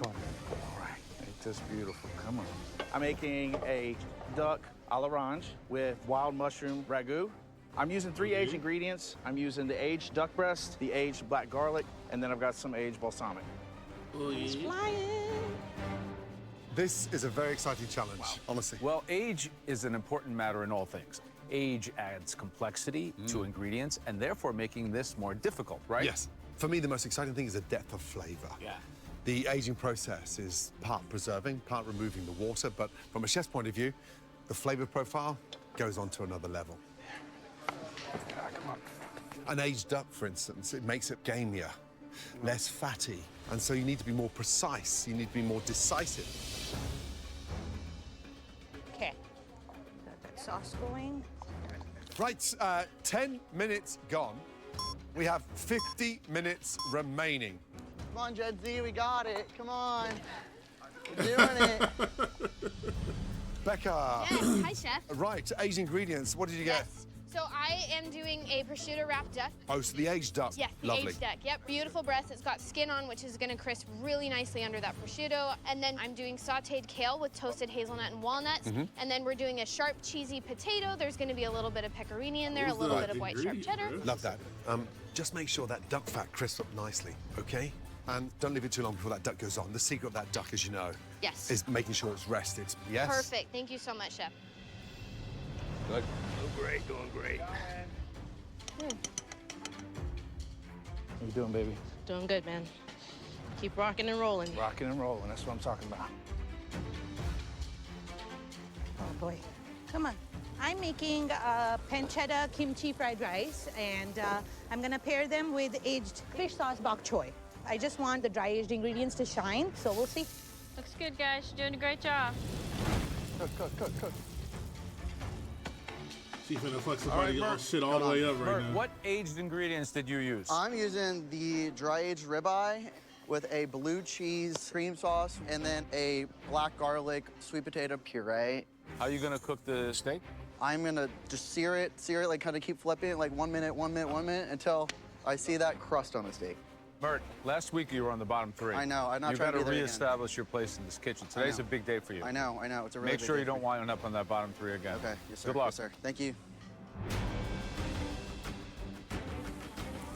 right, ain't this beautiful? Come on. I'm making a duck à l'orange with wild mushroom ragu. I'm using 3 aged ingredients. I'm using the aged duck breast, the aged black garlic, and then I've got some aged balsamic. He's flying. This is a very exciting challenge, honestly. Well, age is an important matter in all things. Age adds complexity to ingredients and therefore making this more difficult, right? Yes. For me, the most exciting thing is the depth of flavor. Yeah. The aging process is part preserving, part removing the water, but from a chef's point of view, the flavor profile goes on to another level. Come on. An aged duck, for instance, it makes it gamier, less fatty, and so you need to be more precise, you need to be more decisive. Okay. Got that sauce going. Right, 10 minutes gone. We have 50 minutes remaining. Come on, Jed Z, we got it. Come on. We're doing it. Becca. Yes, hi, chef. Right, aged ingredients, what did you get? Yes. So I am doing a prosciutto wrapped duck. Oh, so the aged duck. Yes, the Lovely. aged duck. Yep, beautiful breast. It's got skin on, which is gonna crisp really nicely under that prosciutto. And then I'm doing sauteed kale with toasted hazelnut and walnuts. And then we're doing a sharp, cheesy potato. There's gonna be a little bit of pecorino in there, a little bit of white sharp cheddar. Love that. Just make sure that duck fat crisps up nicely, okay? And don't leave it too long before that duck goes on. The secret of that duck, as you know, Yes. is making sure it's rested. Yes? Perfect. Thank you so much, chef. Good. Doing great. How you doing, baby? Doing good, man. Keep rocking and rolling. Rocking and rolling, that's what I'm talking about. Oh, boy. Come on. I'm making pancetta kimchi fried rice, and I'm gonna pair them with aged fish sauce bok choy. I just want the dry aged ingredients to shine, so we'll see. Looks good, guys. You're doing a great job. Cook. See if it fucks somebody shit all the way up right Bert, now. what aged ingredients did you use? I'm using the dry-aged ribeye with a blue cheese cream sauce and then a black garlic sweet potato puree. How are you gonna cook the steak? I'm gonna just sear it, like kind of keep flipping it like 1 minute, 1 minute, 1 minute until I see that crust on the steak. Mert, last week you were on the bottom 3. I know. I'm not you trying to got be to there reestablish your place in this kitchen. Today's a big day for you. I know. It's a really Make big sure day you for don't me. wind up on that bottom 3 again. Okay. Yes, sir. Good luck. Yes, sir. Thank you.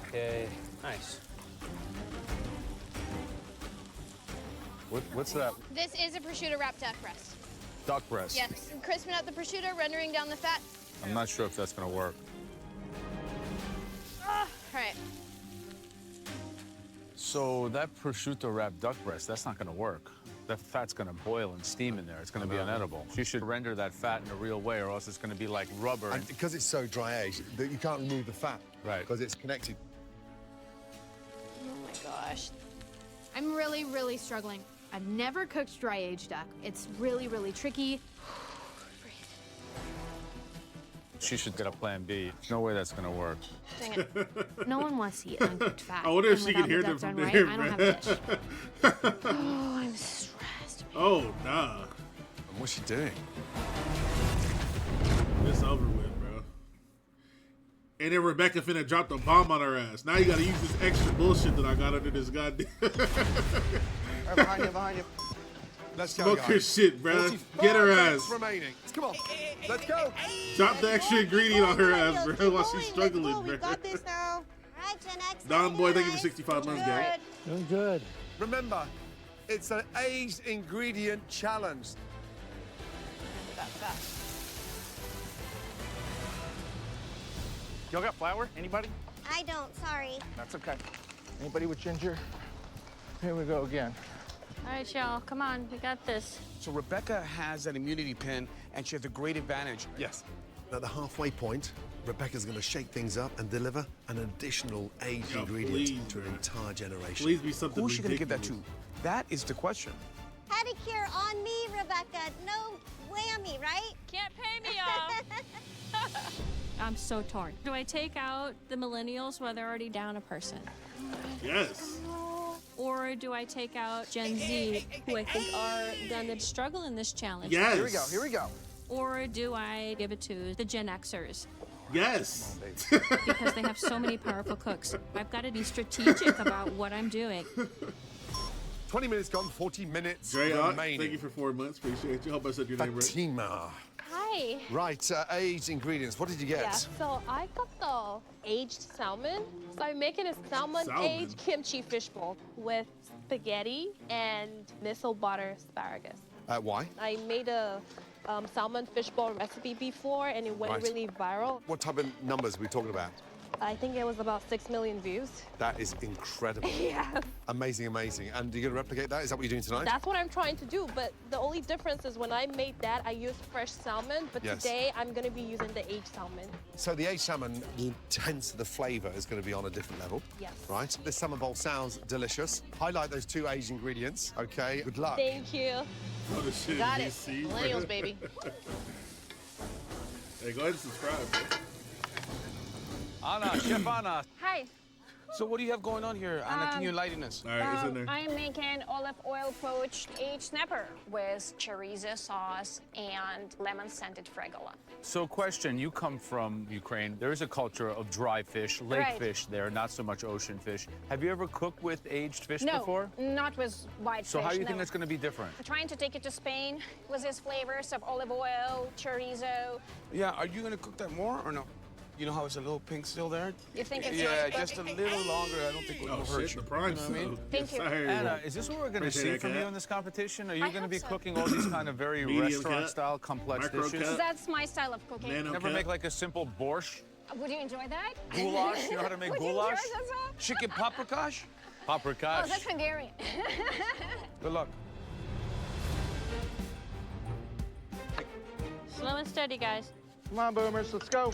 Okay, nice. What's that? This is a prosciutto wrapped duck breast. Duck breast. Yes. Crisping up the prosciutto, rendering down the fat. I'm not sure if that's going to work. All right. So that prosciutto wrapped duck breast, that's not going to work. That fat's going to boil and steam in there. It's going to be unedible. You should render that fat in a real way, or else it's going to be like rubber. And because it's so dry aged, that you can't remove the fat. Right. Because it's connected. Oh my gosh. I'm really, really struggling. I've never cooked dry aged duck. It's really, really tricky. She should get a plan B. No way that's going to work. Dang it. No one wants to eat uncooked fat. I wonder if And she can without hear the them duck from done there, right, I don't have a dish. Oh, I'm stressed. Oh, nah. What's she doing? It's over with, bro. And then Rebecca finna drop the bomb on her ass. Now you gotta use this extra bullshit that I got under this goddamn. Right behind you. Let's go, Smoke guys. her shit, bro. 45 Get her minutes ass. remaining. Come on. Let's go. Drop the extra ingredient on her ass, bro, while she's struggling, We bro. got this now. Right, Gen X. Don Boy, thank you for 65 months, gang. Doing good. Remember, it's an aged ingredient challenge. Y'all got flour? Anybody? I don't, sorry. That's okay. Anybody with ginger? Here we go again. All right, y'all, come on, we got this. So Rebecca has an immunity pin, and she has a great advantage. Yes. At the halfway point, Rebecca's going to shake things up and deliver an additional aged ingredient to an entire generation. Please be something Who's she going to give that ridiculous. to? That is the question. Pedicure on me, Rebecca. No whammy, right? Can't pay me off. I'm so torn. Do I take out the millennials while they're already down a person? Yes. Or do I take out Gen Z, who I think are gonna struggle in this challenge? Yes. Here we go. Or do I give it to the Gen Xers? Yes. Because they have so many powerful cooks. I've got to be strategic about what I'm doing. 20 minutes gone, 40 minutes Drea, remaining. thank you for 4 months. Appreciate you. Hope I said your name right. Fatima. Hi. Right, aged ingredients. What did you get? Yeah, so I got the aged salmon. So I'm making a salmon aged kimchi fishbowl with spaghetti and miso butter asparagus. Why? I made a salmon fishbowl recipe before and it went Right. really viral. What type of numbers are we talking about? I think it was about 6 million views. That is incredible. Yeah. Amazing, amazing. And you're going to replicate that? Is that what you're doing tonight? That's what I'm trying to do, but the only difference is when I made that, I used fresh salmon, but Yes. today I'm gonna be using the aged salmon. So the aged salmon, intense, the flavour is going to be on a different level. Yes. Right? This salmon bowl sounds delicious. Highlight those 2 aged ingredients, okay? Good luck. Thank you. Oh, the shit Got in it. DC, Millennials, bro. baby. Hey, go ahead and subscribe, bro. Anna, Chef Anna. Hi. So what do you have going on here, Anna? Can you enlighten us? All right, it's in there. I'm making olive oil poached aged snapper with chorizo sauce and lemon scented fregola. So question, you come from Ukraine. There is a culture of dry fish, lake Right. fish there, not so much ocean fish. Have you ever cooked with aged fish No, before? not with white So fish. how do you no. think that's going to be different? I'm trying to take it to Spain with these flavors of olive oil, chorizo. Yeah, are you going to cook that more or no? You know how it's a little pink still there? You think it's Yeah, nice, but- just a little longer. I don't think it will hurt shit, you. the prime You know what I mean? Thank you. Anna, is this what we're going to Appreciate see that, from Kat. you in this competition? Are you I going to hope be so. cooking all these kind of very Medium restaurant-style complex Micro dishes? cut. That's my style of cooking. Nano Never cat. make like a simple borscht? Would you enjoy that? Goulash? You know how to make Would goulash? You enjoy that as well? Chicken paprikash? Paprikash. Oh, that's Hungarian. Good luck. Slow and steady, guys. Come on, boomers, let's go.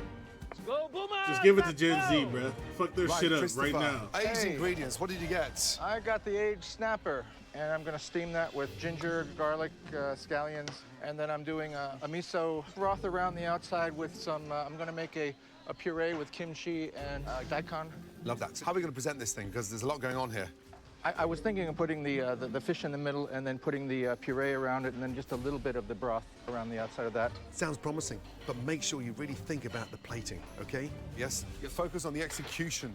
Go, Boomer! Just give it to Gen Z, bro. Fuck their Right, shit up Christopher, right now. Aged Hey. ingredients. What did you get? I got the aged snapper, and I'm gonna steam that with ginger, garlic, scallions, and then I'm doing a miso broth around the outside with some, I'm gonna make a puree with kimchi and daikon. Love that. So how are we going to present this thing? Because there's a lot going on here. I was thinking of putting the fish in the middle and then putting the puree around it and then just a little bit of the broth around the outside of that. Sounds promising, but make sure you really think about the plating, okay? Yes? You focus on the execution.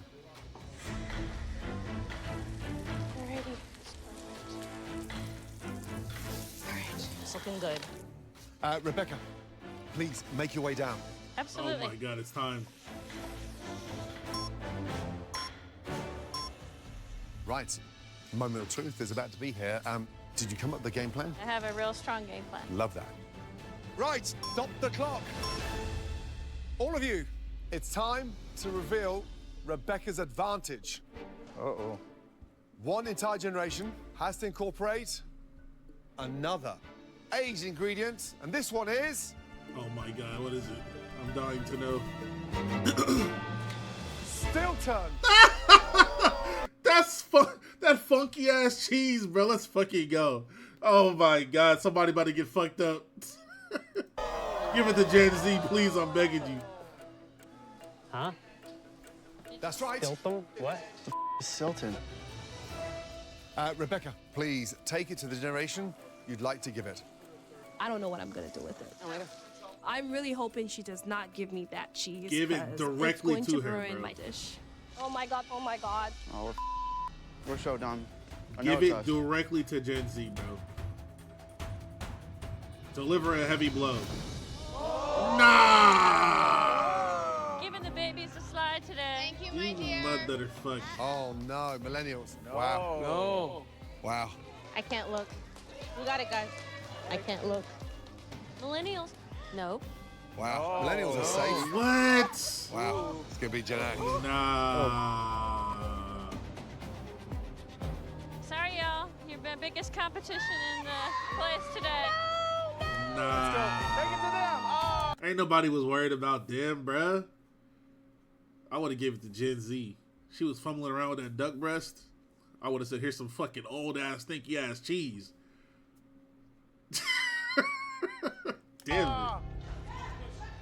Alrighty. Alright, it's looking good. Rebecca, please make your way down. Absolutely. Oh my God, it's time. Right. Moment of truth is about to be here. Did you come up with the game plan? I have a real strong game plan. Love that. Right, stop the clock. All of you, it's time to reveal Rebecca's advantage. Uh-oh. One entire generation has to incorporate another aged ingredient, and this one is... Oh my God, what is it? I'm dying to know. Stilton. That funky ass cheese, bro. Let's fucking go. Oh my God, somebody about to get fucked up. Give it to Gen Z, please. I'm begging you. Huh? That's right. Stilton? What? The is Stilton? Rebecca, please take it to the generation you'd like to give it. I don't know what I'm gonna do with it. I'm really hoping she does not give me that cheese. Give it 'cause directly it's to going her, ruin bro. my dish. Oh my God, oh my God. Oh, we're so done. I know Give it's it us. directly to Gen Z, bro. Deliver a heavy blow. Nah! Giving the babies a slide today. Thank you, my dear. Motherfucker. Oh no, millennials. Wow. No. Wow. I can't look. We got it, guys. I can't look. Millennials? Nope. Wow. Millennials are safe. What? Wow. It's gonna be Gen X. Nah. Sorry, y'all. Your biggest competition in the place today. Nah. Ain't nobody was worried about them, bruh. I would have given it to Gen Z. She was fumbling around with that duck breast. I would have said, here's some fucking old ass, stinky ass cheese. Damn it.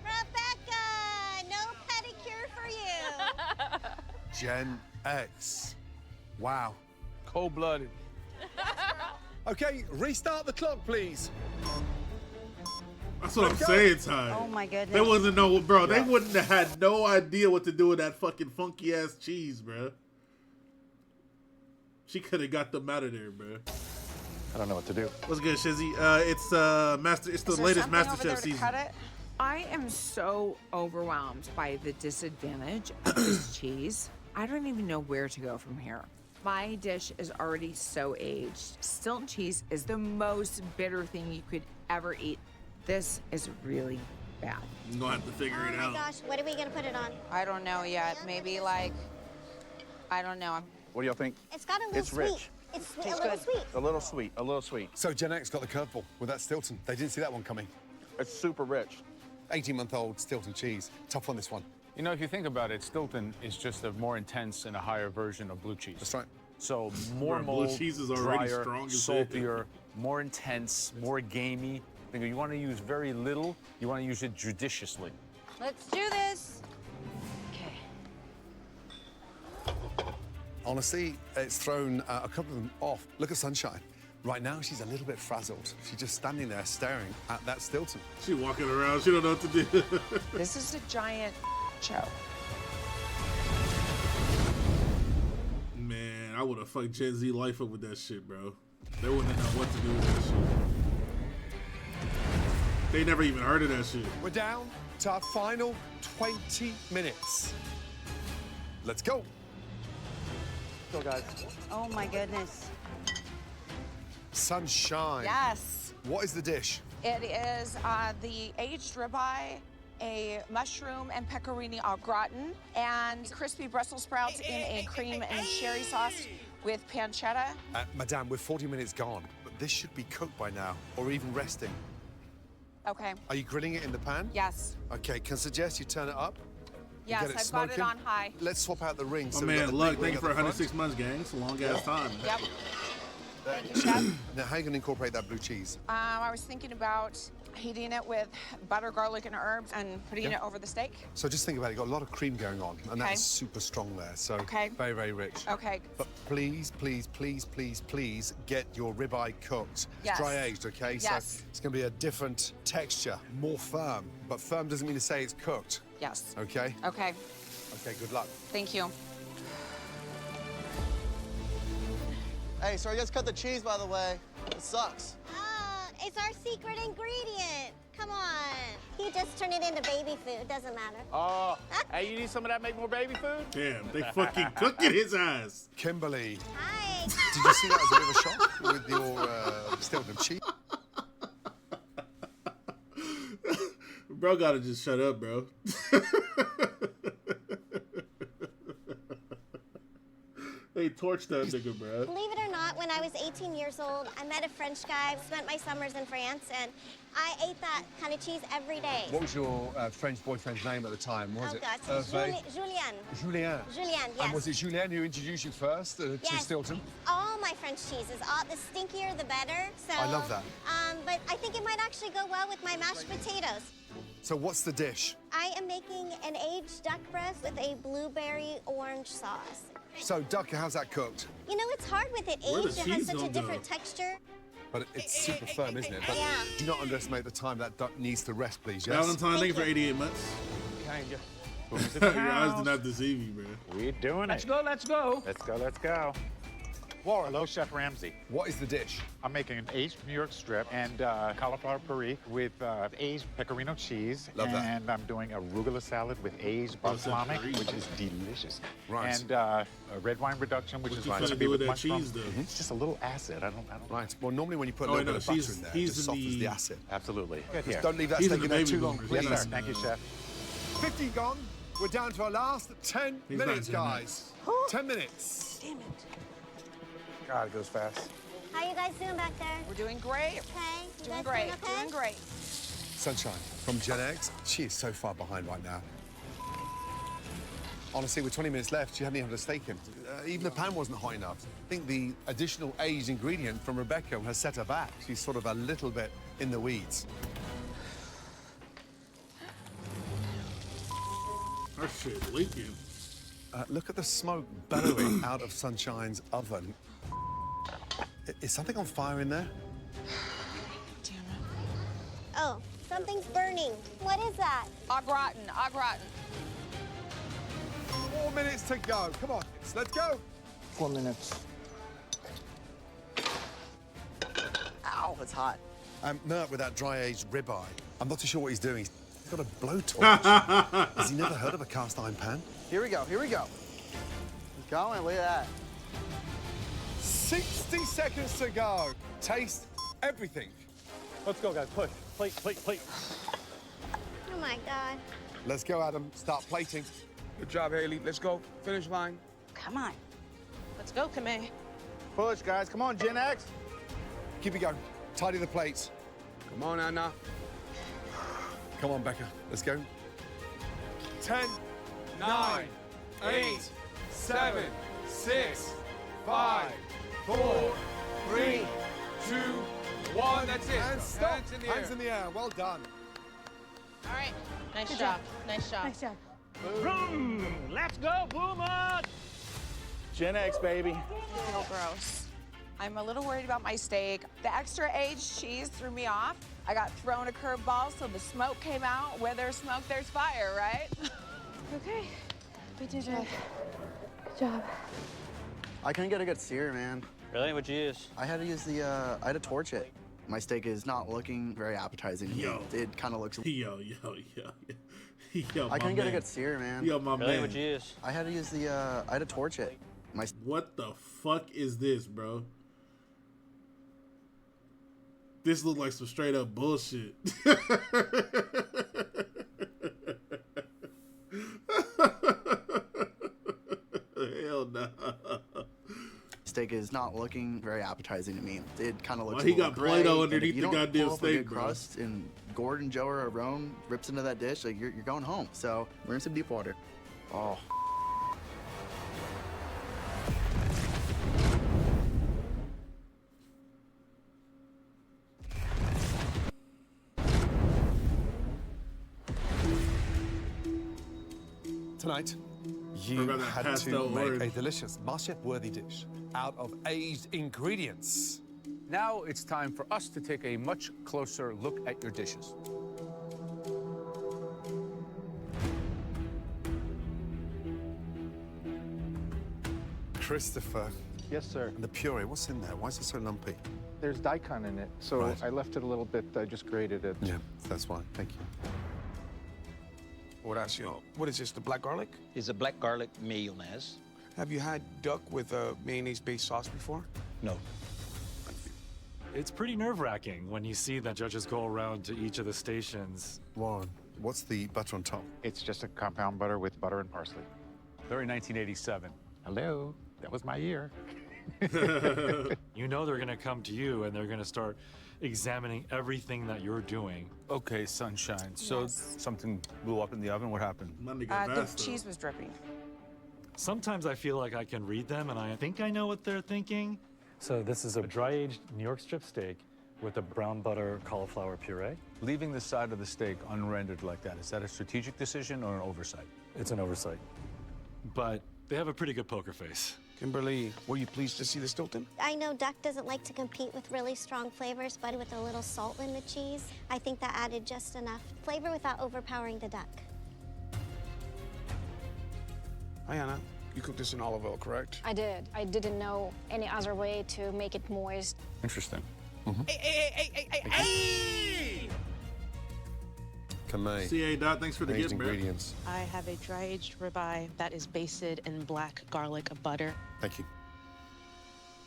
Rebecca, no pedicure for you. Gen X. Wow. Cold-blooded. Okay, restart the clock, please. That's what I'm saying, Ty. Oh my goodness. They wouldn't know, bro. They wouldn't have had no idea what to do with that fucking funky ass cheese, bro. She could have got them out of there, bro. I don't know what to do. What's good, Shizzy? It's the latest MasterChef season. I am so overwhelmed by the disadvantage of this cheese. I don't even know where to go from here. My dish is already so aged. Stilton cheese is the most bitter thing you could ever eat. This is really bad. You're gonna have to figure it out. Gosh, what are we gonna put it on? I don't know yet. Maybe like, I don't know. What do y'all think? It's got a little It's sweet. rich. It's a little sweet. A little sweet, a little sweet. So Gen X got the curveball with that Stilton. They didn't see that one coming. It's super rich. 18-month-old Stilton cheese. Tough on this one. You know, if you think about it, Stilton is just a more intense and a higher version of blue cheese. That's right. So more Bro, blue mold, cheese is already drier, strong as saltier, more intense, more gamey. You want to use very little. You want to use it judiciously. Let's do this. Honestly, it's thrown a couple of them off. Look at Sunshine. Right now, she's a little bit frazzled. She's just standing there staring at that Stilton. She walking around. She don't know what to do. This is a giant show. Man, I would have fucked Gen Z life up with that shit, bro. They wouldn't have known what to do with that shit. They never even heard of that shit. We're down to our final 20 minutes. Let's go. Go, guys. Oh my goodness. Sunshine. Yes. What is the dish? It is the aged ribeye, a mushroom and pecorino au gratin, and crispy Brussels sprouts in a cream and sherry sauce with pancetta. Madame, we're 40 minutes gone, but this should be cooked by now, or even resting. Okay. Are you grilling it in the pan? Yes. Okay, can I suggest you turn it up? Yes, Get it I've got it smoking? on high. Let's swap out the ring. My we got man, the Luck, big thank ring you at for the front. 106 months, gang. It's a long ass time. Yep. Thank you, Chef. Now, how are you going to incorporate that blue cheese? I was thinking about heating it with butter, garlic, and herbs and putting Yeah. it over the steak. So just think about it. You've got a lot of cream going on, and Okay. that's super strong there. So Okay. very, very rich. Okay. But please, please, please, please, please get your ribeye cooked. Yes. It's dry aged, okay? Yes. So it's going to be a different texture, more firm. But firm doesn't mean to say it's cooked. Yes. Okay? Okay. Okay, good luck. Thank you. Hey, sorry, you guys cut the cheese, by the way. It sucks. It's our secret ingredient. Come on. He just turned it into baby food. Doesn't matter. Oh, hey, you need some of that? Make more baby food? Damn, they fucking cooking his ass. Kimberly. Hi. Did you see that as a bit of a shock with your Stilton cheese? Bro gotta just shut up, bro. They torched that nigga, bro. Believe it or not, when I was 18 years old, I met a French guy, spent my summers in France, and I ate that kind of cheese every day. What was your French boyfriend's name at the time? Was Oh, it gosh. Hervé? Julien. Julien. Julien, yes. And was it Julien who introduced you first to Yes. Stilton? All my French cheeses, the stinkier the better. So, I love that. But I think it might actually go well with my mashed potatoes. So what's the dish? I am making an aged duck breast with a blueberry orange sauce. So duck, how's that cooked? You know, it's hard with it Where the aged. It has cheese such a gonna go? different texture. But it's super firm, isn't it? But Yeah. do not underestimate the time that duck needs to rest, please, yes? Valentine, thank you for 88 months. Kind of. Your eyes did not deceive me, bro. We're doing Let's it. go, let's go. Let's go, let's go. Hello, Chef Ramsay. What is the dish? I'm making an aged New York strip and cauliflower puree with aged pecorino cheese. Love that. And I'm doing a arugula salad with aged balsamic, which is delicious. Right. And a red wine reduction, which What is you going finna to be do with with that mushroom. cheese, though? It's just a little acid. I don't. Right. Well, normally when you put a Oh, little no, bit of butter she's- in there, it he's just in softens the- the acid. Absolutely. Good Just here. don't leave that He's in steak in the there baby too long, boners. please. Yes, sir. Thank you, Chef. 50 gone. We're down to our last 10 He's not minutes, doing that. guys. 10 minutes. Damn it. God, it goes fast. How you guys doing back there? We're doing great. Okay. You Doing guys great. doing okay? Doing great. Sunshine from Gen X. She is so far behind right now. Honestly, with 20 minutes left, she hadn't even had a steak in. Even the pan wasn't hot enough. I think the additional aged ingredient from Rebecca has set her back. She's sort of a little bit in the weeds. Our shit leaking. Look at the smoke bellowing out of Sunshine's oven. Is something on fire in there? Oh, something's burning. What is that? Au gratin, au gratin. 4 minutes to go. Come on, let's go. 4 minutes. Ow, it's hot. Mert with that dry-aged ribeye. I'm not too sure what he's doing. He's got a blowtorch. Has he never heard of a cast iron pan? Here we go, here we go. It's going, look at that. 60 seconds to go. Taste everything. Let's go, guys. Push. Plate, plate, plate. Oh my God. Let's go, Adam. Start plating. Good job, Haley. Let's go. Finish line. Come on. Let's go, Kamei. Push, guys. Come on, Gen X. Keep it going. Tidy the plates. Come on, Anna. Come on, Becca. Let's go. 10, 9, 8, 7, 6, 5, 4, 3, 2, 1. That's it. And stop. Hands in the air. Hands in the air. Well done. All right. Nice job. Nice job. Nice job. Boom! Let's go, Boomer! Gen X, baby. I feel gross. I'm a little worried about my steak. The extra aged cheese threw me off. I got thrown a curveball, so the smoke came out. Where there's smoke, there's fire, right? Okay. We did it. Good job. I couldn't get a good sear, man. Really? What'd you use? I had to use the, I had to torch it. My steak is not looking very appetizing to me. Yo. It kind of looks... Yo. Yo, I couldn't get a good sear, man. Yo, my Really? man. What'd you use? I had to use the, I had to torch it. What the fuck is this, bro? This look like some straight up bullshit. Hell no. Steak is not looking very appetizing to me. It kind of looks. Why he a little got Play-Doh gray, underneath and if you the don't goddamn pull up a steak, good bro? crust and Gordon, Joe, or Rome rips into that dish, like you're going home. So we're in some deep water. Oh. Tonight, you Forgot that had to pastel make orange. a delicious MasterChef-worthy dish out of aged ingredients. Now it's time for us to take a much closer look at your dishes. Christopher, Yes, sir. And the puree, what's in there? Why is it so lumpy? There's daikon in it, so Right. I left it a little bit. I just grated it. Yeah, that's why. Thank you. Horacio, what is this, the black garlic? It's a black garlic mayonnaise. Have you had duck with a mayonnaise-based sauce before? No. It's pretty nerve-wracking when you see that judges go around to each of the stations. Warren, what's the butter on top? It's just a compound butter with butter and parsley. Very 1987. Hello, that was my year. You know they're gonna come to you and they're gonna start examining everything that you're doing. Okay, Sunshine. So Yes. something blew up in the oven. What happened? The cheese was dripping. Sometimes I feel like I can read them and I think I know what they're thinking. So this is a dry-aged New York strip steak with a brown butter cauliflower puree. Leaving the side of the steak unrendered like that, is that a strategic decision or an oversight? It's an oversight. But they have a pretty good poker face. Kimberly, were you pleased to see the Stilton? I know duck doesn't like to compete with really strong flavors, but with a little salt in the cheese, I think that added just enough flavor without overpowering the duck. Hi, Anna. You cooked this in olive oil, correct? I did. I didn't know any other way to make it moist. Interesting. Hey! Kamei. CA Dot, thanks for the Amazing gift, bro. ingredients. I have a dry-aged ribeye that is basted in black garlic butter. Thank you.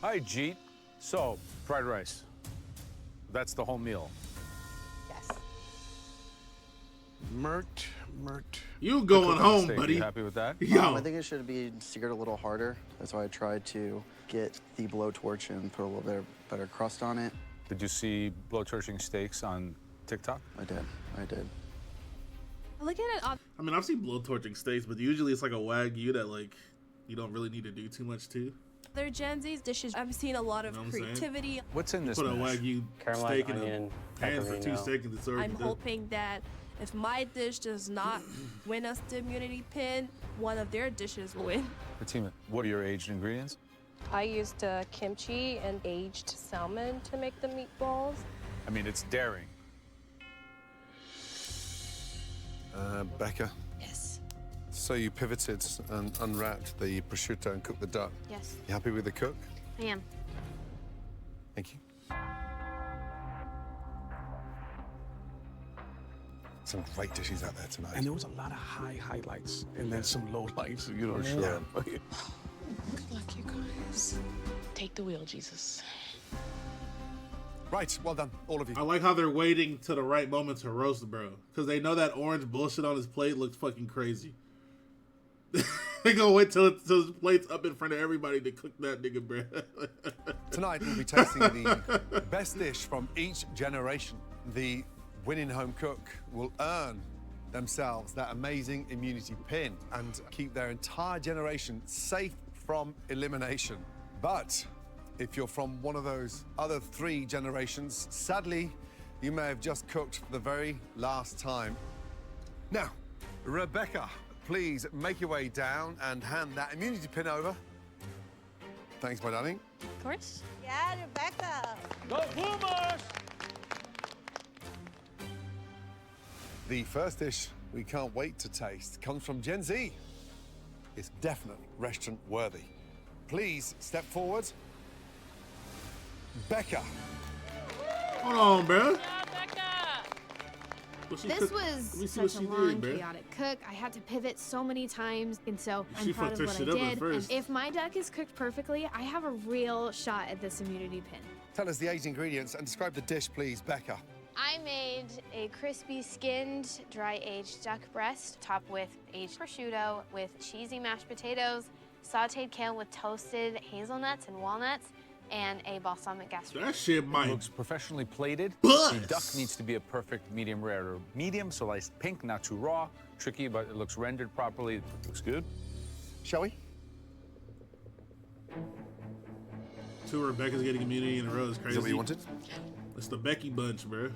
Hi, Jeet. So, fried rice. That's the whole meal. Yes. Mert. You going Cook on the home, steak. buddy. You happy with that? Yo. I think it should be seared a little harder. That's why I tried to get the blowtorch and put a little bit better crust on it. Did you see blowtorching steaks on TikTok? I did. Looking at I mean, I've seen blowtorching steaks, but usually it's like a Wagyu that, like, you don't really need to do too much to. Other Gen Z's dishes, I've seen a lot of You know what I'm saying? creativity. What's in this Put a mash? Wagyu Caramelized steak in onion, a pan for 2 pepperino. seconds. It's already I'm done. hoping that if my dish does not win us the immunity pin, one of their dishes will win. Fatima, what are your aged ingredients? I used kimchi and aged salmon to make the meatballs. I mean, it's daring. Becca. Yes. So you pivoted and unwrapped the prosciutto and cooked the duck. Yes. You happy with the cook? I am. Thank you. Some great dishes out there tonight. And there was a lot of high highlights and then some low lights, you know. For sure. Yeah. Good luck, you guys. Take the wheel, Jesus. Right, well done, all of you. I like how they're waiting to the right moment to roast bro. Because they know that orange bullshit on his plate looks fucking crazy. They gonna wait till his plate's up in front of everybody to cook that nigga, bro. Tonight we'll be tasting the best dish from each generation. The winning home cook will earn themselves that amazing immunity pin and keep their entire generation safe from elimination. But if you're from one of those other 3 generations, sadly, you may have just cooked for the very last time. Now, Rebecca, please make your way down and hand that immunity pin over. Thanks, my darling. Of course. Yeah, Rebecca. Go Boomers! The first dish we can't wait to taste comes from Gen Z. It's definitely restaurant worthy. Please step forward. Becca. Hold on, bro. This was such a long, chaotic cook. I had to pivot so many times, and so She I'm proud fucked of her what shit I up at did. first. And if my duck is cooked perfectly, I have a real shot at this immunity pin. Tell us the 8 ingredients and describe the dish, please, Becca. I made a crispy skinned, dry-aged duck breast, topped with aged prosciutto, with cheesy mashed potatoes, sauteed kale with toasted hazelnuts and walnuts, and a balsamic gastrique. That shit might. Looks professionally plated. Buzz. The duck needs to be a perfect medium rare or medium, sliced pink, not too raw. Tricky, but it looks rendered properly. It looks good. Shall we? 2 Rebecca's getting immunity in a row is crazy. Is that what you wanted? It's the Becky bunch, bro.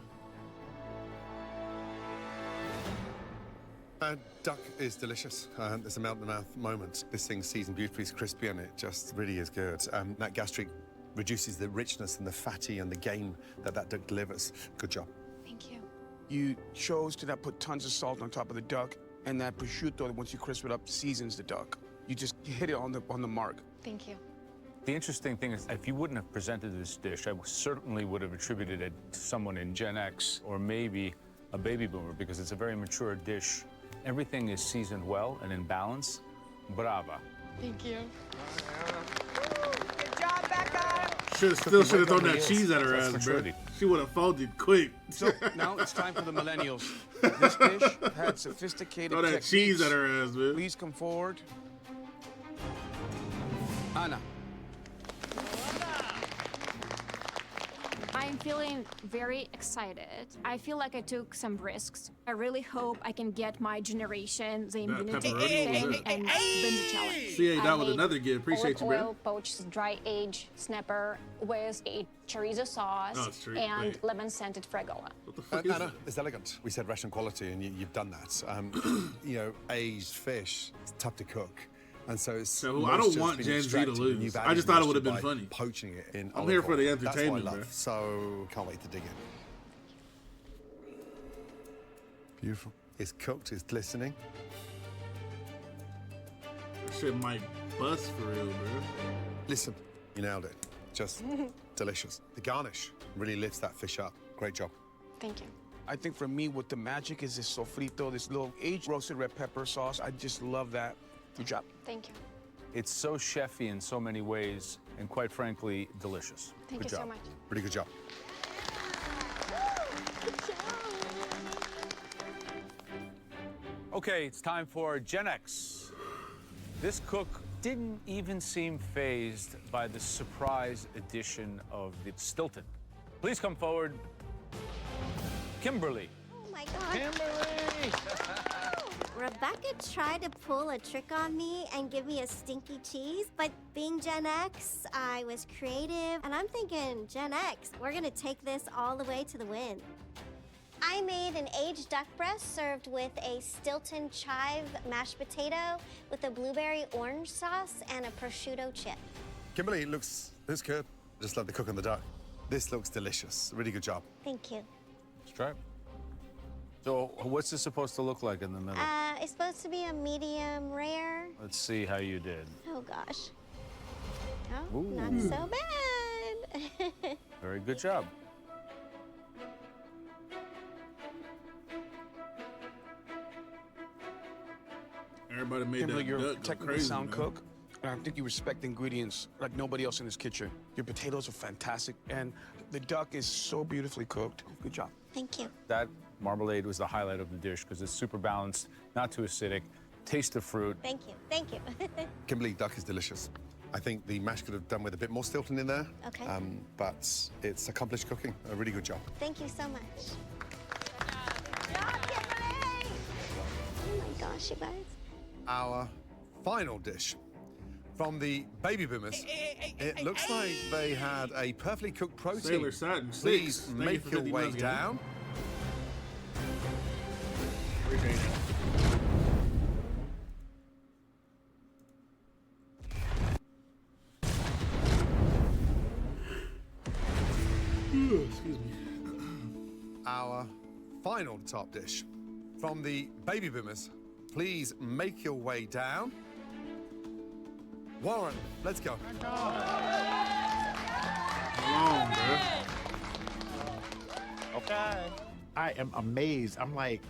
Duck is delicious. There's a melt-in-the-mouth moment. This thing's seasoned beautifully, it's crispy, and it just really is good. That gastrique reduces the richness and the fatty and the game that duck delivers. Good job. Thank you. You chose to not put tons of salt on top of the duck, and that prosciutto, once you crisp it up, seasons the duck. You just hit it on the mark. Thank you. The interesting thing is, if you wouldn't have presented this dish, I certainly would have attributed it to someone in Gen X or maybe a baby boomer, because it's a very mature dish. Everything is seasoned well and in balance. Brava. Thank you. Good job, Becca. Should have thrown that cheese at her That's ass, bro. maturity. She would have folded quick. So now it's time for the millennials. This dish had sophisticated Throw that techniques. cheese at her ass, man. Please come forward. Anna. I'm feeling very excited. I feel like I took some risks. I really hope I can get my generation the immunity pepperoni and win the challenge. See, that I was made another gift. Appreciate you, bro. oil poached dry aged snapper with a chorizo sauce Oh, it's true. and Wait. lemon scented fregola. What the fuck Anna, it's elegant. We said Russian quality, and you've done that. You know, aged fish, it's tough to cook. And so it's. So I don't want Gen Z to lose. I just thought it would have been funny. Poaching it in. I'm olive here for the oil. That's what I entertainment, love. bro. So can't wait to dig in. Beautiful. It's cooked. It's glistening. That shit might bust for real, bro. Listen, you nailed it. Just delicious. The garnish really lifts that fish up. Great job. Thank you. I think for me, what the magic is this sofrito, this little aged roasted red pepper sauce. I just love that. Good job. Thank you. It's so chefy in so many ways, and quite frankly, delicious. Thank Good you job. so much. Really good job. Okay, it's time for Gen X. This cook didn't even seem fazed by the surprise addition of the Stilton. Please come forward, Kimberly. Oh my God. Rebecca tried to pull a trick on me and give me a stinky cheese, but being Gen X, I was creative, and I'm thinking, Gen X, we're gonna take this all the way to the win. I made an aged duck breast served with a Stilton chive mashed potato with a blueberry orange sauce and a prosciutto chip. Kimberly, it looks good. Just love the cook and the duck. This looks delicious. Really good job. Thank you. Let's try it. So, what's this supposed to look like in the middle? It's supposed to be a medium rare. Let's see how you did. Oh gosh. Oh, Ooh. not so bad. Very good job. Everybody made Kimberly, that you're duck a go technically crazy, sound man. cook. And I think you respect ingredients like nobody else in this kitchen. Your potatoes are fantastic, and the duck is so beautifully cooked. Good job. Thank you. That marmalade was the highlight of the dish because it's super balanced, not too acidic, taste of fruit. Thank you. Thank you. Kimberly, duck is delicious. I think the mash could have done with a bit more Stilton in there. Okay. But it's accomplished cooking. A really good job. Thank you so much. Oh my gosh, you guys. Our final dish from the baby boomers. It looks like they had a perfectly cooked protein. Sailor Satin, Please 6. Thank you make for your 50 way months, gang. down. Appreciate it. Excuse me. Our final top dish from the baby boomers. Please make your way down. Warren, let's go. Long, bro. Okay. I am amazed. I'm like,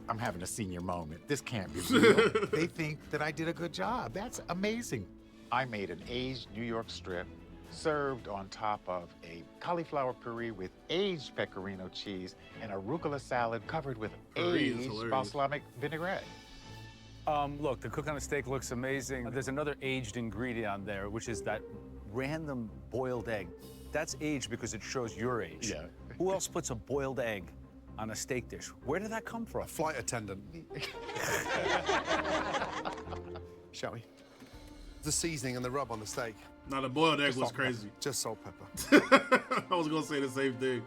I'm having a senior moment. This can't be real. They think that I did a good job. That's amazing. I made an aged New York strip served on top of a cauliflower puree with aged pecorino cheese and a arugula salad covered with Puree is aged hilarious. balsamic vinaigrette. Look, the cook on a steak looks amazing. There's another aged ingredient on there, which is that random boiled egg. That's aged because it shows your age. Yeah. Who else puts a boiled egg on a steak dish? Where did that come from? A flight attendant. Shall we? The seasoning and the rub on the steak. Now, the boiled egg Just was salt and crazy. pepper. Just salt, pepper. I was gonna say the same thing.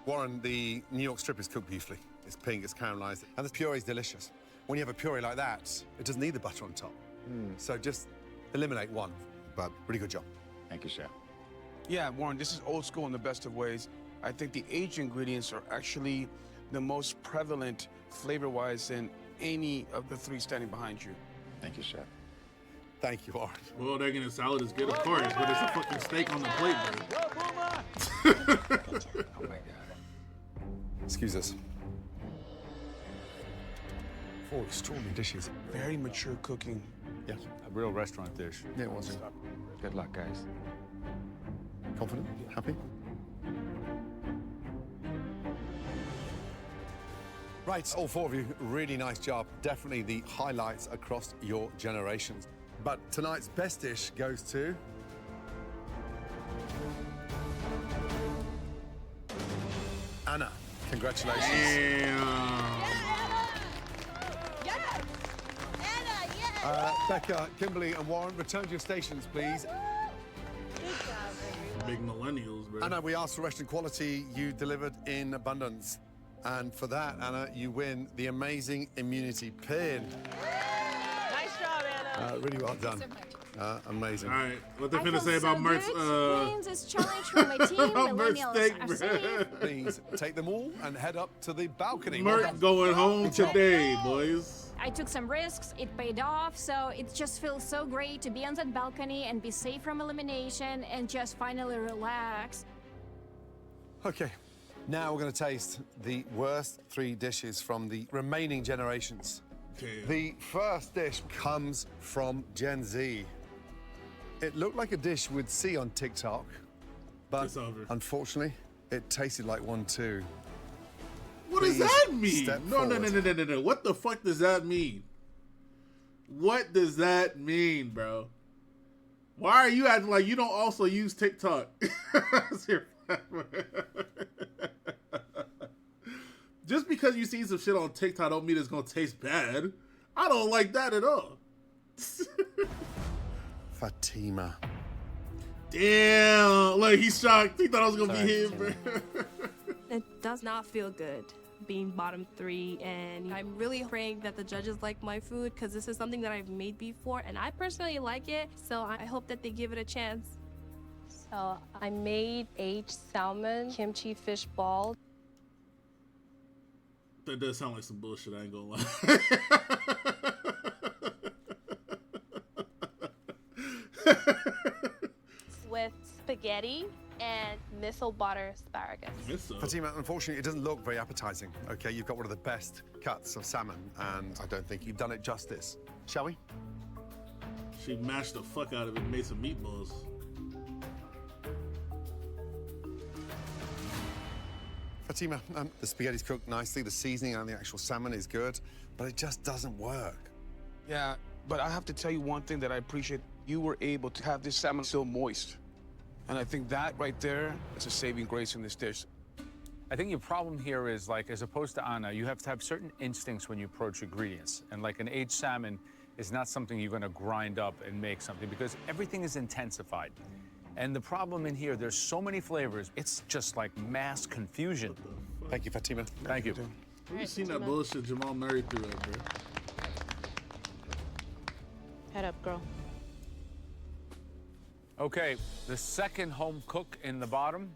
Warren, the New York strip is cooked beautifully. It's pink, it's caramelized, and the puree is delicious. When you have a puree like that, it doesn't need the butter on top. So just eliminate one, but really good job. Thank you, Chef. Yeah, Warren, this is old school in the best of ways. I think the aged ingredients are actually the most prevalent flavor-wise in any of the three standing behind you. Thank you, Chef. Thank you, Art. Boiled egg and a salad is good, of course, but it's a fucking steak on the plate, bro. Excuse us. 4 extraordinary dishes. Very mature cooking. Yeah. A real restaurant dish. Yeah, it was. Good luck, guys. Confident? Happy? Right, all 4 of you, really nice job. Definitely the highlights across your generations. But tonight's best dish goes to... Anna. Congratulations. Becca, Kimberly, and Warren, return to your stations, please. Big millennials, bro. Anna, we asked for restaurant quality. You delivered in abundance. And for that, Anna, you win the amazing immunity pin. Nice job, Anna. Really well done. Amazing. All right, what they finna say about Mert's wins this challenge for my team. about Mert's Millennials steak, are bro. safe. Please take them all and head up to the balcony. Mert going home today, boys. I took some risks, it paid off, so it just feels so great to be on that balcony and be safe from elimination and just finally relax. Okay, now we're going to taste the worst 3 dishes from the remaining generations. Damn. The first dish comes from Gen Z. It looked like a dish we'd see on TikTok, but unfortunately, it tasted like one too. What does that mean? No. What the fuck does that mean? What does that mean, bro? Why are you acting like you don't also use TikTok? Just because you see some shit on TikTok don't mean it's gonna taste bad. I don't like that at all. Fatima. Damn, like he's shocked. He thought I was gonna be him, bro. It does not feel good being bottom 3, and I'm really praying that the judges like my food because this is something that I've made before and I personally like it, so I hope that they give it a chance. So I made aged salmon, kimchi fish ball. That does sound like some bullshit, I ain't gonna lie. With spaghetti and miso butter asparagus. Fatima, unfortunately, it doesn't look very appetizing. Okay, you've got one of the best cuts of salmon, and I don't think you've done it justice. Shall we? She mashed the fuck out of it and made some meatballs. Fatima, the spaghetti's cooked nicely, the seasoning on the actual salmon is good, but it just doesn't work. Yeah, but I have to tell you one thing that I appreciate. You were able to have this salmon still moist. And I think that right there is a saving grace in this dish. I think your problem here is, like, as opposed to Anna, you have to have certain instincts when you approach ingredients. And like an aged salmon is not something you're gonna grind up and make something because everything is intensified. And the problem in here, there's so many flavors, it's just like mass confusion. Thank you, Fatima. Thank you. Have you seen that bullshit Jamal Murray threw up, bro? Head up, girl. Okay, the second home cook in the bottom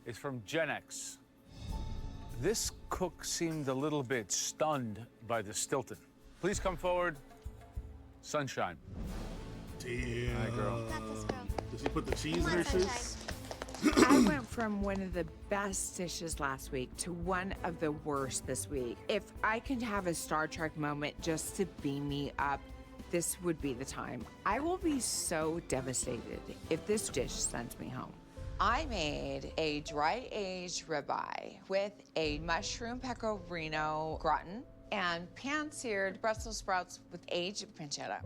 is from Gen X. This cook seemed a little bit stunned by the Stilton. Please come forward. Sunshine. Damn. Hi, girl. Did she put the cheese in her shit? I went from one of the best dishes last week to one of the worst this week. If I could have a Star Trek moment just to beam me up, this would be the time. I will be so devastated if this dish sends me home. I made a dry-aged ribeye with a mushroom pecorino gratin and pan-seared Brussels sprouts with aged pancetta.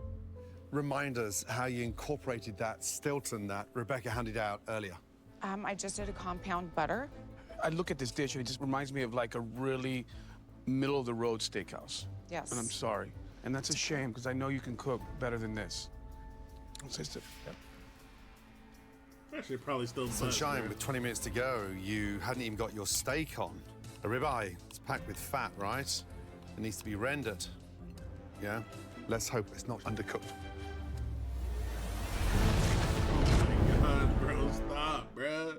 Remind us how you incorporated that Stilton that Rebecca handed out earlier. I just did a compound butter. I look at this dish and it just reminds me of like a really middle-of-the-road steakhouse. Yes. And I'm sorry. And that's a shame because I know you can cook better than this. Yep. Actually, probably still Sunshine, with 20 minutes to go, you hadn't even got your steak on. A ribeye, it's packed with fat, right? It needs to be rendered. Yeah? Let's hope it's not undercooked. Oh my God, bro, stop, bro.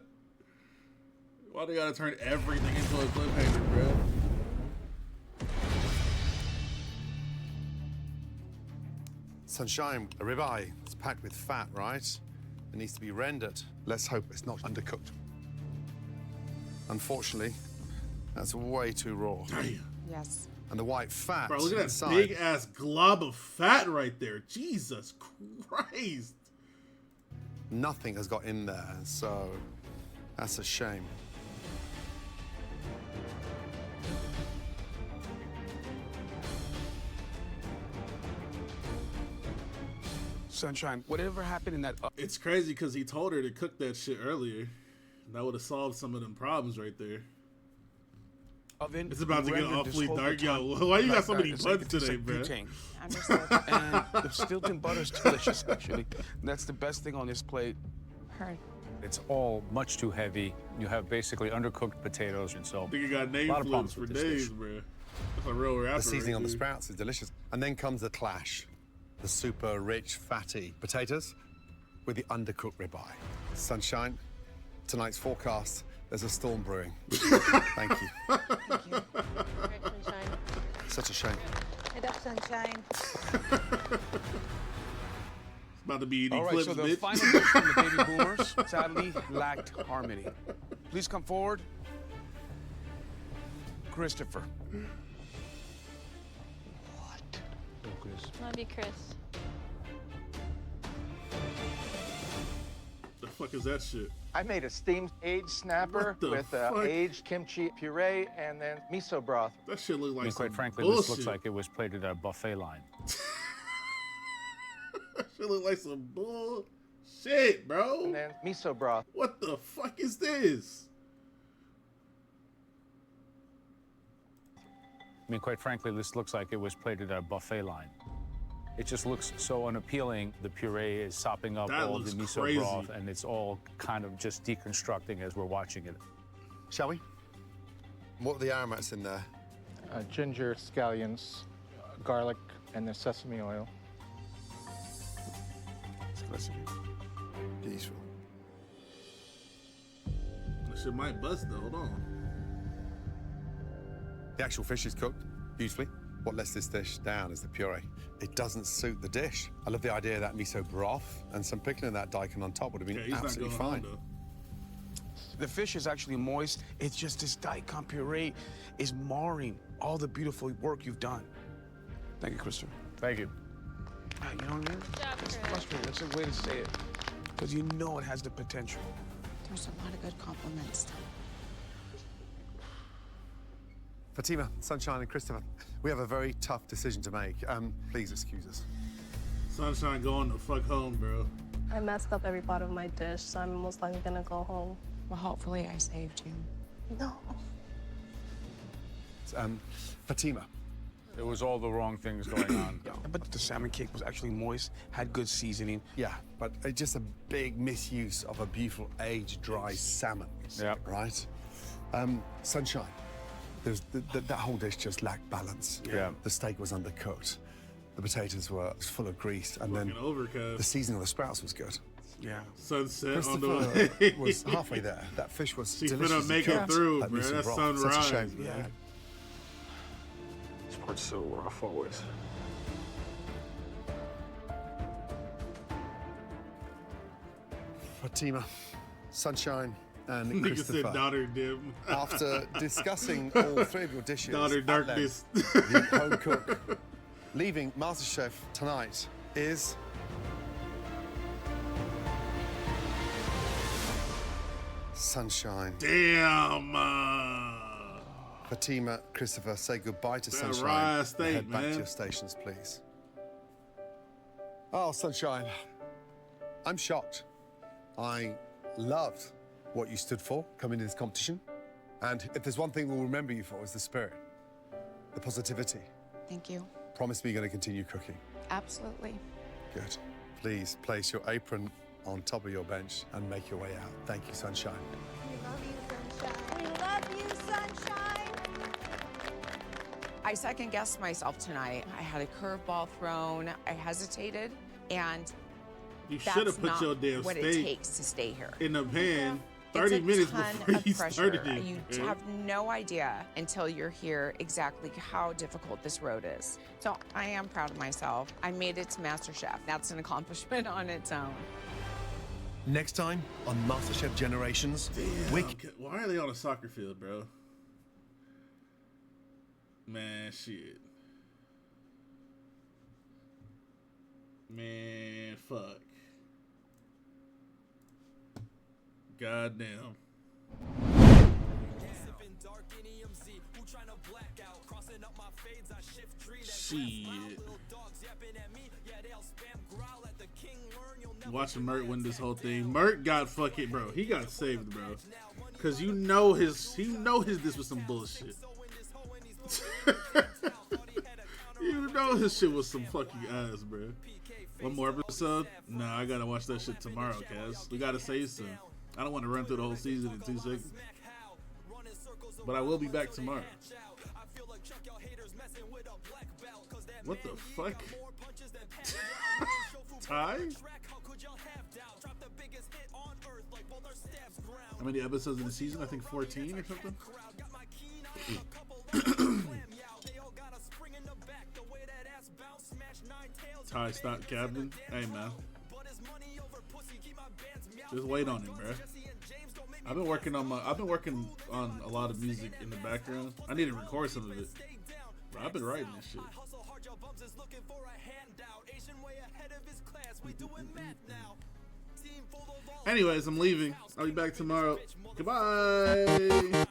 Why do you gotta turn everything into a cliffhanger, bro? Sunshine, a ribeye. It's packed with fat, right? It needs to be rendered. Let's hope it's not undercooked. Unfortunately, that's way too raw. Damn. Yes. And the white fat. Bro, look at that inside. big ass glob of fat right there. Jesus Christ. Nothing has got in there, so that's a shame. Sunshine, whatever happened in that... It's crazy because he told her to cook that shit earlier. That would have solved some of them problems right there. Oven, It's about to get rendered awfully this whole dark. time Yo, why you got like so that. many It's buns like- it's today, like bro? butane. And the Stilton butter's delicious, actually. That's the best thing on this plate. Heard. It's all much too heavy. You have basically undercooked potatoes, and so Nigga got a name lot of flips problems for with this days, dish. bro. That's a real rapper. The seasoning right on the there. sprouts is delicious. And then comes the clash. The super rich, fatty potatoes with the undercooked ribeye. Sunshine, tonight's forecast, there's a storm brewing. Thank you. Thank you. Sunshine. Such a shame. Head up, Sunshine. It's about to be an All right, eclipse, so the bitch. final dish from the baby boomers sadly lacked harmony. Please come forward. Christopher. Love you, Chris. The fuck is that shit? I made a steamed aged snapper What the with fuck? aged kimchi puree and then miso broth. That shit look I like mean, some quite frankly, bullshit. this looks like it was plated at a buffet line. That shit look like some bullshit, bro. And then miso broth. What the fuck is this? I mean, quite frankly, this looks like it was plated at a buffet line. It just looks so unappealing. The puree is sopping up That all the looks miso crazy. broth, and it's all kind of just deconstructing as we're watching it. Shall we? What are the aromats in there? Ginger, scallions, garlic, and then sesame oil. Peaceful. That shit might bust though. Hold on. The actual fish is cooked beautifully. What lets this dish down is the puree. It doesn't suit the dish. I love the idea of that miso broth and some pickling of that daikon on top would have been Yeah, he's absolutely not going fine. home, The fish is actually moist. It's just this daikon puree is marring all the beautiful work you've done. Thank you, Christopher. Thank you. You know what I mean? It's frustrating. That's a way to say it. Because you know it has the potential. There's a lot of good compliments. Fatima, Sunshine, and Christopher, we have a very tough decision to make. Please excuse us. Sunshine going the fuck home, bro. I messed up every part of my dish, so I'm most likely gonna go home. Well, hopefully I saved you. No. Fatima. There was all the wrong things going on. But the salmon cake was actually moist, had good seasoning. Yeah, but it's just a big misuse of a beautiful aged dry salmon. Yeah. Right? Sunshine. That whole dish just lacked balance. Yeah. The steak was undercooked. The potatoes were full of grease, and then Fucking overcast. the seasoning of the sprouts was good. Yeah. Sunset on the Christopher way. was halfway there. That fish was She delicious. finna make it through, That bro. miso That's broth, sunrise, Such a shame. man. This part's so rough always. Fatima, Sunshine, and Nigga Christopher. said daughter dim. After discussing all three of your dishes, Daughter at darkness. length, the home cook leaving MasterChef tonight is Sunshine. Damn. Fatima, Christopher, say goodbye to That Sunshine. rye and steak, head back man. to your stations, please. Oh, Sunshine, I'm shocked. I loved what you stood for coming into this competition. And if there's one thing we'll remember you for, is the spirit, the positivity. Thank you. Promise me you're going to continue cooking. Absolutely. Good. Please place your apron on top of your bench and make your way out. Thank you, Sunshine. We love you, Sunshine. I second guessed myself tonight. I had a curveball thrown. I hesitated, and You that's should have put not your damn what steak it takes to stay here. in the pan 30 it's a minutes ton before of he pressure. started it. You Yeah. have no idea until you're here exactly how difficult this road is. So I am proud of myself. I made it to MasterChef. That's an accomplishment on its own. Next time on MasterChef Generations, Why are they on a soccer field, bro? Man, shit. Man, fuck. Goddamn. Shit. Watching Mert win this whole thing. Mert got fucking, bro. He got saved, bro. Cause he know his this was some bullshit. You know his shit was some fucking ass, bro. One more episode? Nah, I gotta watch that shit tomorrow, Kaz. We gotta save some. I don't want to run through the whole season in 2 seconds. But I will be back tomorrow. What the fuck? Ty? How many episodes in the season? I think 14 or something. Ty, stop capping. Hey, man. Just wait on it, bro. I've been working on a lot of music in the background. I need to record some of it. But I've been writing this shit. Anyways, I'm leaving. I'll be back tomorrow. Goodbye.